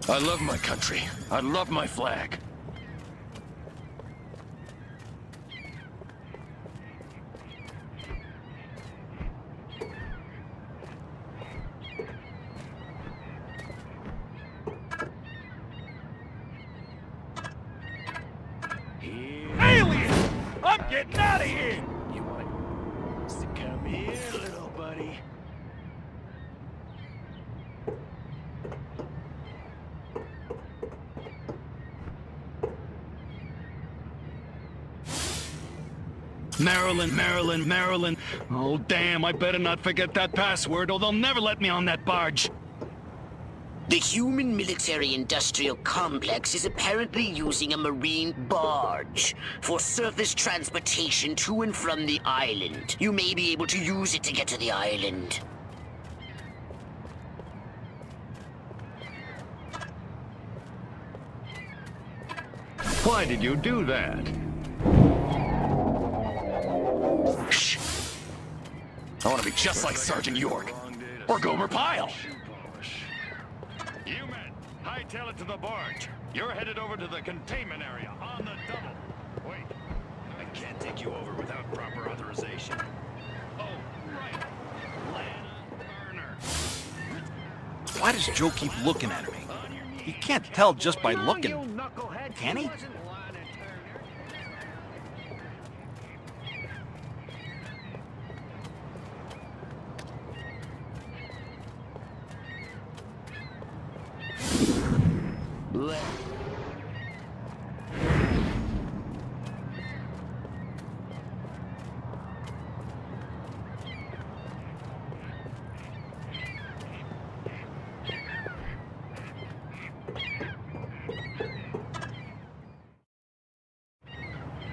Speaker 5: I love my country. I love my flag.
Speaker 2: Alien! I'm getting out of here!
Speaker 5: You want to come here, little buddy?
Speaker 9: Maryland, Maryland, Maryland. Oh, damn, I better not forget that password or they'll never let me on that barge.
Speaker 14: The human military-industrial complex is apparently using a marine barge for surface transportation to and from the island. You may be able to use it to get to the island.
Speaker 11: Why did you do that?
Speaker 5: Shh. I want to be just like Sergeant York. Or Gomer Pyle.
Speaker 11: You men, hightail it to the barge. You're headed over to the containment area on the double. Wait, I can't take you over without proper authorization. Oh, right. Lana Turner.
Speaker 2: Why does Joe keep looking at me? He can't tell just by looking. Can he?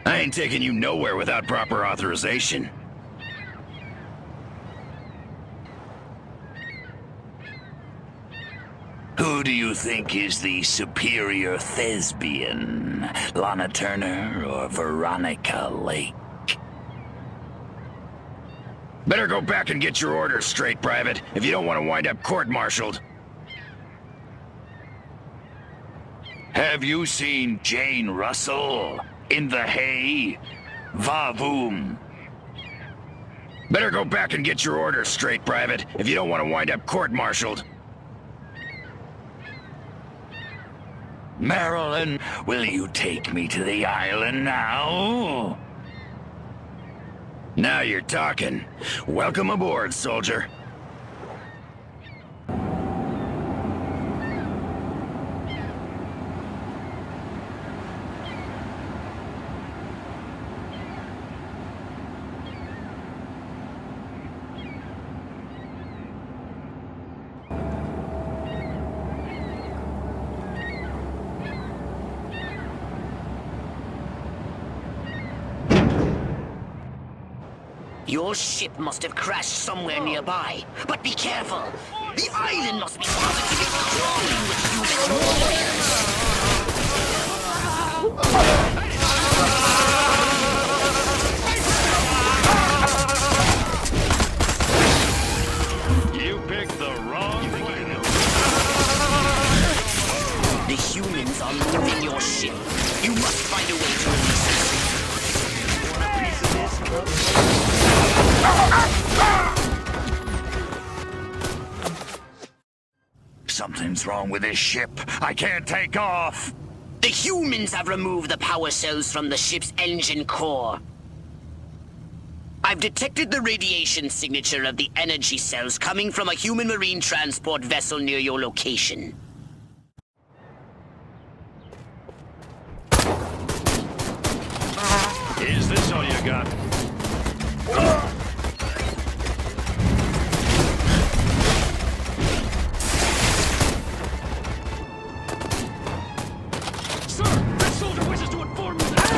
Speaker 5: I ain't taking you nowhere without proper authorization. Who do you think is the superior thespian? Lana Turner or Veronica Lake? Better go back and get your orders straight, Private, if you don't want to wind up court-martialed. Have you seen Jane Russell in the hay? Va-voom. Better go back and get your orders straight, Private, if you don't want to wind up court-martialed. Marilyn, will you take me to the island now? Now you're talking. Welcome aboard, soldier.
Speaker 14: Your ship must have crashed somewhere nearby. But be careful. The island must be positively crawling with human warriors.
Speaker 11: You picked the wrong planet.
Speaker 14: The humans are moving your ship. You must find a way to release it. Want a piece of this?
Speaker 5: Something's wrong with this ship. I can't take off.
Speaker 14: The humans have removed the power cells from the ship's engine core. I've detected the radiation signature of the energy cells coming from a human marine transport vessel near your location.
Speaker 11: Is this all you got?
Speaker 10: Sir, that soldier wishes to inform you that...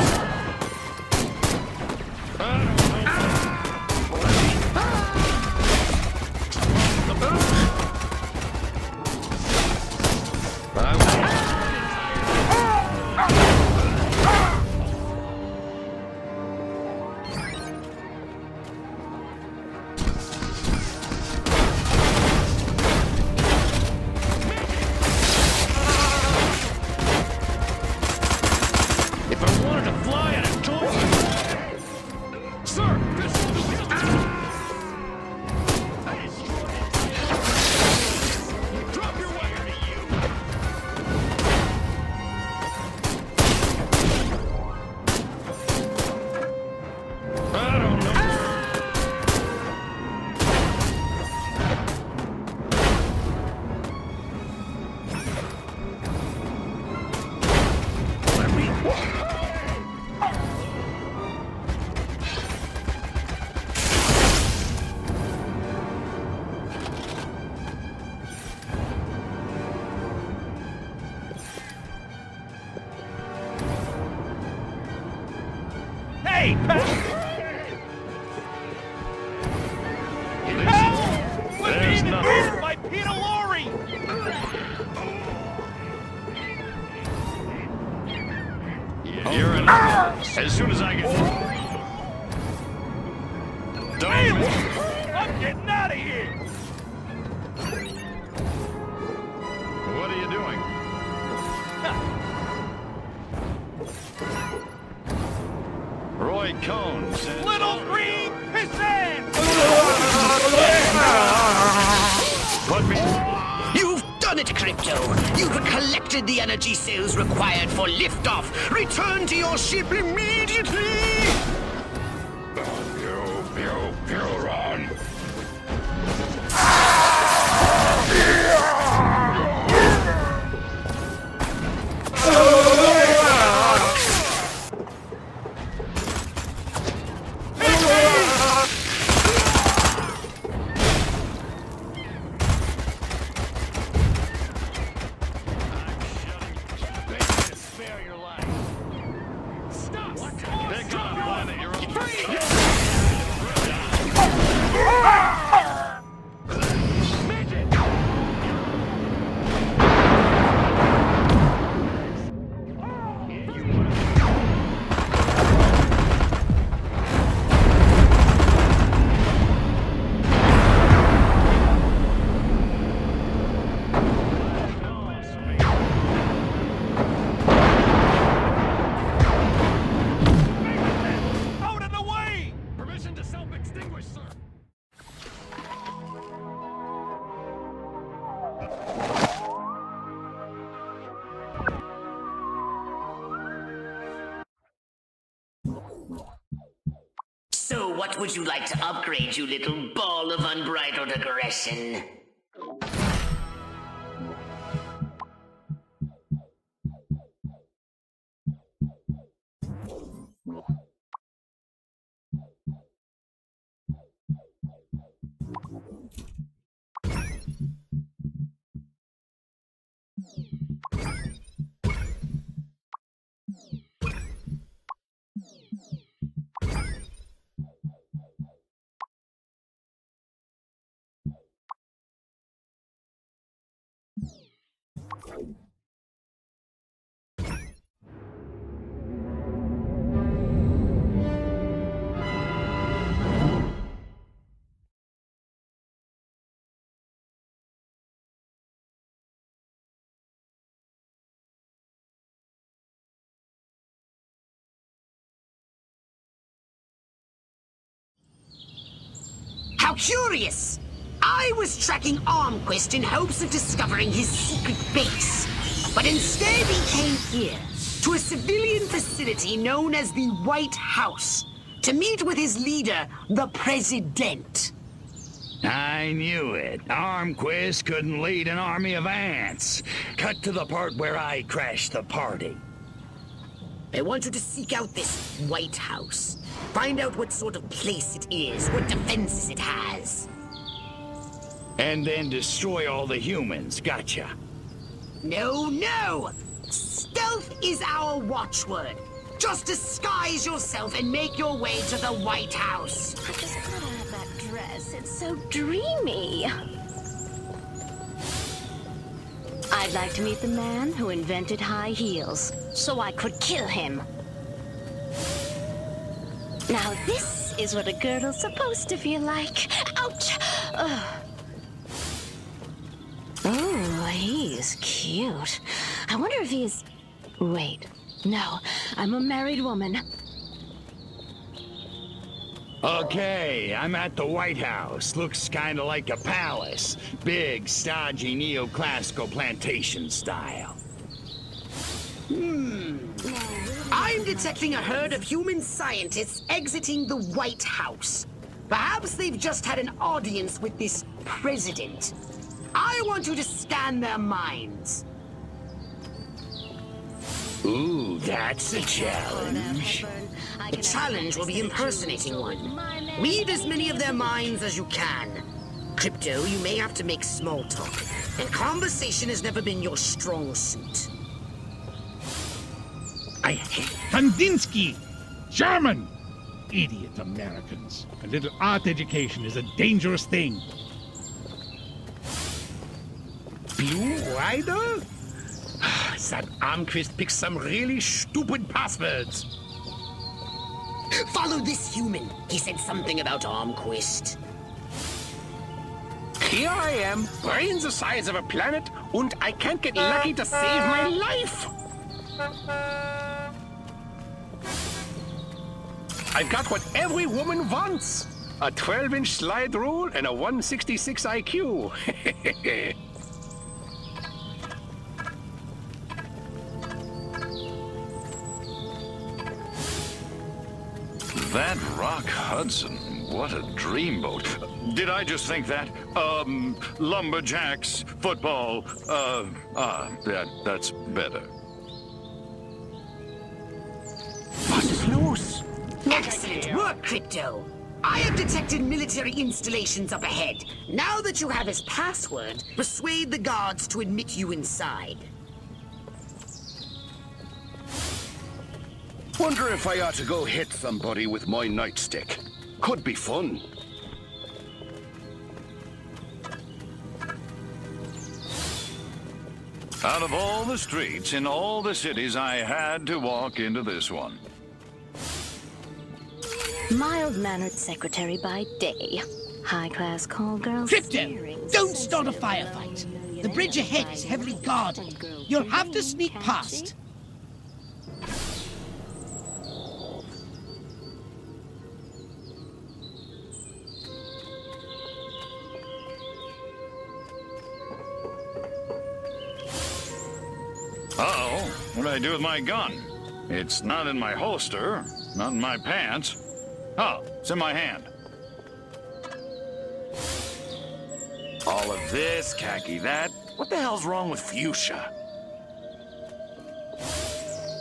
Speaker 10: If I wanted to fly, I'd have told you. Sir, that soldier wishes to... Drop your weapon to you! I don't know.
Speaker 2: Hey, Pat! Help! We're being invaded by Peter Lorre!
Speaker 11: You're in. As soon as I get...
Speaker 2: I'm getting out of here!
Speaker 11: What are you doing? Roy Cohn says...
Speaker 2: Little green pissant!
Speaker 11: Put me...
Speaker 14: You've done it, Crypto! You've collected the energy cells required for liftoff! Return to your ship immediately!
Speaker 5: Run.
Speaker 14: So what would you like to upgrade, you little ball of unbridled aggression? How curious! I was tracking Armquist in hopes of discovering his secret base. But instead he came here, to a civilian facility known as the White House, to meet with his leader, the President.
Speaker 3: I knew it. Armquist couldn't lead an army of ants. Cut to the part where I crashed the party.
Speaker 14: I want you to seek out this White House. Find out what sort of place it is, what defenses it has.
Speaker 3: And then destroy all the humans, gotcha.
Speaker 14: No, no! Stealth is our watchword. Just disguise yourself and make your way to the White House.
Speaker 18: I just gotta have that dress. It's so dreamy. I'd like to meet the man who invented high heels, so I could kill him. Now this is what a girdle's supposed to feel like. Ouch! Ugh. Oh, he's cute. I wonder if he's... Wait. No, I'm a married woman.
Speaker 3: Okay, I'm at the White House. Looks kinda like a palace. Big, stodgy, neoclassical plantation style.
Speaker 14: I'm detecting a herd of human scientists exiting the White House. Perhaps they've just had an audience with this president. I want you to scan their minds.
Speaker 3: Ooh, that's a challenge.
Speaker 14: The challenge will be impersonating one. Read as many of their minds as you can. Crypto, you may have to make small talk, and conversation has never been your strong suit.
Speaker 22: I hate Kandinsky! German! Idiot Americans. A little art education is a dangerous thing.
Speaker 16: Blue Rider? That Armquist picked some really stupid passwords.
Speaker 14: Follow this human. He said something about Armquist.
Speaker 16: Here I am, brains the size of a planet, and I can't get lucky to save my life. I've got what every woman wants. A 12-inch slide rule and a 166 IQ.
Speaker 11: That Rock Hudson, what a dreamboat. Did I just think that? Lumberjacks, football, that's better.
Speaker 16: Was is los?
Speaker 14: Excellent work, Crypto. I have detected military installations up ahead. Now that you have his password, persuade the guards to admit you inside.
Speaker 20: Wonder if I ought to go hit somebody with my nightstick. Could be fun.
Speaker 11: Out of all the streets in all the cities, I had to walk into this one.
Speaker 18: Mild-mannered secretary by day. High-class call girl.
Speaker 8: Crypto, don't start a firefight. The bridge ahead is heavily guarded. You'll have to sneak past.
Speaker 11: Uh-oh, what do I do with my gun? It's not in my holster, not in my pants. Oh, it's in my hand.
Speaker 7: All of this, khaki that. What the hell's wrong with fuchsia?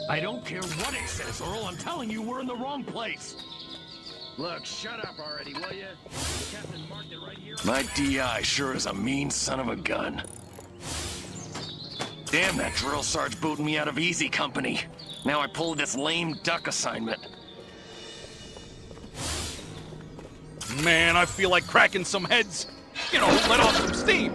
Speaker 10: I don't care what it says, Earl. I'm telling you, we're in the wrong place.
Speaker 3: Look, shut up already, will you? The captain marked it right here.
Speaker 7: My DI sure is a mean son of a gun. Damn, that drill sarge booted me out of easy company. Now I pulled this lame duck assignment.
Speaker 2: Man, I feel like cracking some heads. You know, let off some steam.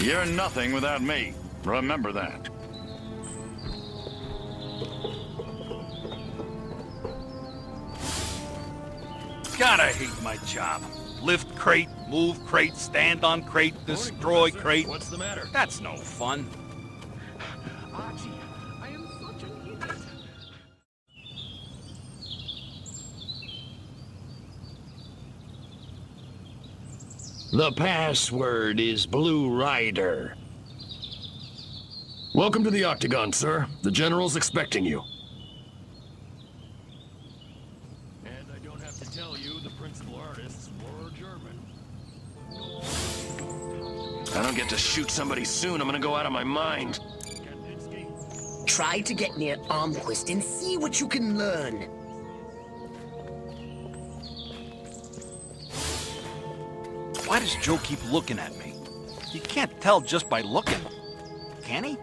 Speaker 11: You're nothing without me. Remember that.
Speaker 2: Gotta hate my job. Lift crate, move crate, stand on crate, destroy crate.
Speaker 15: What's the matter?
Speaker 2: That's no fun.
Speaker 16: Archie, I am such an idiot.
Speaker 3: The password is Blue Rider.
Speaker 15: Welcome to the Octagon, sir. The General's expecting you. And I don't have to tell you, the principal artists were German.
Speaker 7: I don't get to shoot somebody soon, I'm gonna go out of my mind.
Speaker 14: Try to get near Armquist and see what you can learn.
Speaker 2: Why does Joe keep looking at me? You can't tell just by looking, can he?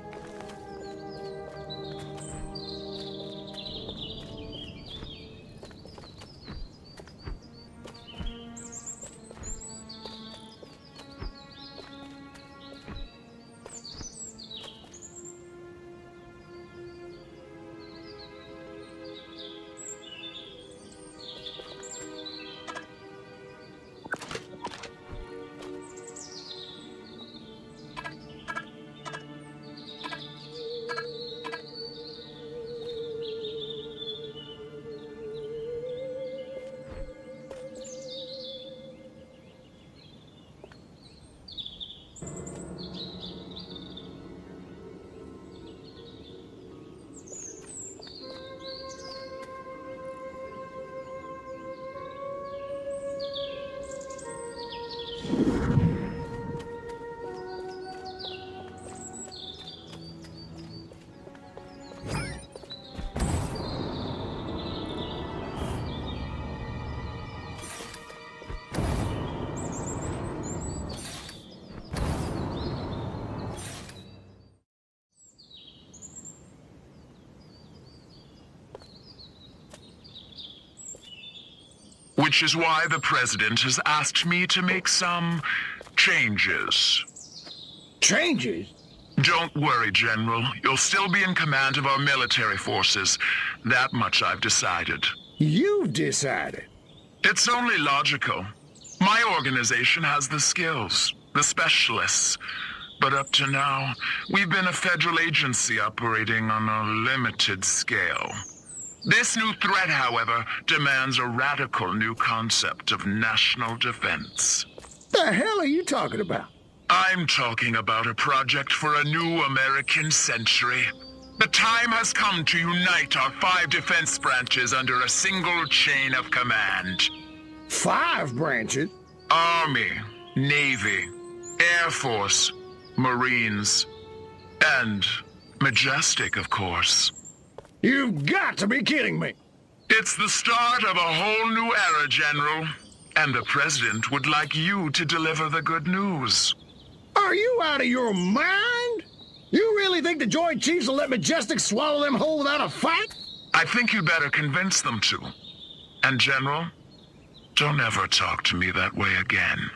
Speaker 13: Which is why the President has asked me to make some changes.
Speaker 6: Changes?
Speaker 13: Don't worry, General. You'll still be in command of our military forces. That much I've decided.
Speaker 6: You've decided?
Speaker 13: It's only logical. My organization has the skills, the specialists. But up to now, we've been a federal agency operating on a limited scale. This new threat, however, demands a radical new concept of national defense.
Speaker 6: The hell are you talking about?
Speaker 13: I'm talking about a project for a new American century. The time has come to unite our 5 defense branches under a single chain of command.
Speaker 6: 5 branches?
Speaker 13: Army, Navy, Air Force, Marines, and Majestic, of course.
Speaker 6: You've got to be kidding me!
Speaker 13: It's the start of a whole new era, General. And the President would like you to deliver the good news.
Speaker 6: Are you out of your mind? You really think the Joint Chiefs will let Majestic swallow them whole without a fight?
Speaker 13: I think you better convince them to. And General, don't ever talk to me that way again.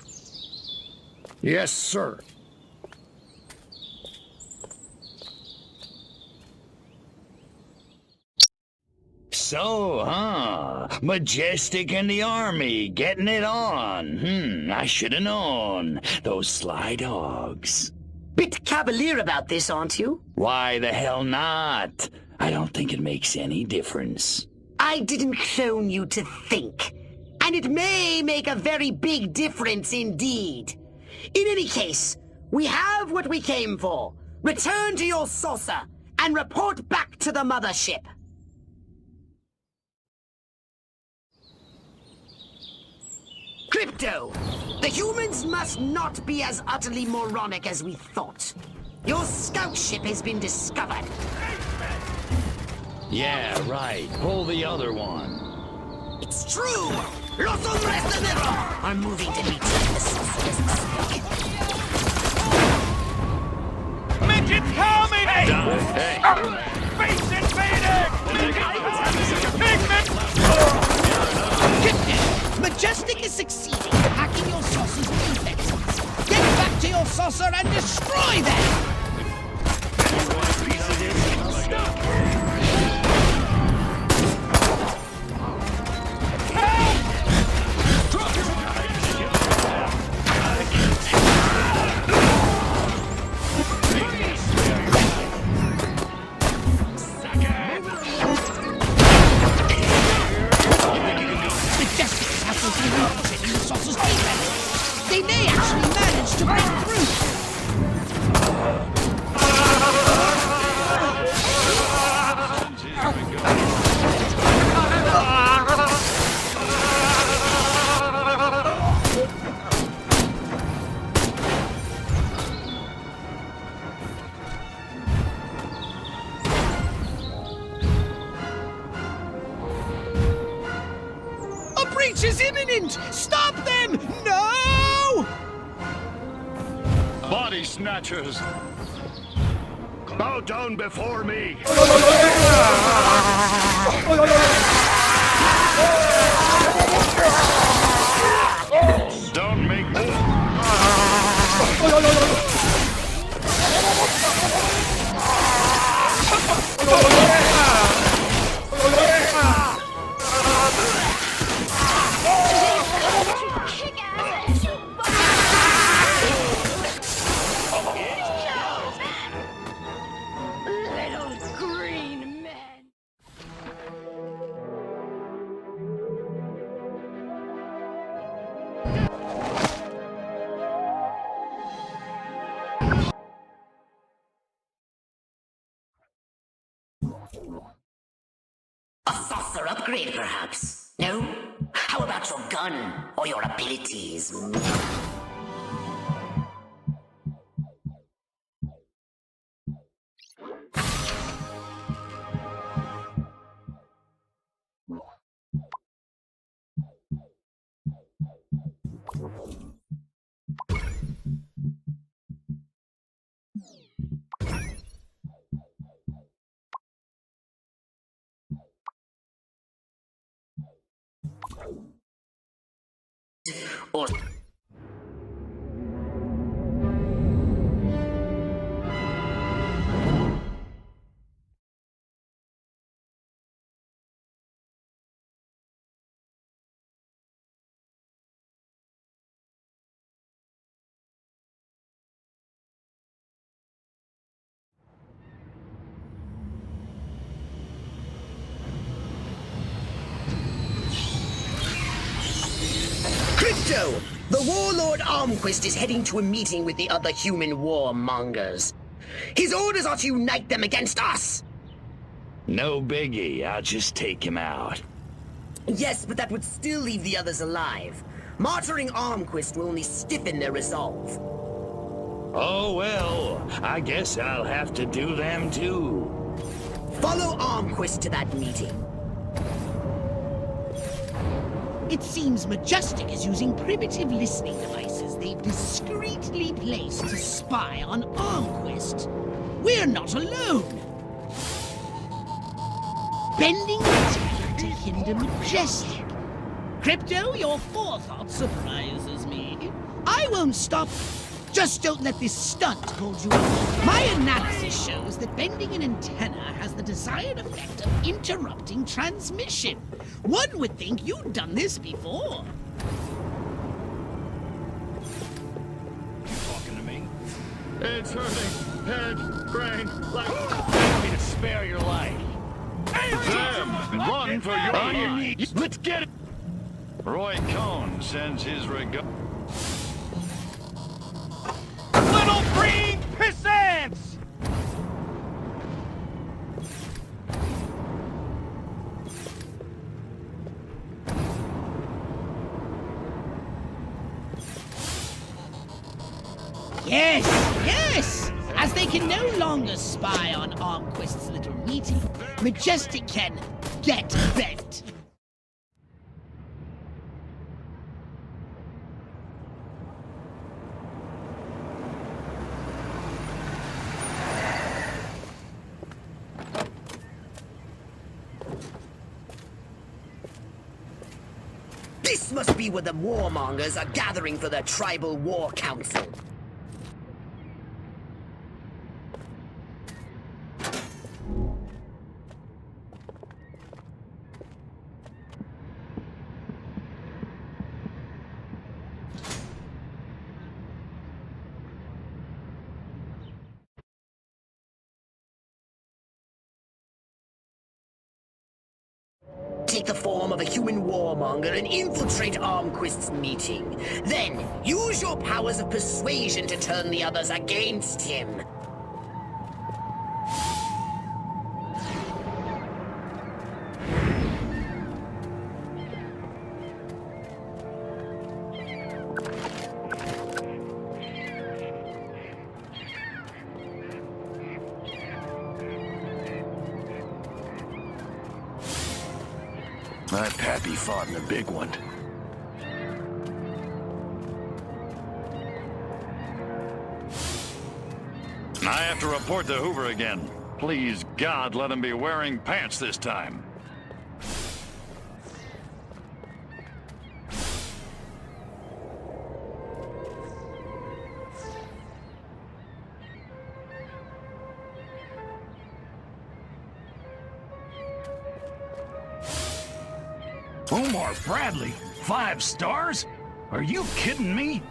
Speaker 6: Yes, sir.
Speaker 3: So, Majestic and the Army, getting it on. I should have known. Those sly dogs.
Speaker 14: Bit cavalier about this, aren't you?
Speaker 3: Why the hell not? I don't think it makes any difference.
Speaker 14: I didn't clone you to think. And it may make a very big difference indeed. In any case, we have what we came for. Return to your saucer and report back to the mothership. Crypto! The humans must not be as utterly moronic as we thought. Your scout ship has been discovered.
Speaker 3: Yeah, right. Pull the other one.
Speaker 14: It's true! Los hombres de negro are moving to meet you in the saucer as we speak.
Speaker 2: Midget coming!
Speaker 3: Hey!
Speaker 2: Space invading!
Speaker 8: Majestic is succeeding, hacking your saucer's defenses. Get back to your saucer and destroy breach is imminent! Stop them! No!
Speaker 3: Body snatchers! Bow down before me! Don't make me...
Speaker 18: Little green men.
Speaker 14: A saucer upgrade, perhaps? No? How about your gun or your abilities? Or... Crypto! The warlord Armquist is heading to a meeting with the other human warmongers. His orders are to unite them against us!
Speaker 5: No biggie, I'll just take him out.
Speaker 14: Yes, but that would still leave the others alive. Martyring Armquist will only stiffen their resolve.
Speaker 5: Oh well, I guess I'll have to do them too.
Speaker 14: Follow Armquist to that meeting.
Speaker 8: It seems Majestic is using primitive listening devices they've discreetly placed to spy on Armquist. We're not alone. Bending material to hinder Majestic. Crypto, your forethought surprises me. I won't stop. Just don't let this stunt hold you up. My analysis shows that bending an antenna has the desired effect of interrupting transmission. One would think you'd done this before.
Speaker 2: You talking to me?
Speaker 3: It's hurting. Head, brain, leg.
Speaker 2: Tell me to spare your life.
Speaker 3: Them! Run for your
Speaker 2: On your
Speaker 3: life.
Speaker 2: knees. Let's get it.
Speaker 3: Roy Cohn sends his regards.
Speaker 2: Little green pissants!
Speaker 8: Yes, yes! As they can no longer spy on Armquist's little meeting, Majestic can get bent.
Speaker 14: This must be where the warmongers are gathering for their tribal war council. Take the form of a human warmonger and infiltrate Armquist's meeting. Then, use your powers of persuasion to turn the others against him.
Speaker 5: My pappy fought in a big one.
Speaker 11: I have to report to Hoover again. Please, God, let him be wearing pants this time.
Speaker 2: Omar Bradley? 5 stars? Are you kidding me?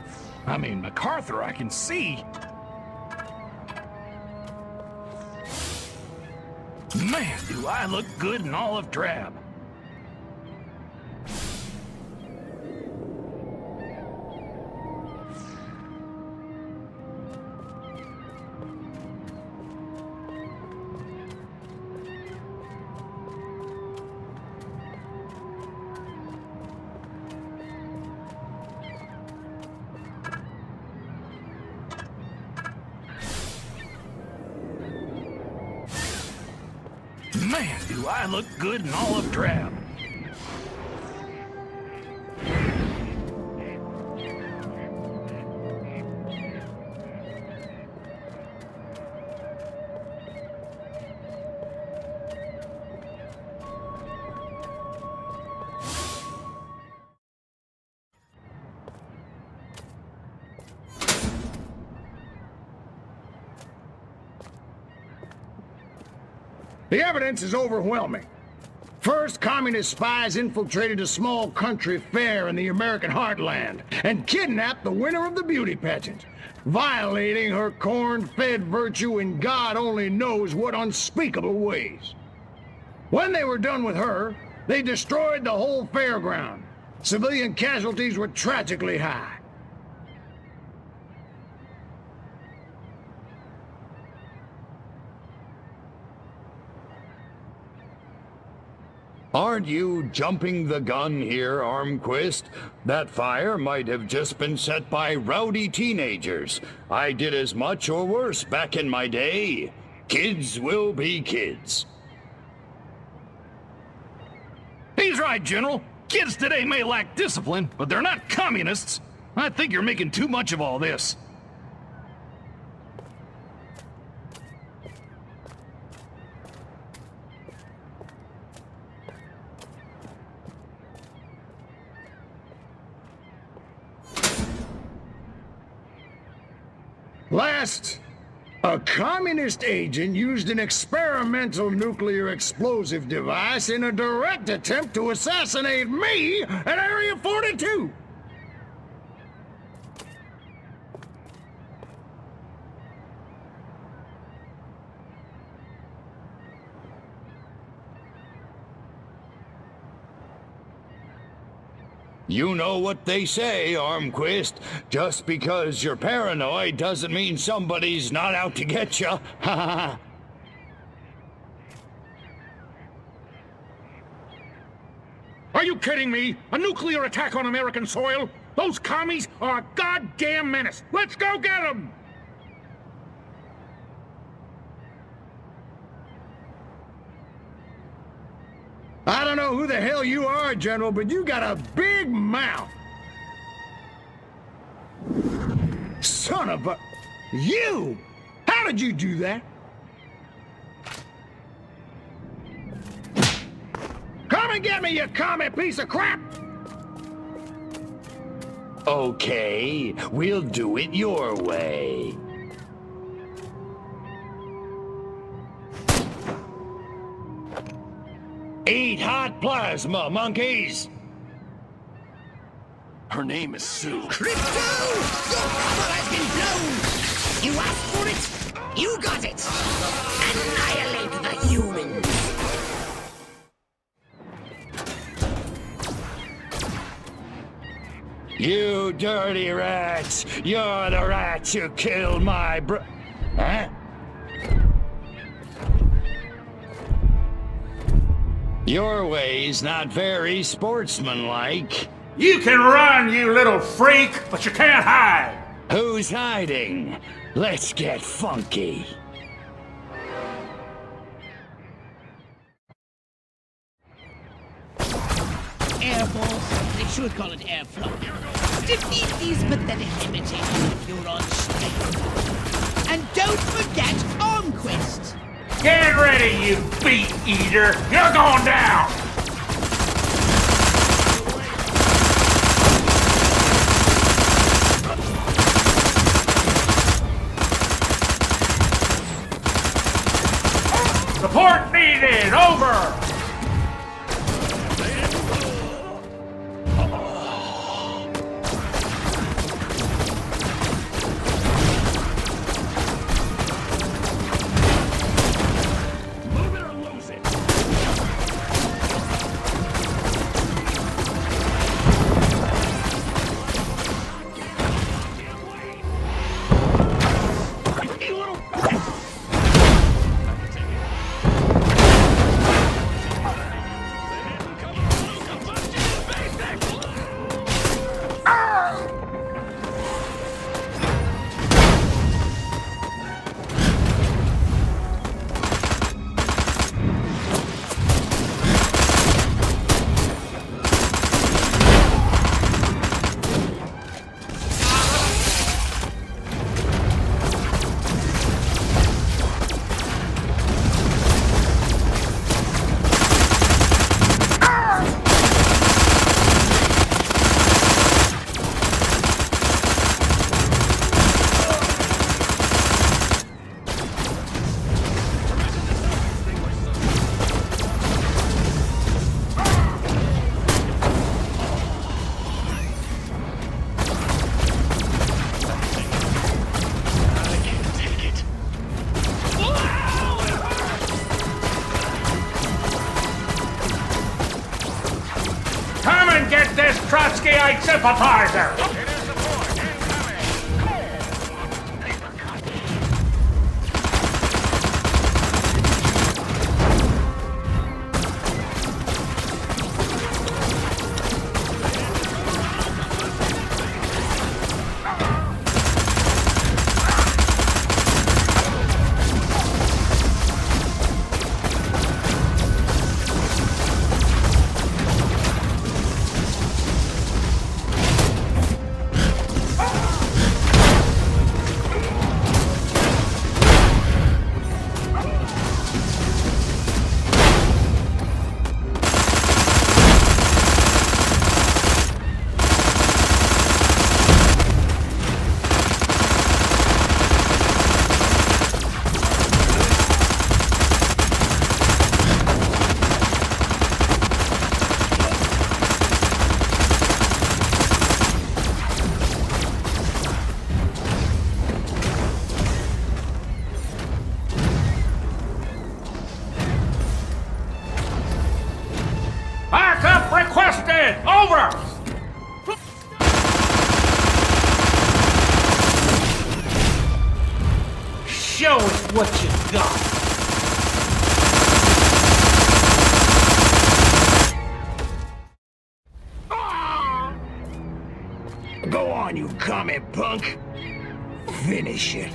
Speaker 2: I mean, MacArthur I can see. Man, do I look good in olive drab. Man, do I look good in olive drab.
Speaker 6: The evidence is overwhelming. First, communist spies infiltrated a small country fair in the American heartland and kidnapped the winner of the beauty pageant, violating her corn-fed virtue in God only knows what unspeakable ways. When they were done with her, they destroyed the whole fairground. Civilian casualties were tragically high.
Speaker 3: Aren't you jumping the gun here, Armquist? That fire might have just been set by rowdy teenagers. I did as much or worse back in my day. Kids will be kids.
Speaker 2: He's right, General. Kids today may lack discipline, but they're not communists. I think you're making too much of all this.
Speaker 6: Last, a communist agent used an experimental nuclear explosive device in a direct attempt to assassinate me at Area 42.
Speaker 3: You know what they say, Armquist. Just because you're paranoid doesn't mean somebody's not out to get you. Ha ha.
Speaker 10: Are you kidding me? A nuclear attack on American soil? Those commies are a goddamn menace. Let's go get them!
Speaker 6: I don't know who the hell you are, General, but you got a big mouth. Son of a... You! How did you do that? Come and get me, you commie piece of crap!
Speaker 3: Okay, we'll do it your way. Eat hot plasma, monkeys!
Speaker 7: Her name is Sue.
Speaker 8: Crypto! Your cover has been blown! You asked for it, you got it! Annihilate the humans!
Speaker 3: You dirty rats! You're the rats who killed my Huh? Your way's not very sportsmanlike.
Speaker 10: You can run, you little freak, but you can't hide!
Speaker 3: Who's hiding? Let's get funky.
Speaker 8: Air Force, they should call it air flow. Defeat these pathetic imitators if you're on straight. And don't forget Armquist.
Speaker 10: Get ready, you beat eater! You're going down! Support needed! Over! Come and get this Trotskyite sympathizer! Backup requested! Over! Show us what you got!
Speaker 3: Go on, you commie punk. Finish it.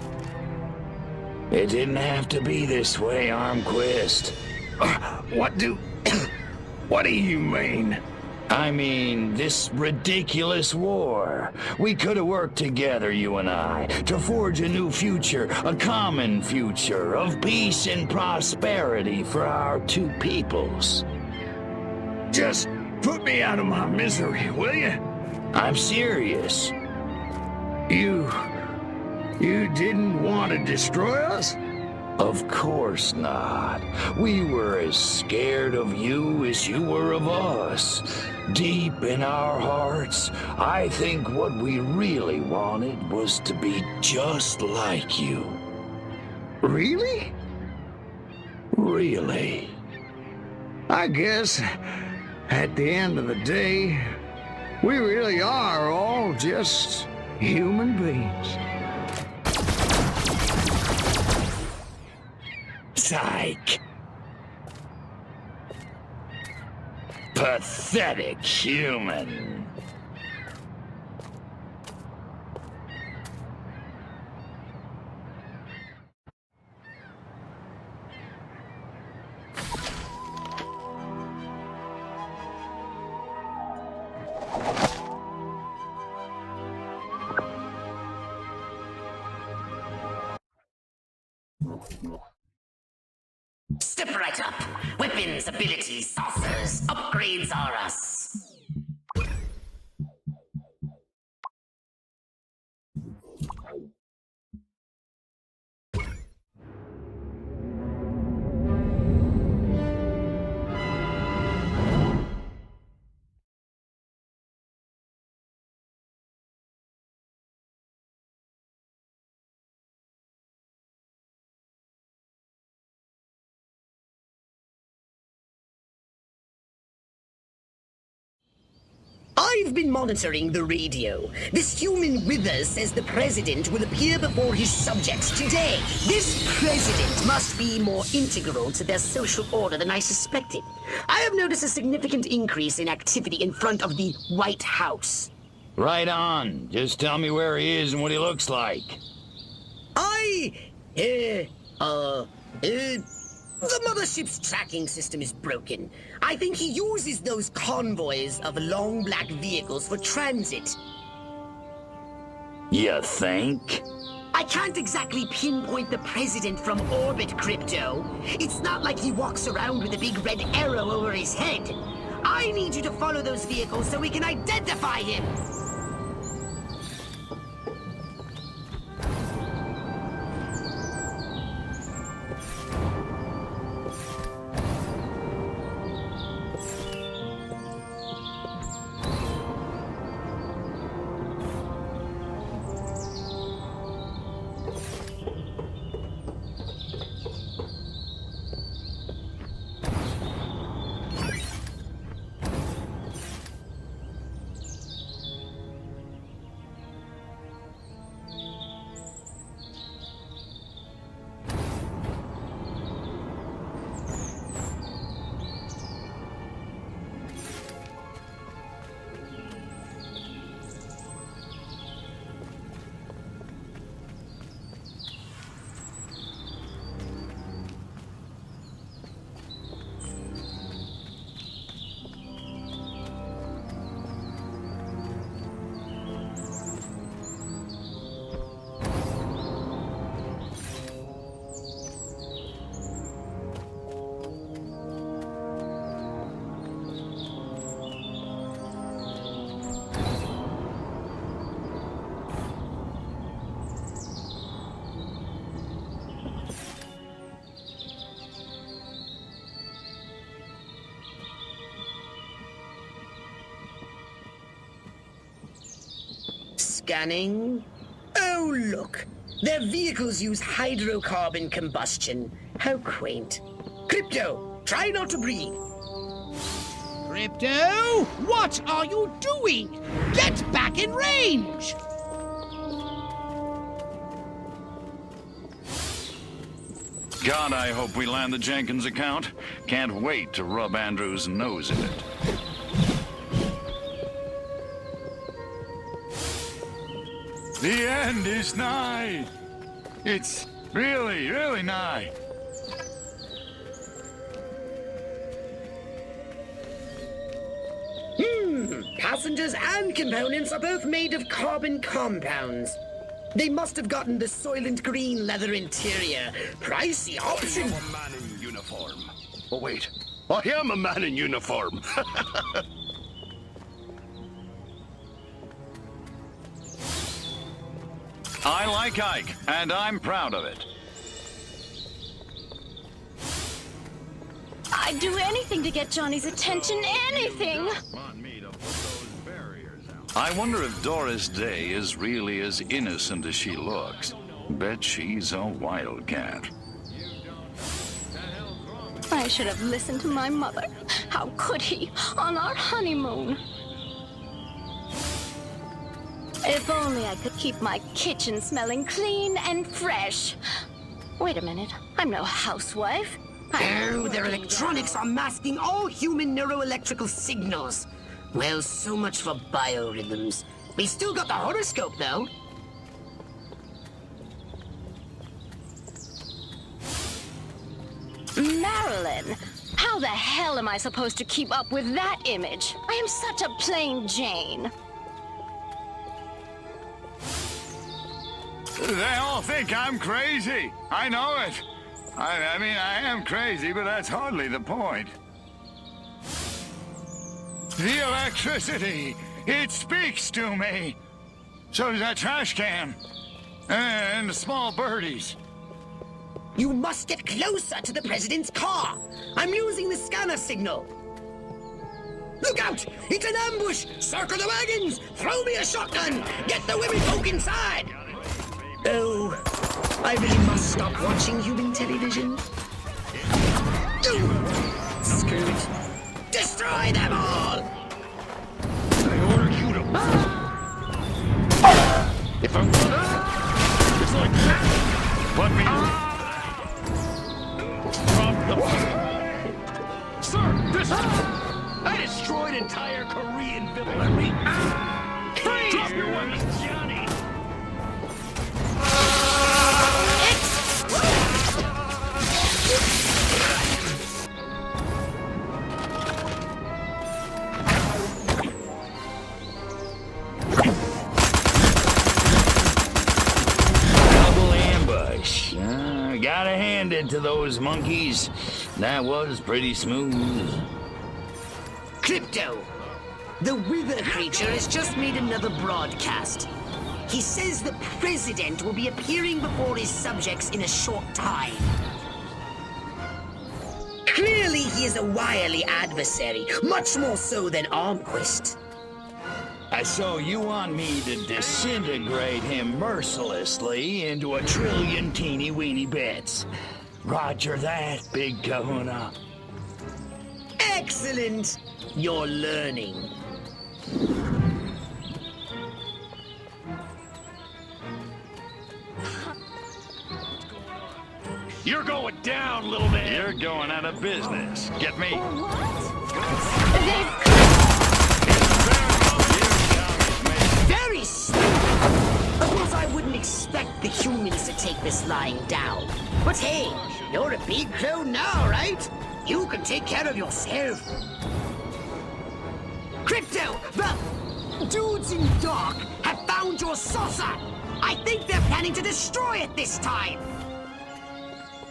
Speaker 3: It didn't have to be this way, Armquist. What do you mean? I mean, this ridiculous war. We could have worked together, you and I, to forge a new future, a common future of peace and prosperity for our two peoples. Just put me out of my misery, will you? I'm serious. You didn't want to destroy us? Of course not. We were as scared of you as you were of us. Deep in our hearts, I think what we really wanted was to be just like you. Really? Really. I guess, at the end of the day, we really are all just human beings. Psych. Pathetic human.
Speaker 14: Step right up. Weapons, abilities, saucers, upgrades are us. I've been monitoring the radio. This human Withers says the president will appear before his subjects today. This president must be more integral to their social order than I suspected. I have noticed a significant increase in activity in front of the White House.
Speaker 5: Right on. Just tell me where he is and what he looks like.
Speaker 14: The mothership's tracking system is broken. I think he uses those convoys of long black vehicles for transit.
Speaker 5: You think?
Speaker 14: I can't exactly pinpoint the president from orbit, Crypto. It's not like he walks around with a big red arrow over his head. I need you to follow those vehicles so we can identify him. Scanning. Oh, look. Their vehicles use hydrocarbon combustion. How quaint. Crypto, try not to breathe.
Speaker 8: Crypto, what are you doing? Get back in range!
Speaker 11: God, I hope we land the Jenkins account. Can't wait to rub Andrew's nose in it.
Speaker 3: The end is nigh. It's really, really nigh.
Speaker 14: Passengers and components are both made of carbon compounds. They must have gotten the Soylent Green leather interior. Pricey option.
Speaker 20: I'm a man in uniform. Oh, wait. I am a man in uniform.
Speaker 11: I like Ike, and I'm proud of it.
Speaker 18: I'd do anything to get Johnny's attention, anything!
Speaker 11: I wonder if Doris Day is really as innocent as she looks. Bet she's a wildcat.
Speaker 18: I should have listened to my mother. How could he, on our honeymoon? If only I could keep my kitchen smelling clean and fresh. Wait a minute, I'm no housewife.
Speaker 14: Oh, their electronics are masking all human neuroelectrical signals. Well, so much for biorhythms. We still got the horoscope, though.
Speaker 18: Marilyn, how the hell am I supposed to keep up with that image? I am such a plain Jane.
Speaker 3: They all think I'm crazy. I know it. I mean, I am crazy, but that's hardly the point. The electricity! It speaks to me! So does that trash can. And the small birdies.
Speaker 14: You must get closer to the president's car. I'm using the scanner signal. Look out! It's an ambush! Circle the wagons! Throw me a shotgun! Get the women folk inside! Oh, I really must stop watching human television. Screw it. Destroy them all!
Speaker 15: I ordered you to... If I'm... It's like that! Let me... Drop the... Sir, this... I destroyed entire Korean village. Let me... Freeze! Drop your weapons, Johnny!
Speaker 5: Gotta hand it to those monkeys. That was pretty smooth.
Speaker 14: Crypto! The wither creature has just made another broadcast. He says the president will be appearing before his subjects in a short time. Clearly he is a wily adversary, much more so than Armquist.
Speaker 5: So you want me to disintegrate him mercilessly into a trillion teeny-weeny bits? Roger that, big kahuna.
Speaker 14: Excellent! You're learning.
Speaker 15: You're going down, little man!
Speaker 11: You're going out of business. Get me.
Speaker 14: Very smooth! Of course, I wouldn't expect the humans to take this lying down. But hey, you're a big crow now, right? You can take care of yourself. Crypto, the dudes in dark have found your saucer. I think they're planning to destroy it this time.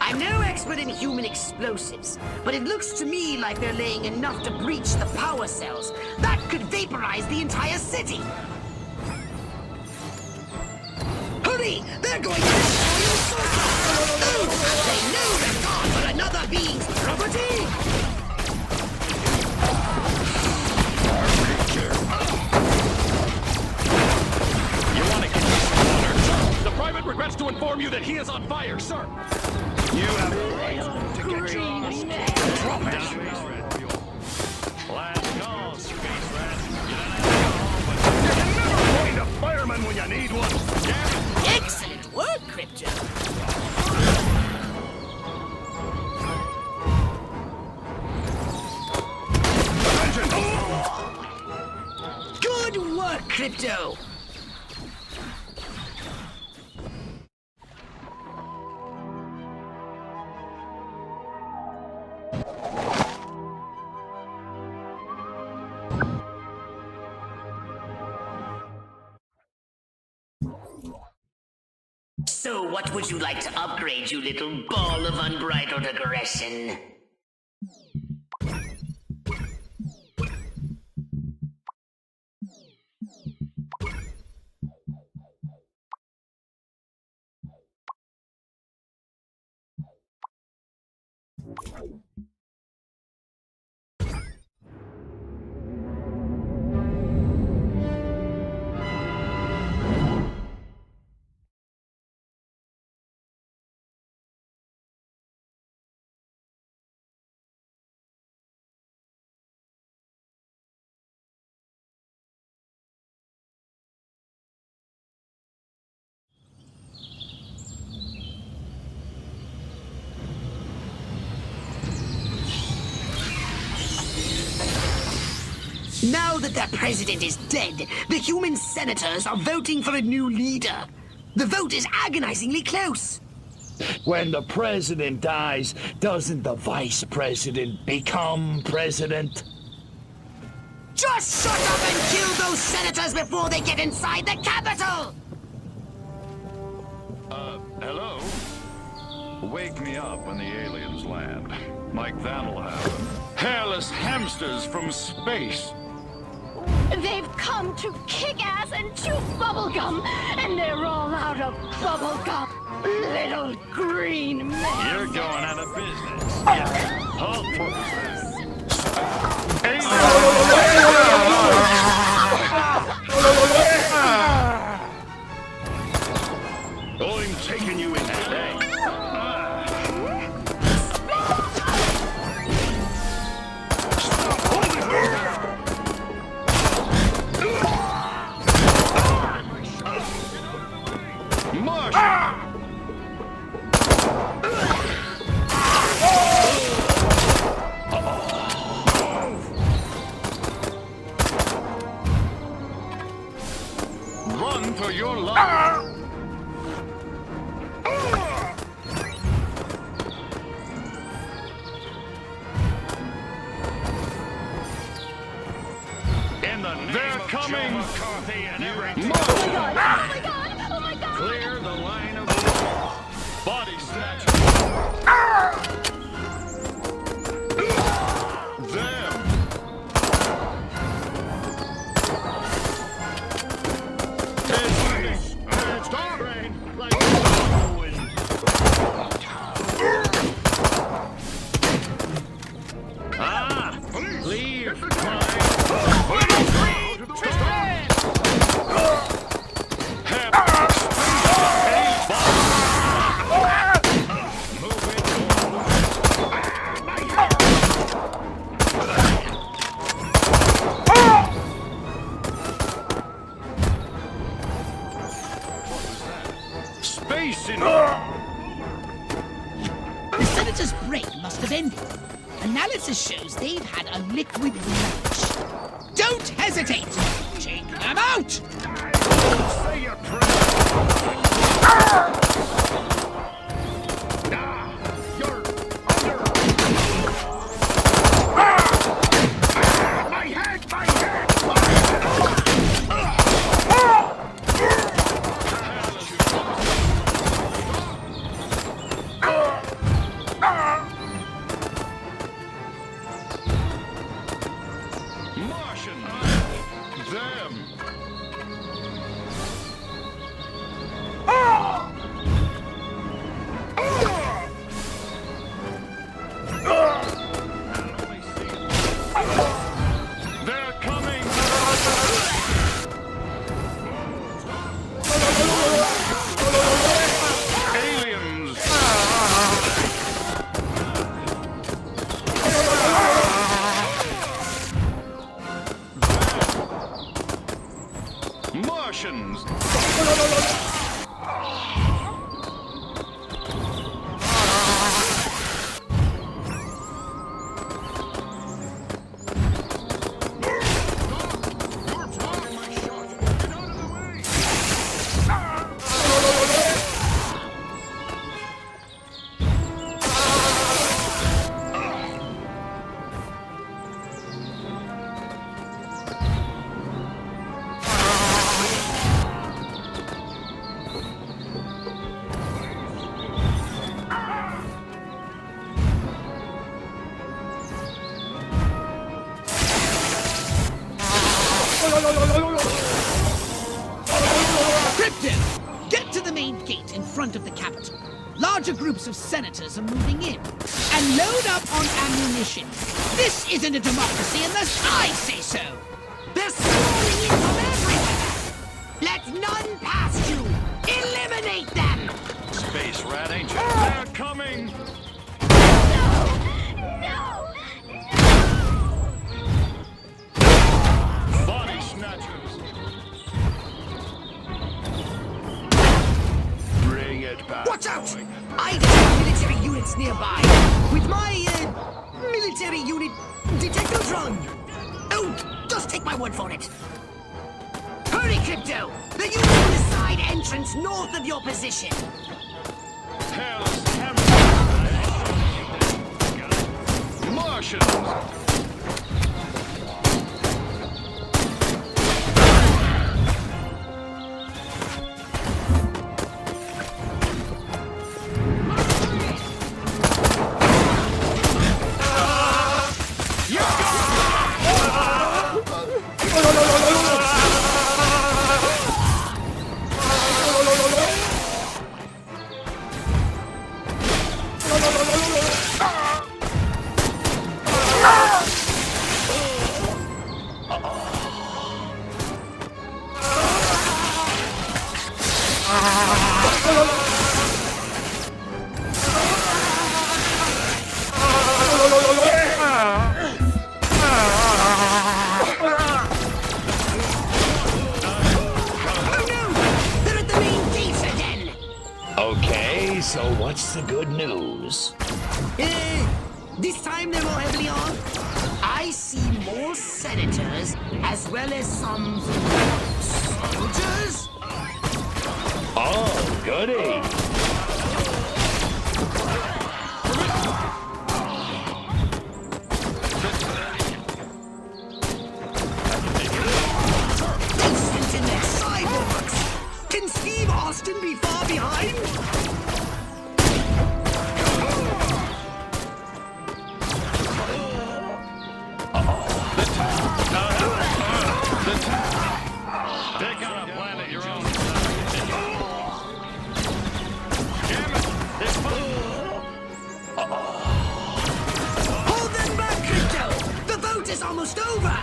Speaker 14: I'm no expert in human explosives, but it looks to me like they're laying enough to breach the power cells. That could vaporize the entire city. Hurry! They're going to destroy your saucer! Oh, and they know they're gone for another being's property!
Speaker 15: You want to get me some water, sir? The private regrets to inform you that he is on fire, sir!
Speaker 11: You have a right to get your arms. Drop it! Last call, Space Rat. You can never find a fireman when you need one. Yeah.
Speaker 14: Excellent work, Crypto. Good work, Crypto. So what would you like to upgrade, you little ball of unbridled aggression? Now that their president is dead, the human senators are voting for a new leader. The vote is agonizingly close.
Speaker 5: When the president dies, doesn't the vice president become president?
Speaker 14: Just shut up and kill those senators before they get inside the Capitol!
Speaker 11: Hello? Wake me up when the aliens land. Like that'll happen. Hairless hamsters from space.
Speaker 18: They've come to kick ass and chew bubblegum, and they're all out of bubblegum. Little green men.
Speaker 11: You're going out of business. Halt. I'm taking you in today. Run for your life! In the name They're of coming! Joe McCarthy and everything.
Speaker 18: Oh my god! Oh my god! Oh my god!
Speaker 11: Clear the line of body snatch. Them. Stop! Like leave space in
Speaker 8: The Senator's break must have ended. Analysis shows they've had a liquid lunch. Don't hesitate! Take them out!
Speaker 11: Say your Martian! Them! They're coming! Aliens! Martians!
Speaker 8: Crypto! Get to the main gate in front of the Capitol. Larger groups of senators are moving in. And load up on ammunition. This isn't a democracy unless I say so.
Speaker 14: They're swarming in from everywhere! Let none past you! Eliminate them!
Speaker 11: Space rat, ain't you? They're coming! Body snatchers! Bring it back.
Speaker 14: Watch out! I detect military units nearby. With my, military unit detectotron. Oh, just take my word for it. Hurry, Crypto! They're using the side entrance north of your position.
Speaker 11: Martians!
Speaker 5: Okay, so what's the good news?
Speaker 14: This time they're more heavily armed. I see more senators as well as some soldiers.
Speaker 5: Oh, goody.
Speaker 14: They sent in their cyborgs. Can Steve Austin be far behind? Hold them back, Crypto! The vote is almost over!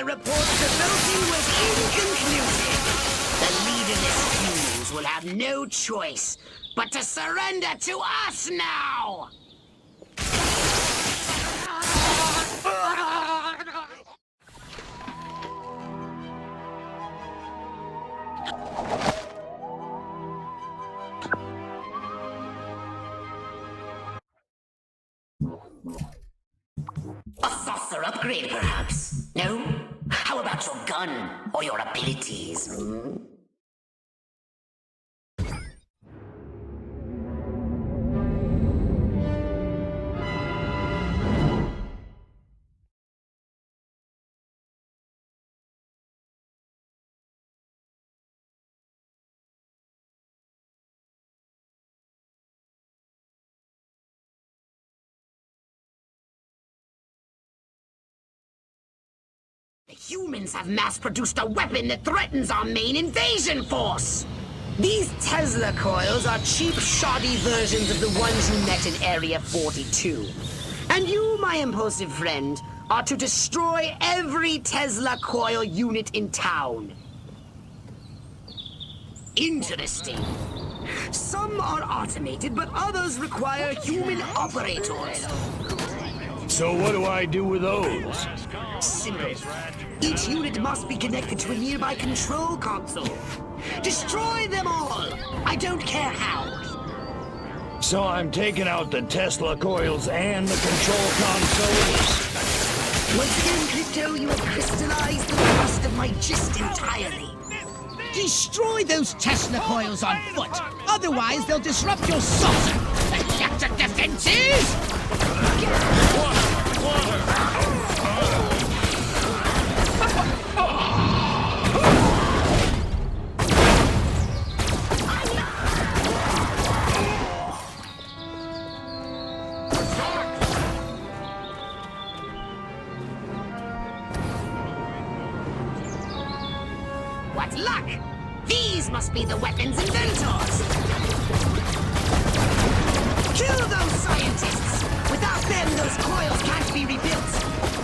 Speaker 14: reports the voting was inconclusive. The leaderless humans will have no choice but to surrender to us now! A saucer upgrade, perhaps? No? How about your gun or your abilities? The humans have mass-produced a weapon that threatens our main invasion force! These Tesla coils are cheap, shoddy versions of the ones you met in Area 42. And you, my impulsive friend, are to destroy every Tesla coil unit in town. Interesting. Some are automated, but others require human operators.
Speaker 5: So what do I do with those?
Speaker 14: Simple. Each unit must be connected to a nearby control console. Destroy them all! I don't care how.
Speaker 5: So I'm taking out the Tesla coils and the control consoles?
Speaker 14: Once again, Crypto, you have crystallized the thrust of my gist entirely.
Speaker 8: Destroy those Tesla coils on foot. Otherwise, they'll disrupt your saucer. Electric defenses!
Speaker 14: What luck! These must be the weapons inventors! Kill those scientists! Without them, those coils can't be rebuilt!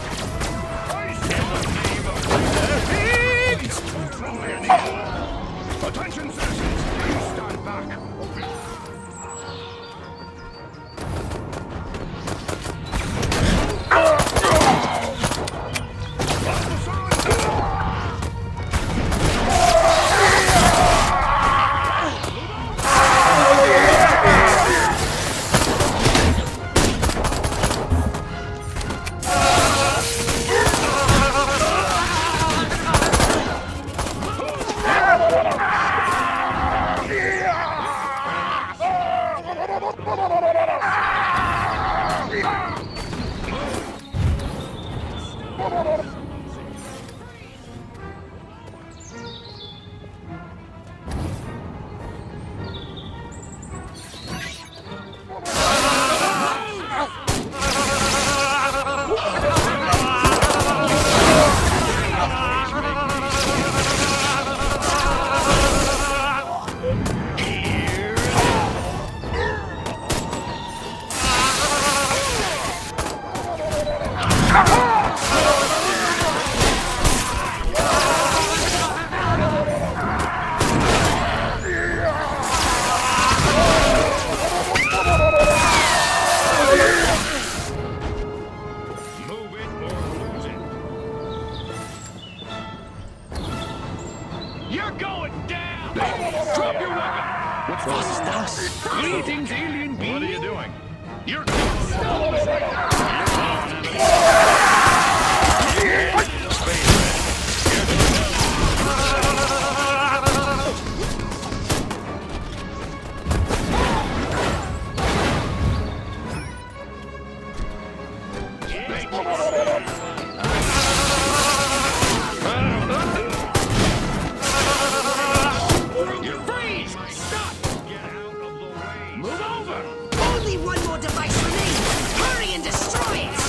Speaker 10: Greetings, alien being.
Speaker 11: What are you doing? You're
Speaker 14: Only one more device remains. Hurry and destroy it.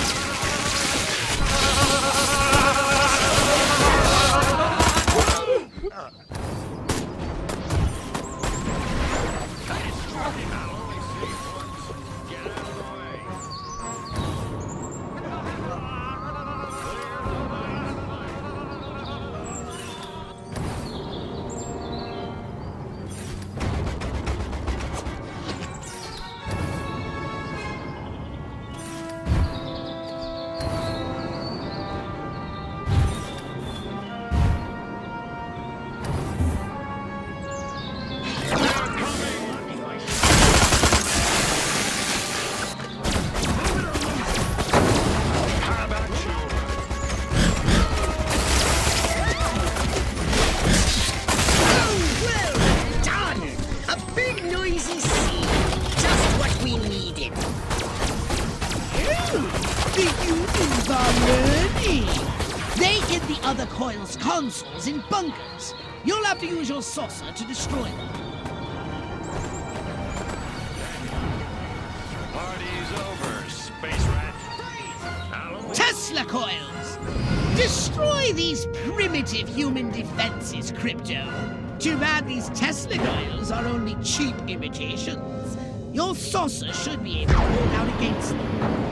Speaker 14: They hid the other coil's consoles in bunkers. You'll have to use your saucer to destroy them.
Speaker 11: Party's over, space rat.
Speaker 8: Tesla coils! Destroy these primitive human defenses, Crypto. Too bad these Tesla coils are only cheap imitations. Your saucer should be able to hold out against them.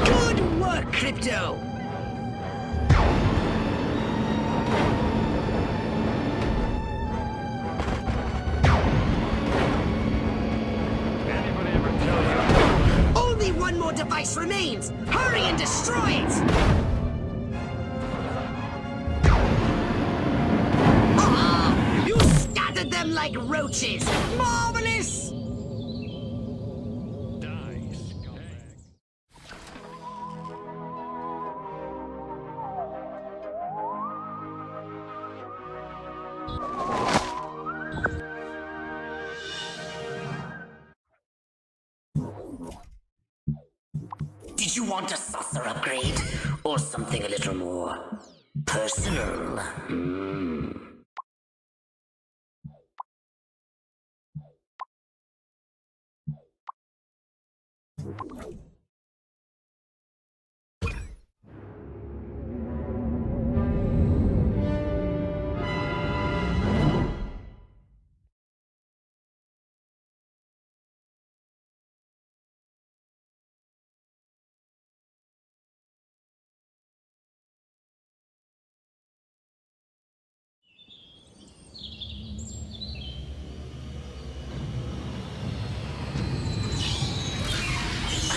Speaker 8: Good work, Crypto! Only one more device remains! Hurry and destroy it! Ah! You scattered them like roaches! Marvelous! Did you want a saucer upgrade? Or something a little more personal?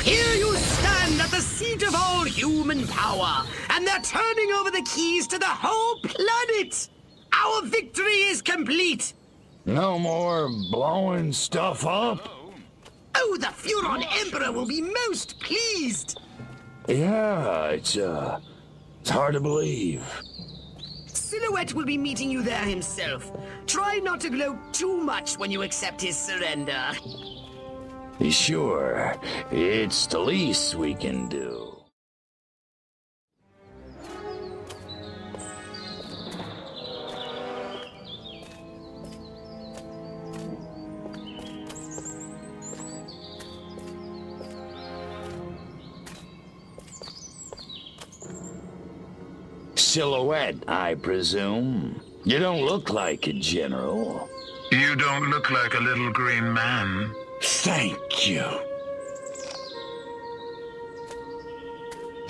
Speaker 8: Here you stand at the seat of all human power, and they're turning over the keys to the whole planet! Our victory is complete!
Speaker 3: No more blowing stuff up?
Speaker 14: Oh, the Furon Emperor will be most pleased!
Speaker 3: Yeah, it's hard to believe.
Speaker 14: Silhouette will be meeting you there himself. Try not to glow too much when you accept his surrender.
Speaker 3: Sure, it's the least we can do. Silhouette, I presume. You don't look like a general.
Speaker 13: You don't look like a little green man.
Speaker 3: Thank you.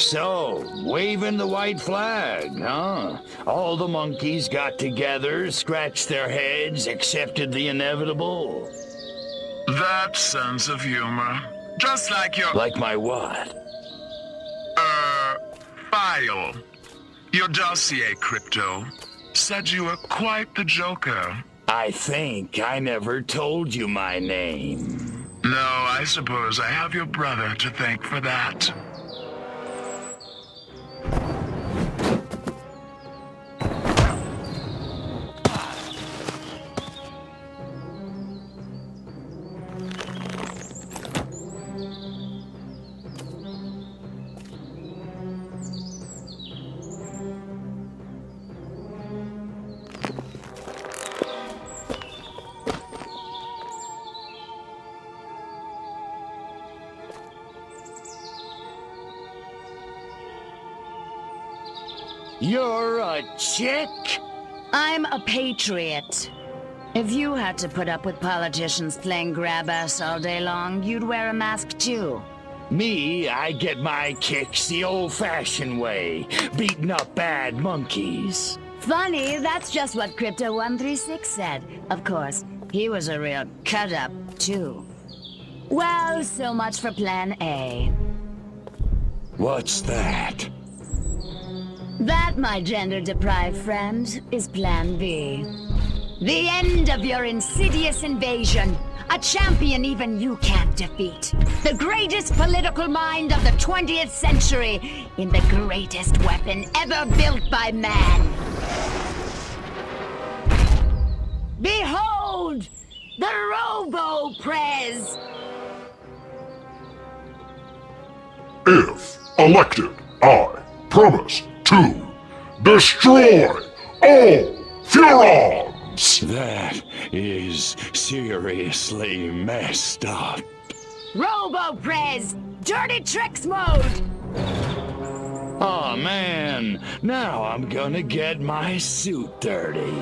Speaker 3: So, waving the white flag, huh? All the monkeys got together, scratched their heads, accepted the inevitable.
Speaker 13: That sense of humor. Just like your...
Speaker 3: Like my what?
Speaker 13: File. Your dossier, Crypto, said you were quite the joker.
Speaker 3: I think I never told you my name.
Speaker 13: No, I suppose I have your brother to thank for that.
Speaker 3: You're a chick?
Speaker 17: I'm a patriot. If you had to put up with politicians playing grab-ass all day long, you'd wear a mask too.
Speaker 3: Me, I get my kicks the old-fashioned way, beating up bad monkeys.
Speaker 17: Funny, that's just what Crypto136 said. Of course, he was a real cut-up, too. Well, so much for Plan A.
Speaker 3: What's that?
Speaker 17: That, my gender-deprived friend, is Plan B. The end of your insidious invasion. A champion even you can't defeat. The greatest political mind of the 20th century in the greatest weapon ever built by man. Behold! The Robo-Prez!
Speaker 19: If elected, I promise to destroy all Furons!
Speaker 3: That is seriously messed up.
Speaker 17: Robo-Prez! Dirty Tricks mode!
Speaker 3: Oh man, now I'm gonna get my suit dirty.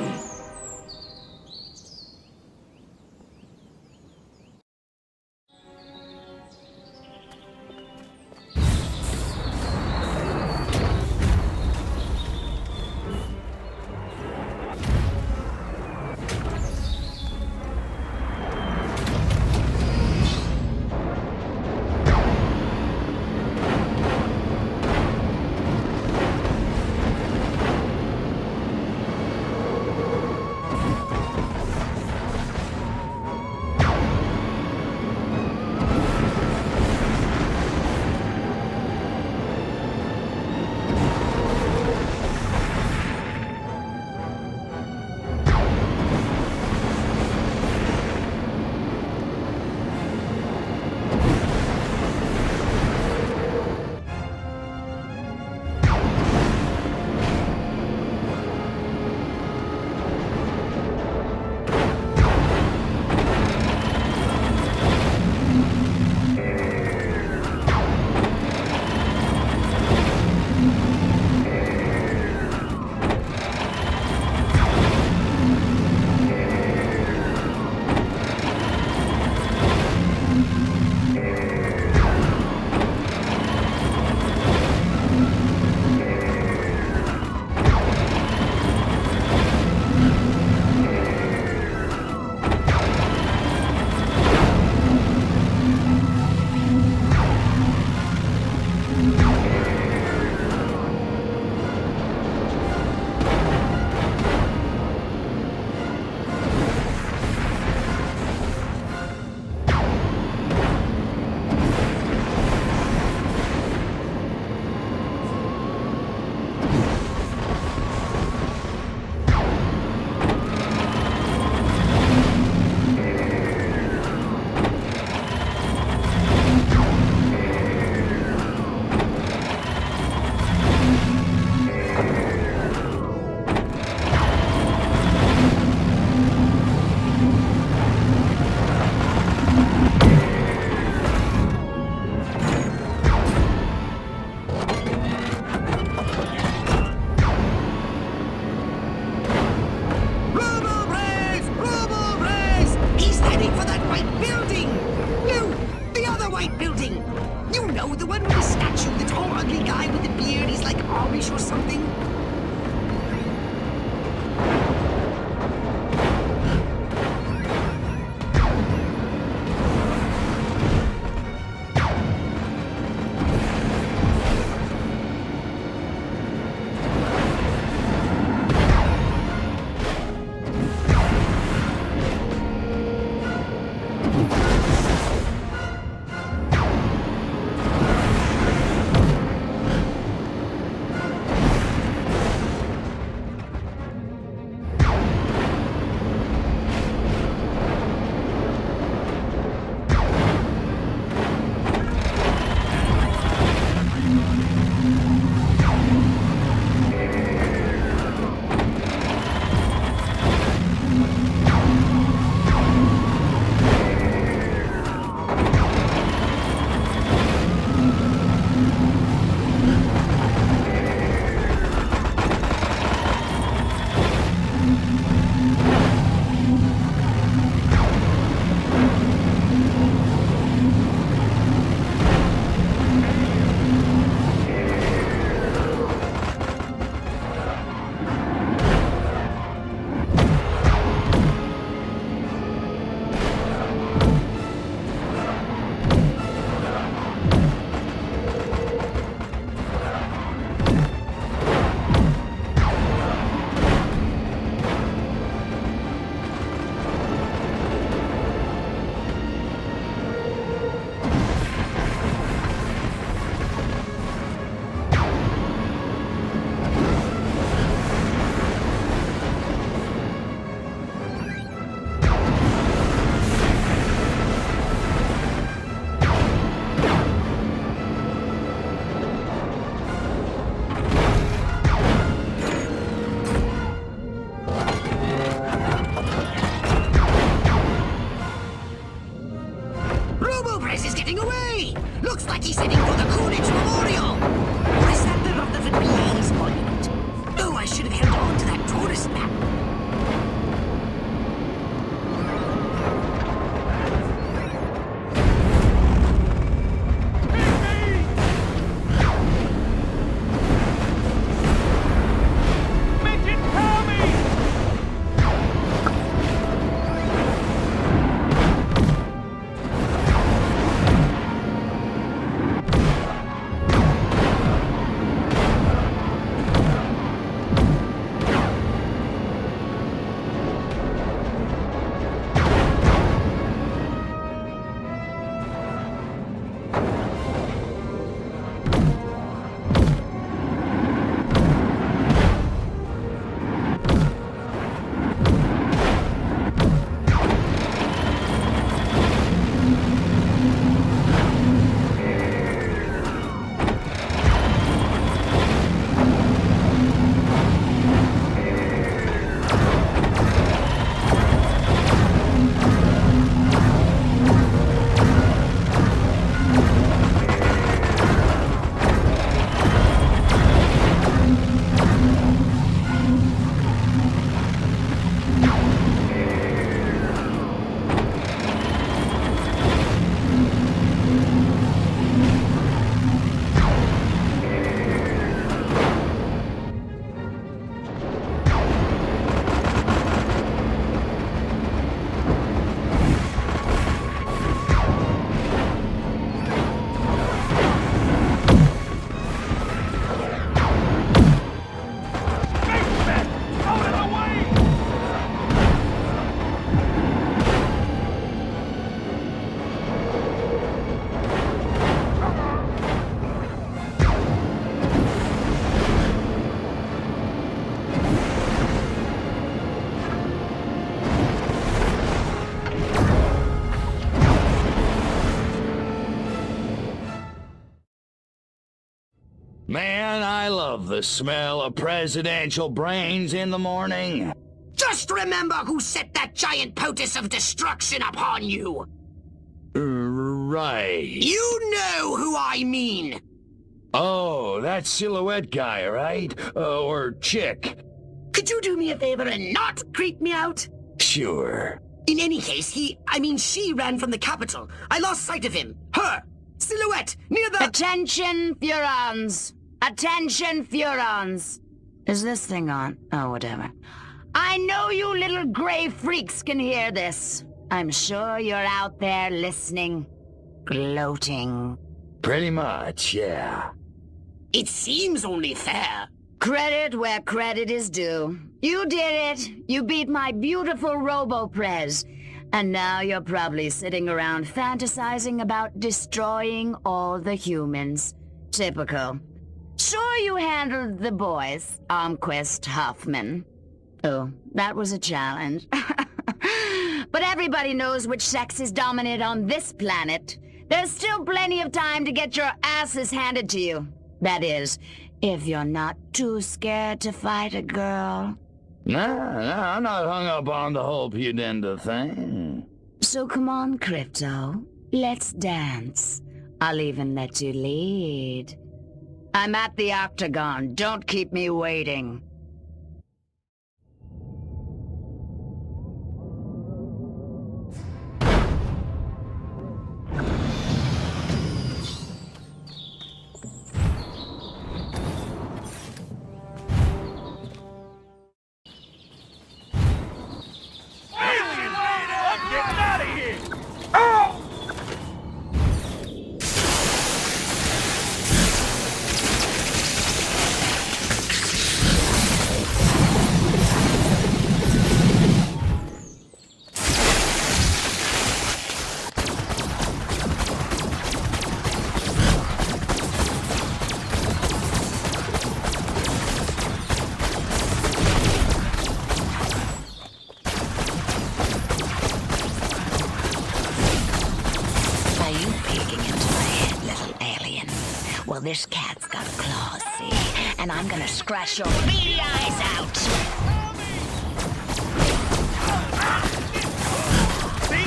Speaker 3: love the smell of presidential brains in the morning.
Speaker 14: Just remember who set that giant potus of destruction upon you!
Speaker 3: Right.
Speaker 14: You know who I mean!
Speaker 3: Oh, that silhouette guy, right? Or chick.
Speaker 14: Could you do me a favor and not creep me out?
Speaker 3: Sure.
Speaker 14: In any case, she ran from the capital. I lost sight of him. Her! Silhouette! Near the—
Speaker 17: Attention, Furons! Attention, Furons! Is this thing on? Oh, whatever. I know you little gray freaks can hear this. I'm sure you're out there listening. Gloating.
Speaker 3: Pretty much, yeah.
Speaker 14: It seems only fair.
Speaker 17: Credit where credit is due. You did it. You beat my beautiful Robo-Prez. And now you're probably sitting around fantasizing about destroying all the humans. Typical. Sure you handled the boys, Armquist Hoffman. Oh, that was a challenge. But everybody knows which sex is dominant on this planet. There's still plenty of time to get your asses handed to you. That is, if you're not too scared to fight a girl.
Speaker 3: No, I'm not hung up on the whole pudenda thing.
Speaker 17: So come on, Crypto. Let's dance. I'll even let you lead. I'm at the Octagon. Don't keep me waiting. Well, this cat's got claws, see? And I'm gonna scratch your beady eyes out!
Speaker 2: See?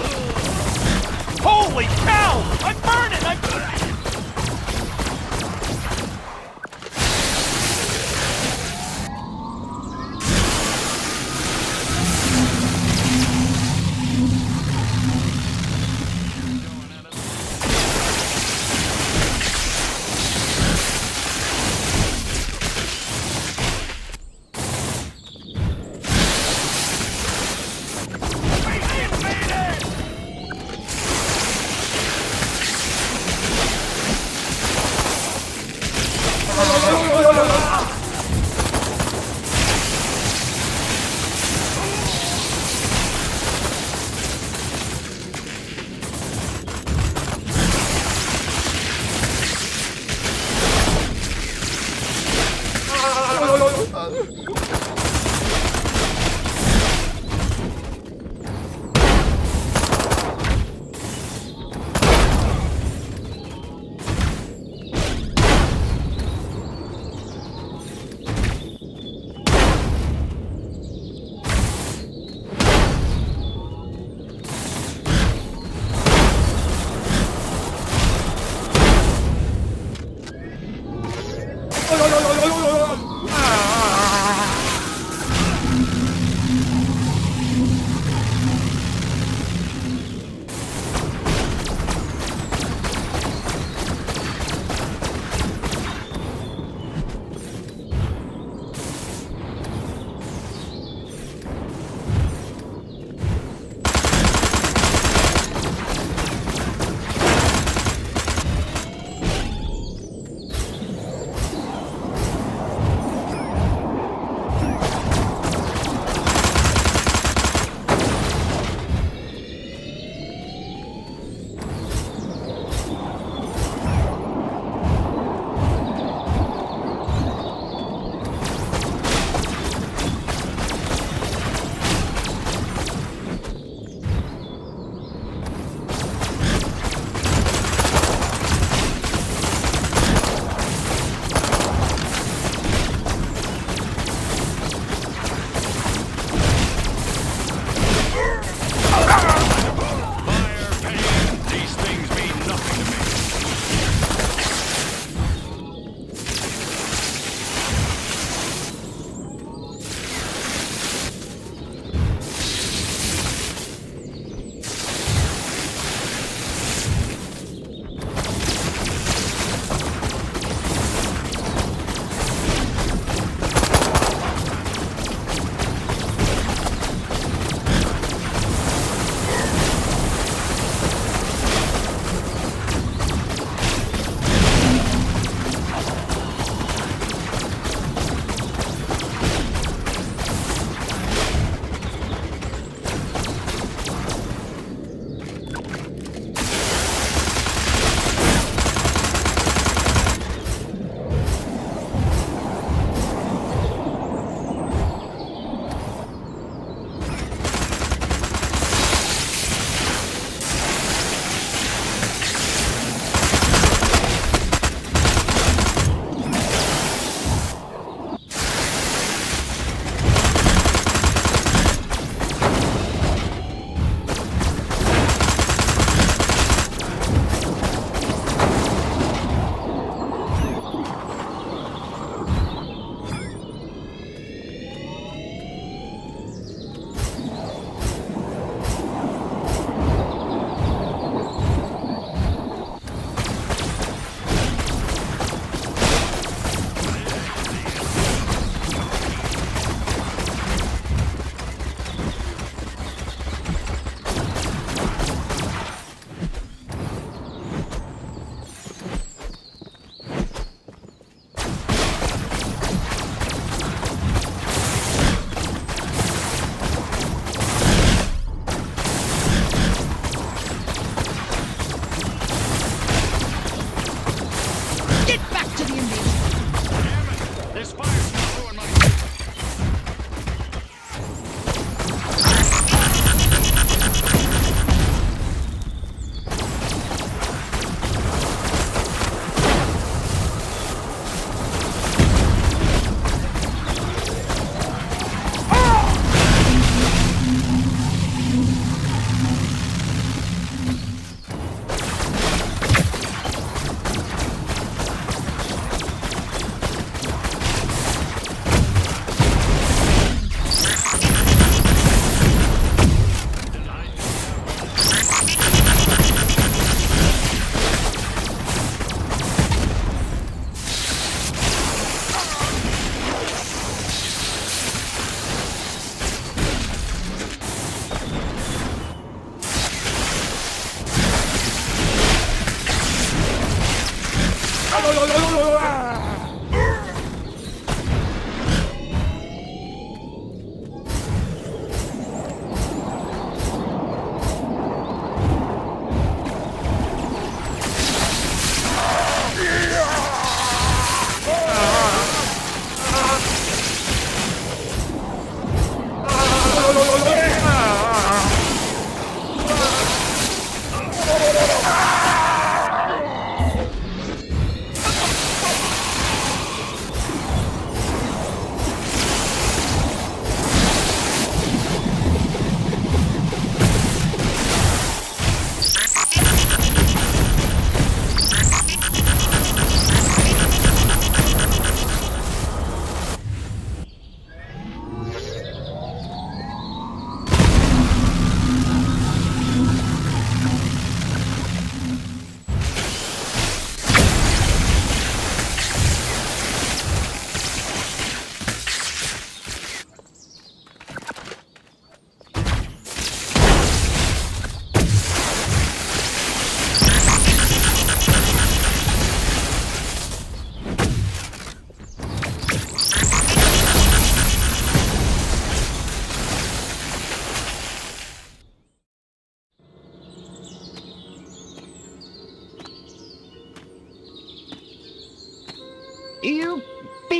Speaker 2: Holy cow! I'm burning! I'm burning!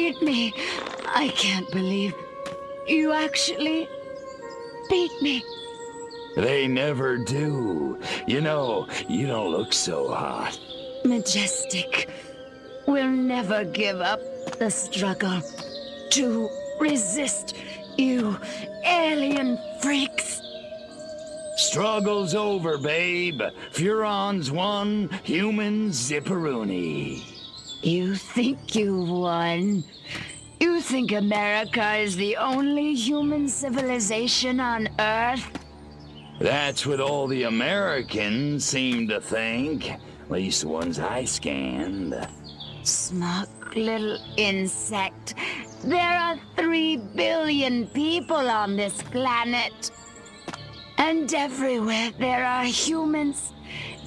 Speaker 17: beat me. I can't believe you actually beat me.
Speaker 5: They never do. You know, you don't look so hot.
Speaker 17: Majestic will never give up the struggle to resist you alien freaks.
Speaker 5: Struggle's over, babe. Furons won, humans zipperoonie.
Speaker 17: You think you won? You think America is the only human civilization on Earth?
Speaker 5: That's what all the Americans seem to think. At least the ones I scanned.
Speaker 17: Smug little insect. There are 3 billion people on this planet. And everywhere there are humans,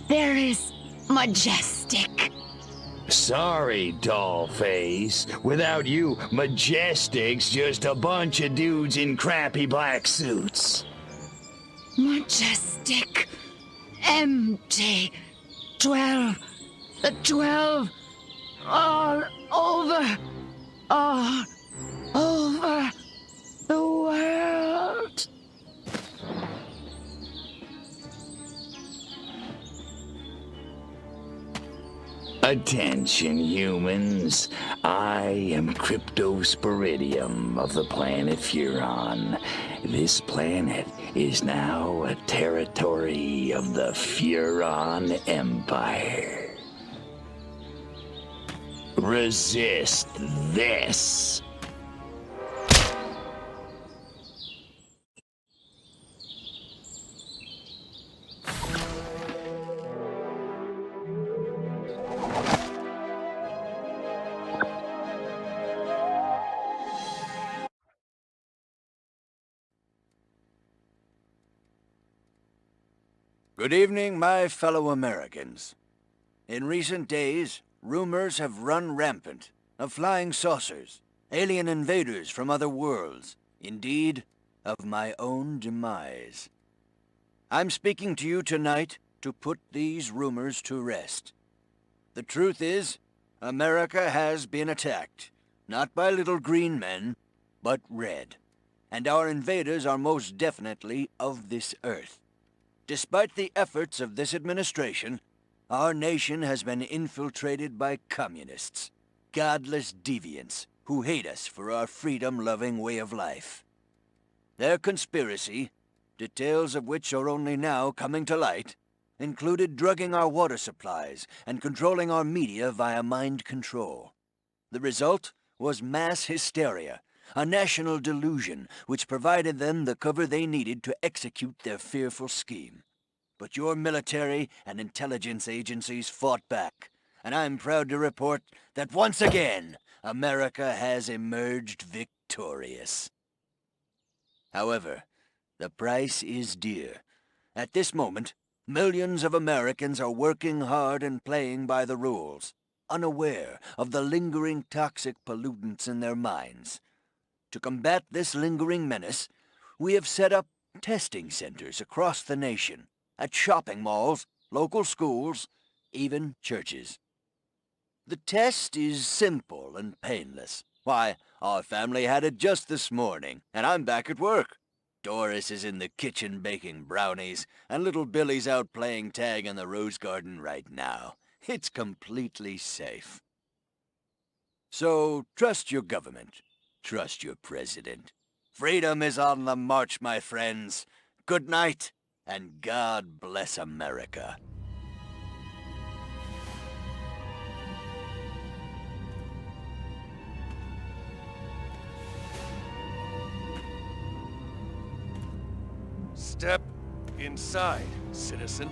Speaker 17: there is Majestic.
Speaker 5: Sorry, dollface. Without you, Majestic's just a bunch of dudes in crappy black suits.
Speaker 17: Majestic. Empty. 12. The 12. All over. All over the world.
Speaker 5: Attention, humans. I am Cryptosporidium of the planet Furon. This planet is now a territory of the Furon Empire. Resist this.
Speaker 1: Good evening, my fellow Americans. In recent days, rumors have run rampant of flying saucers, alien invaders from other worlds, indeed, of my own demise. I'm speaking to you tonight to put these rumors to rest. The truth is, America has been attacked, not by little green men, but red. And our invaders are most definitely of this earth. Despite the efforts of this administration, our nation has been infiltrated by communists, godless deviants who hate us for our freedom-loving way of life. Their conspiracy, details of which are only now coming to light, included drugging our water supplies and controlling our media via mind control. The result was mass hysteria, a national delusion which provided them the cover they needed to execute their fearful scheme. But your military and intelligence agencies fought back, and I'm proud to report that once again, America has emerged victorious. However, the price is dear. At this moment, millions of Americans are working hard and playing by the rules, unaware of the lingering toxic pollutants in their minds. To combat this lingering menace, we have set up testing centers across the nation, at shopping malls, local schools, even churches. The test is simple and painless. Why, our family had it just this morning, and I'm back at work. Doris is in the kitchen baking brownies, and little Billy's out playing tag in the rose garden right now. It's completely safe. So, trust your government. Trust your president. Freedom is on the march, my friends. Good night, and God bless America.
Speaker 2: Step inside, citizen.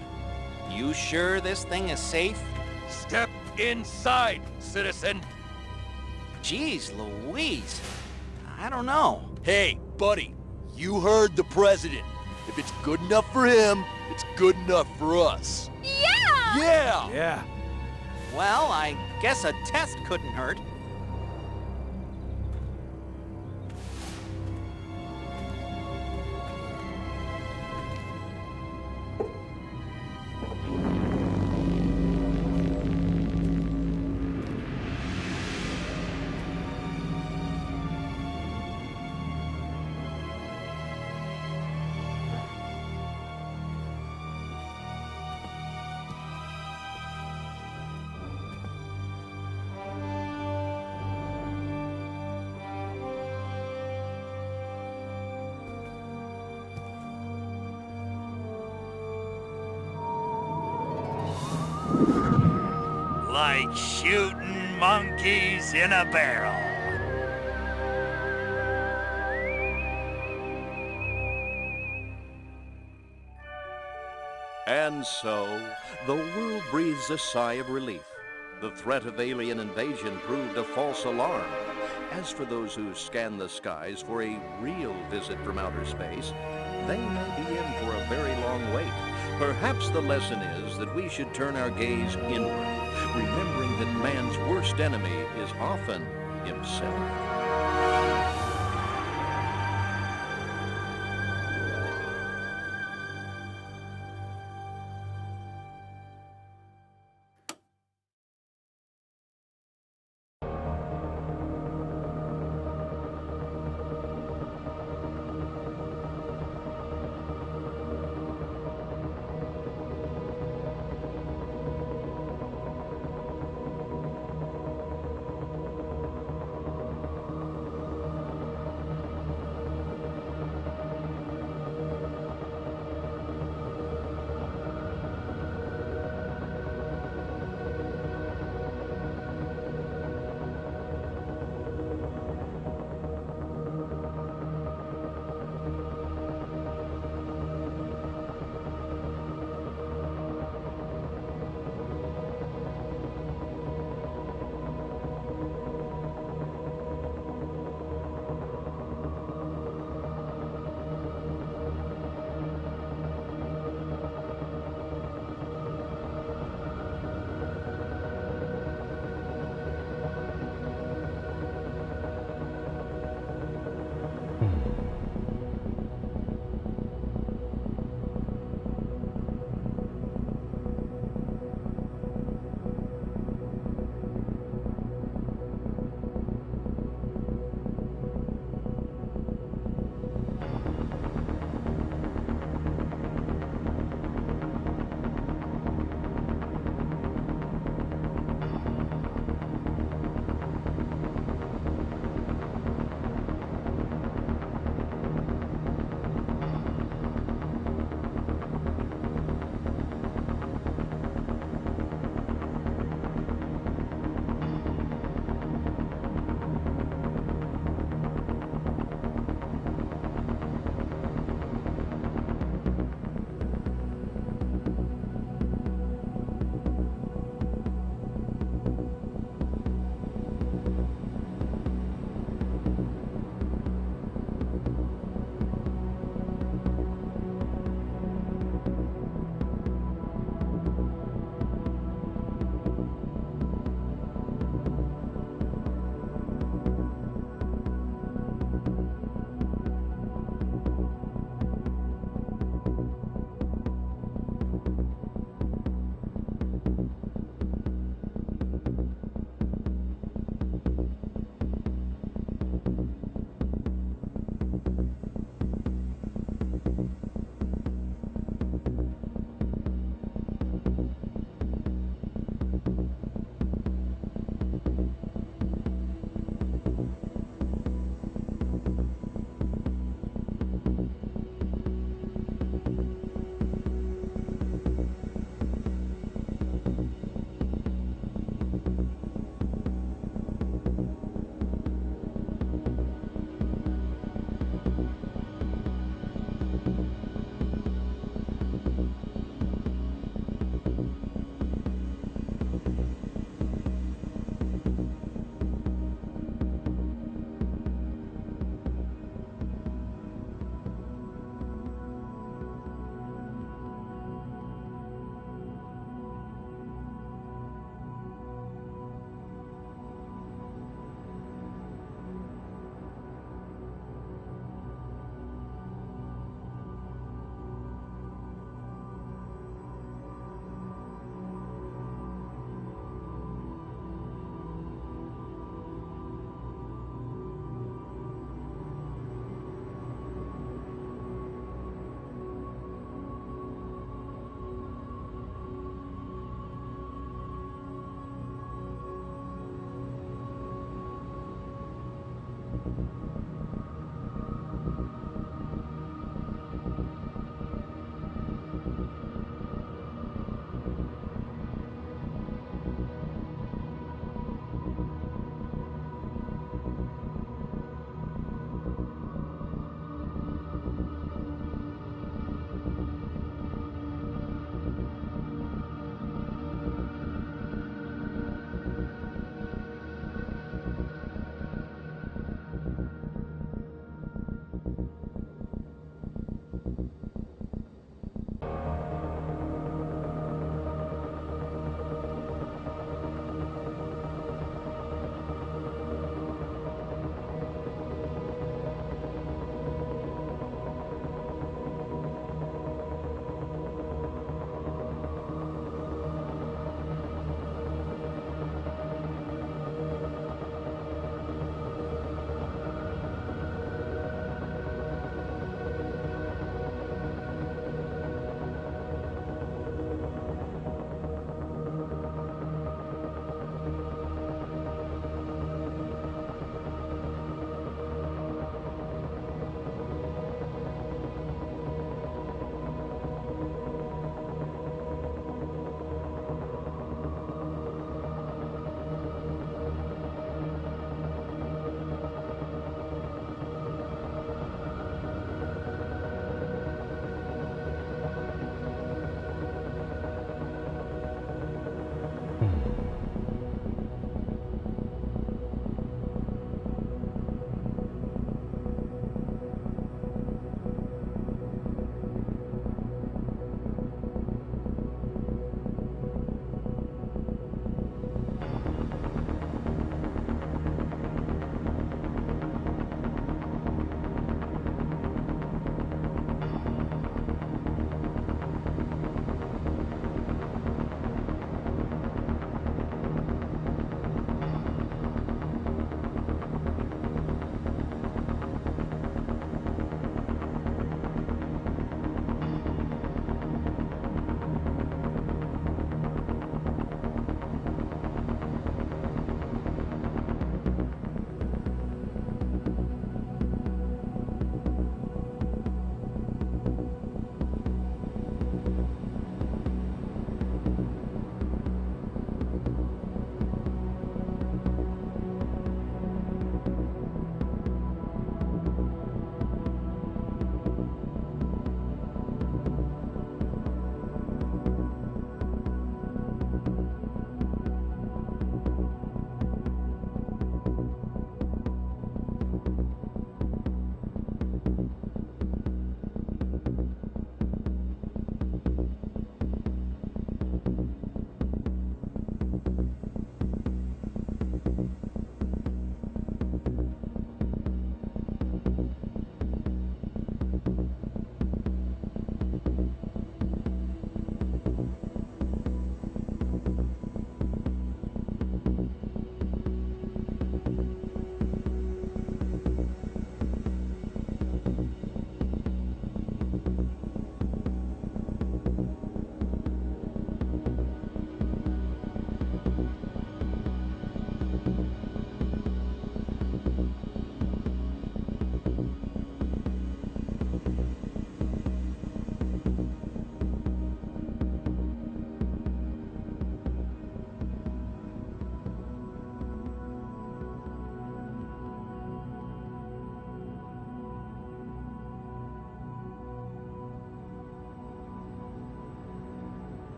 Speaker 21: You sure this thing is safe?
Speaker 2: Step inside, citizen.
Speaker 21: Jeez Louise. I don't know.
Speaker 2: Hey, buddy, you heard the president. If it's good enough for him, it's good enough for us.
Speaker 18: Yeah!
Speaker 2: Yeah!
Speaker 21: Yeah. Well, I guess a test couldn't hurt.
Speaker 2: Like shooting monkeys in a barrel.
Speaker 4: And so, the world breathes a sigh of relief. The threat of alien invasion proved a false alarm. As for those who scan the skies for a real visit from outer space, they may be in for a very long wait. Perhaps the lesson is that we should turn our gaze inward, remembering that man's worst enemy is often himself.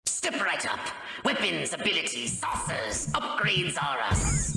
Speaker 14: Step right up. Weapons, abilities, saucers, upgrades are us.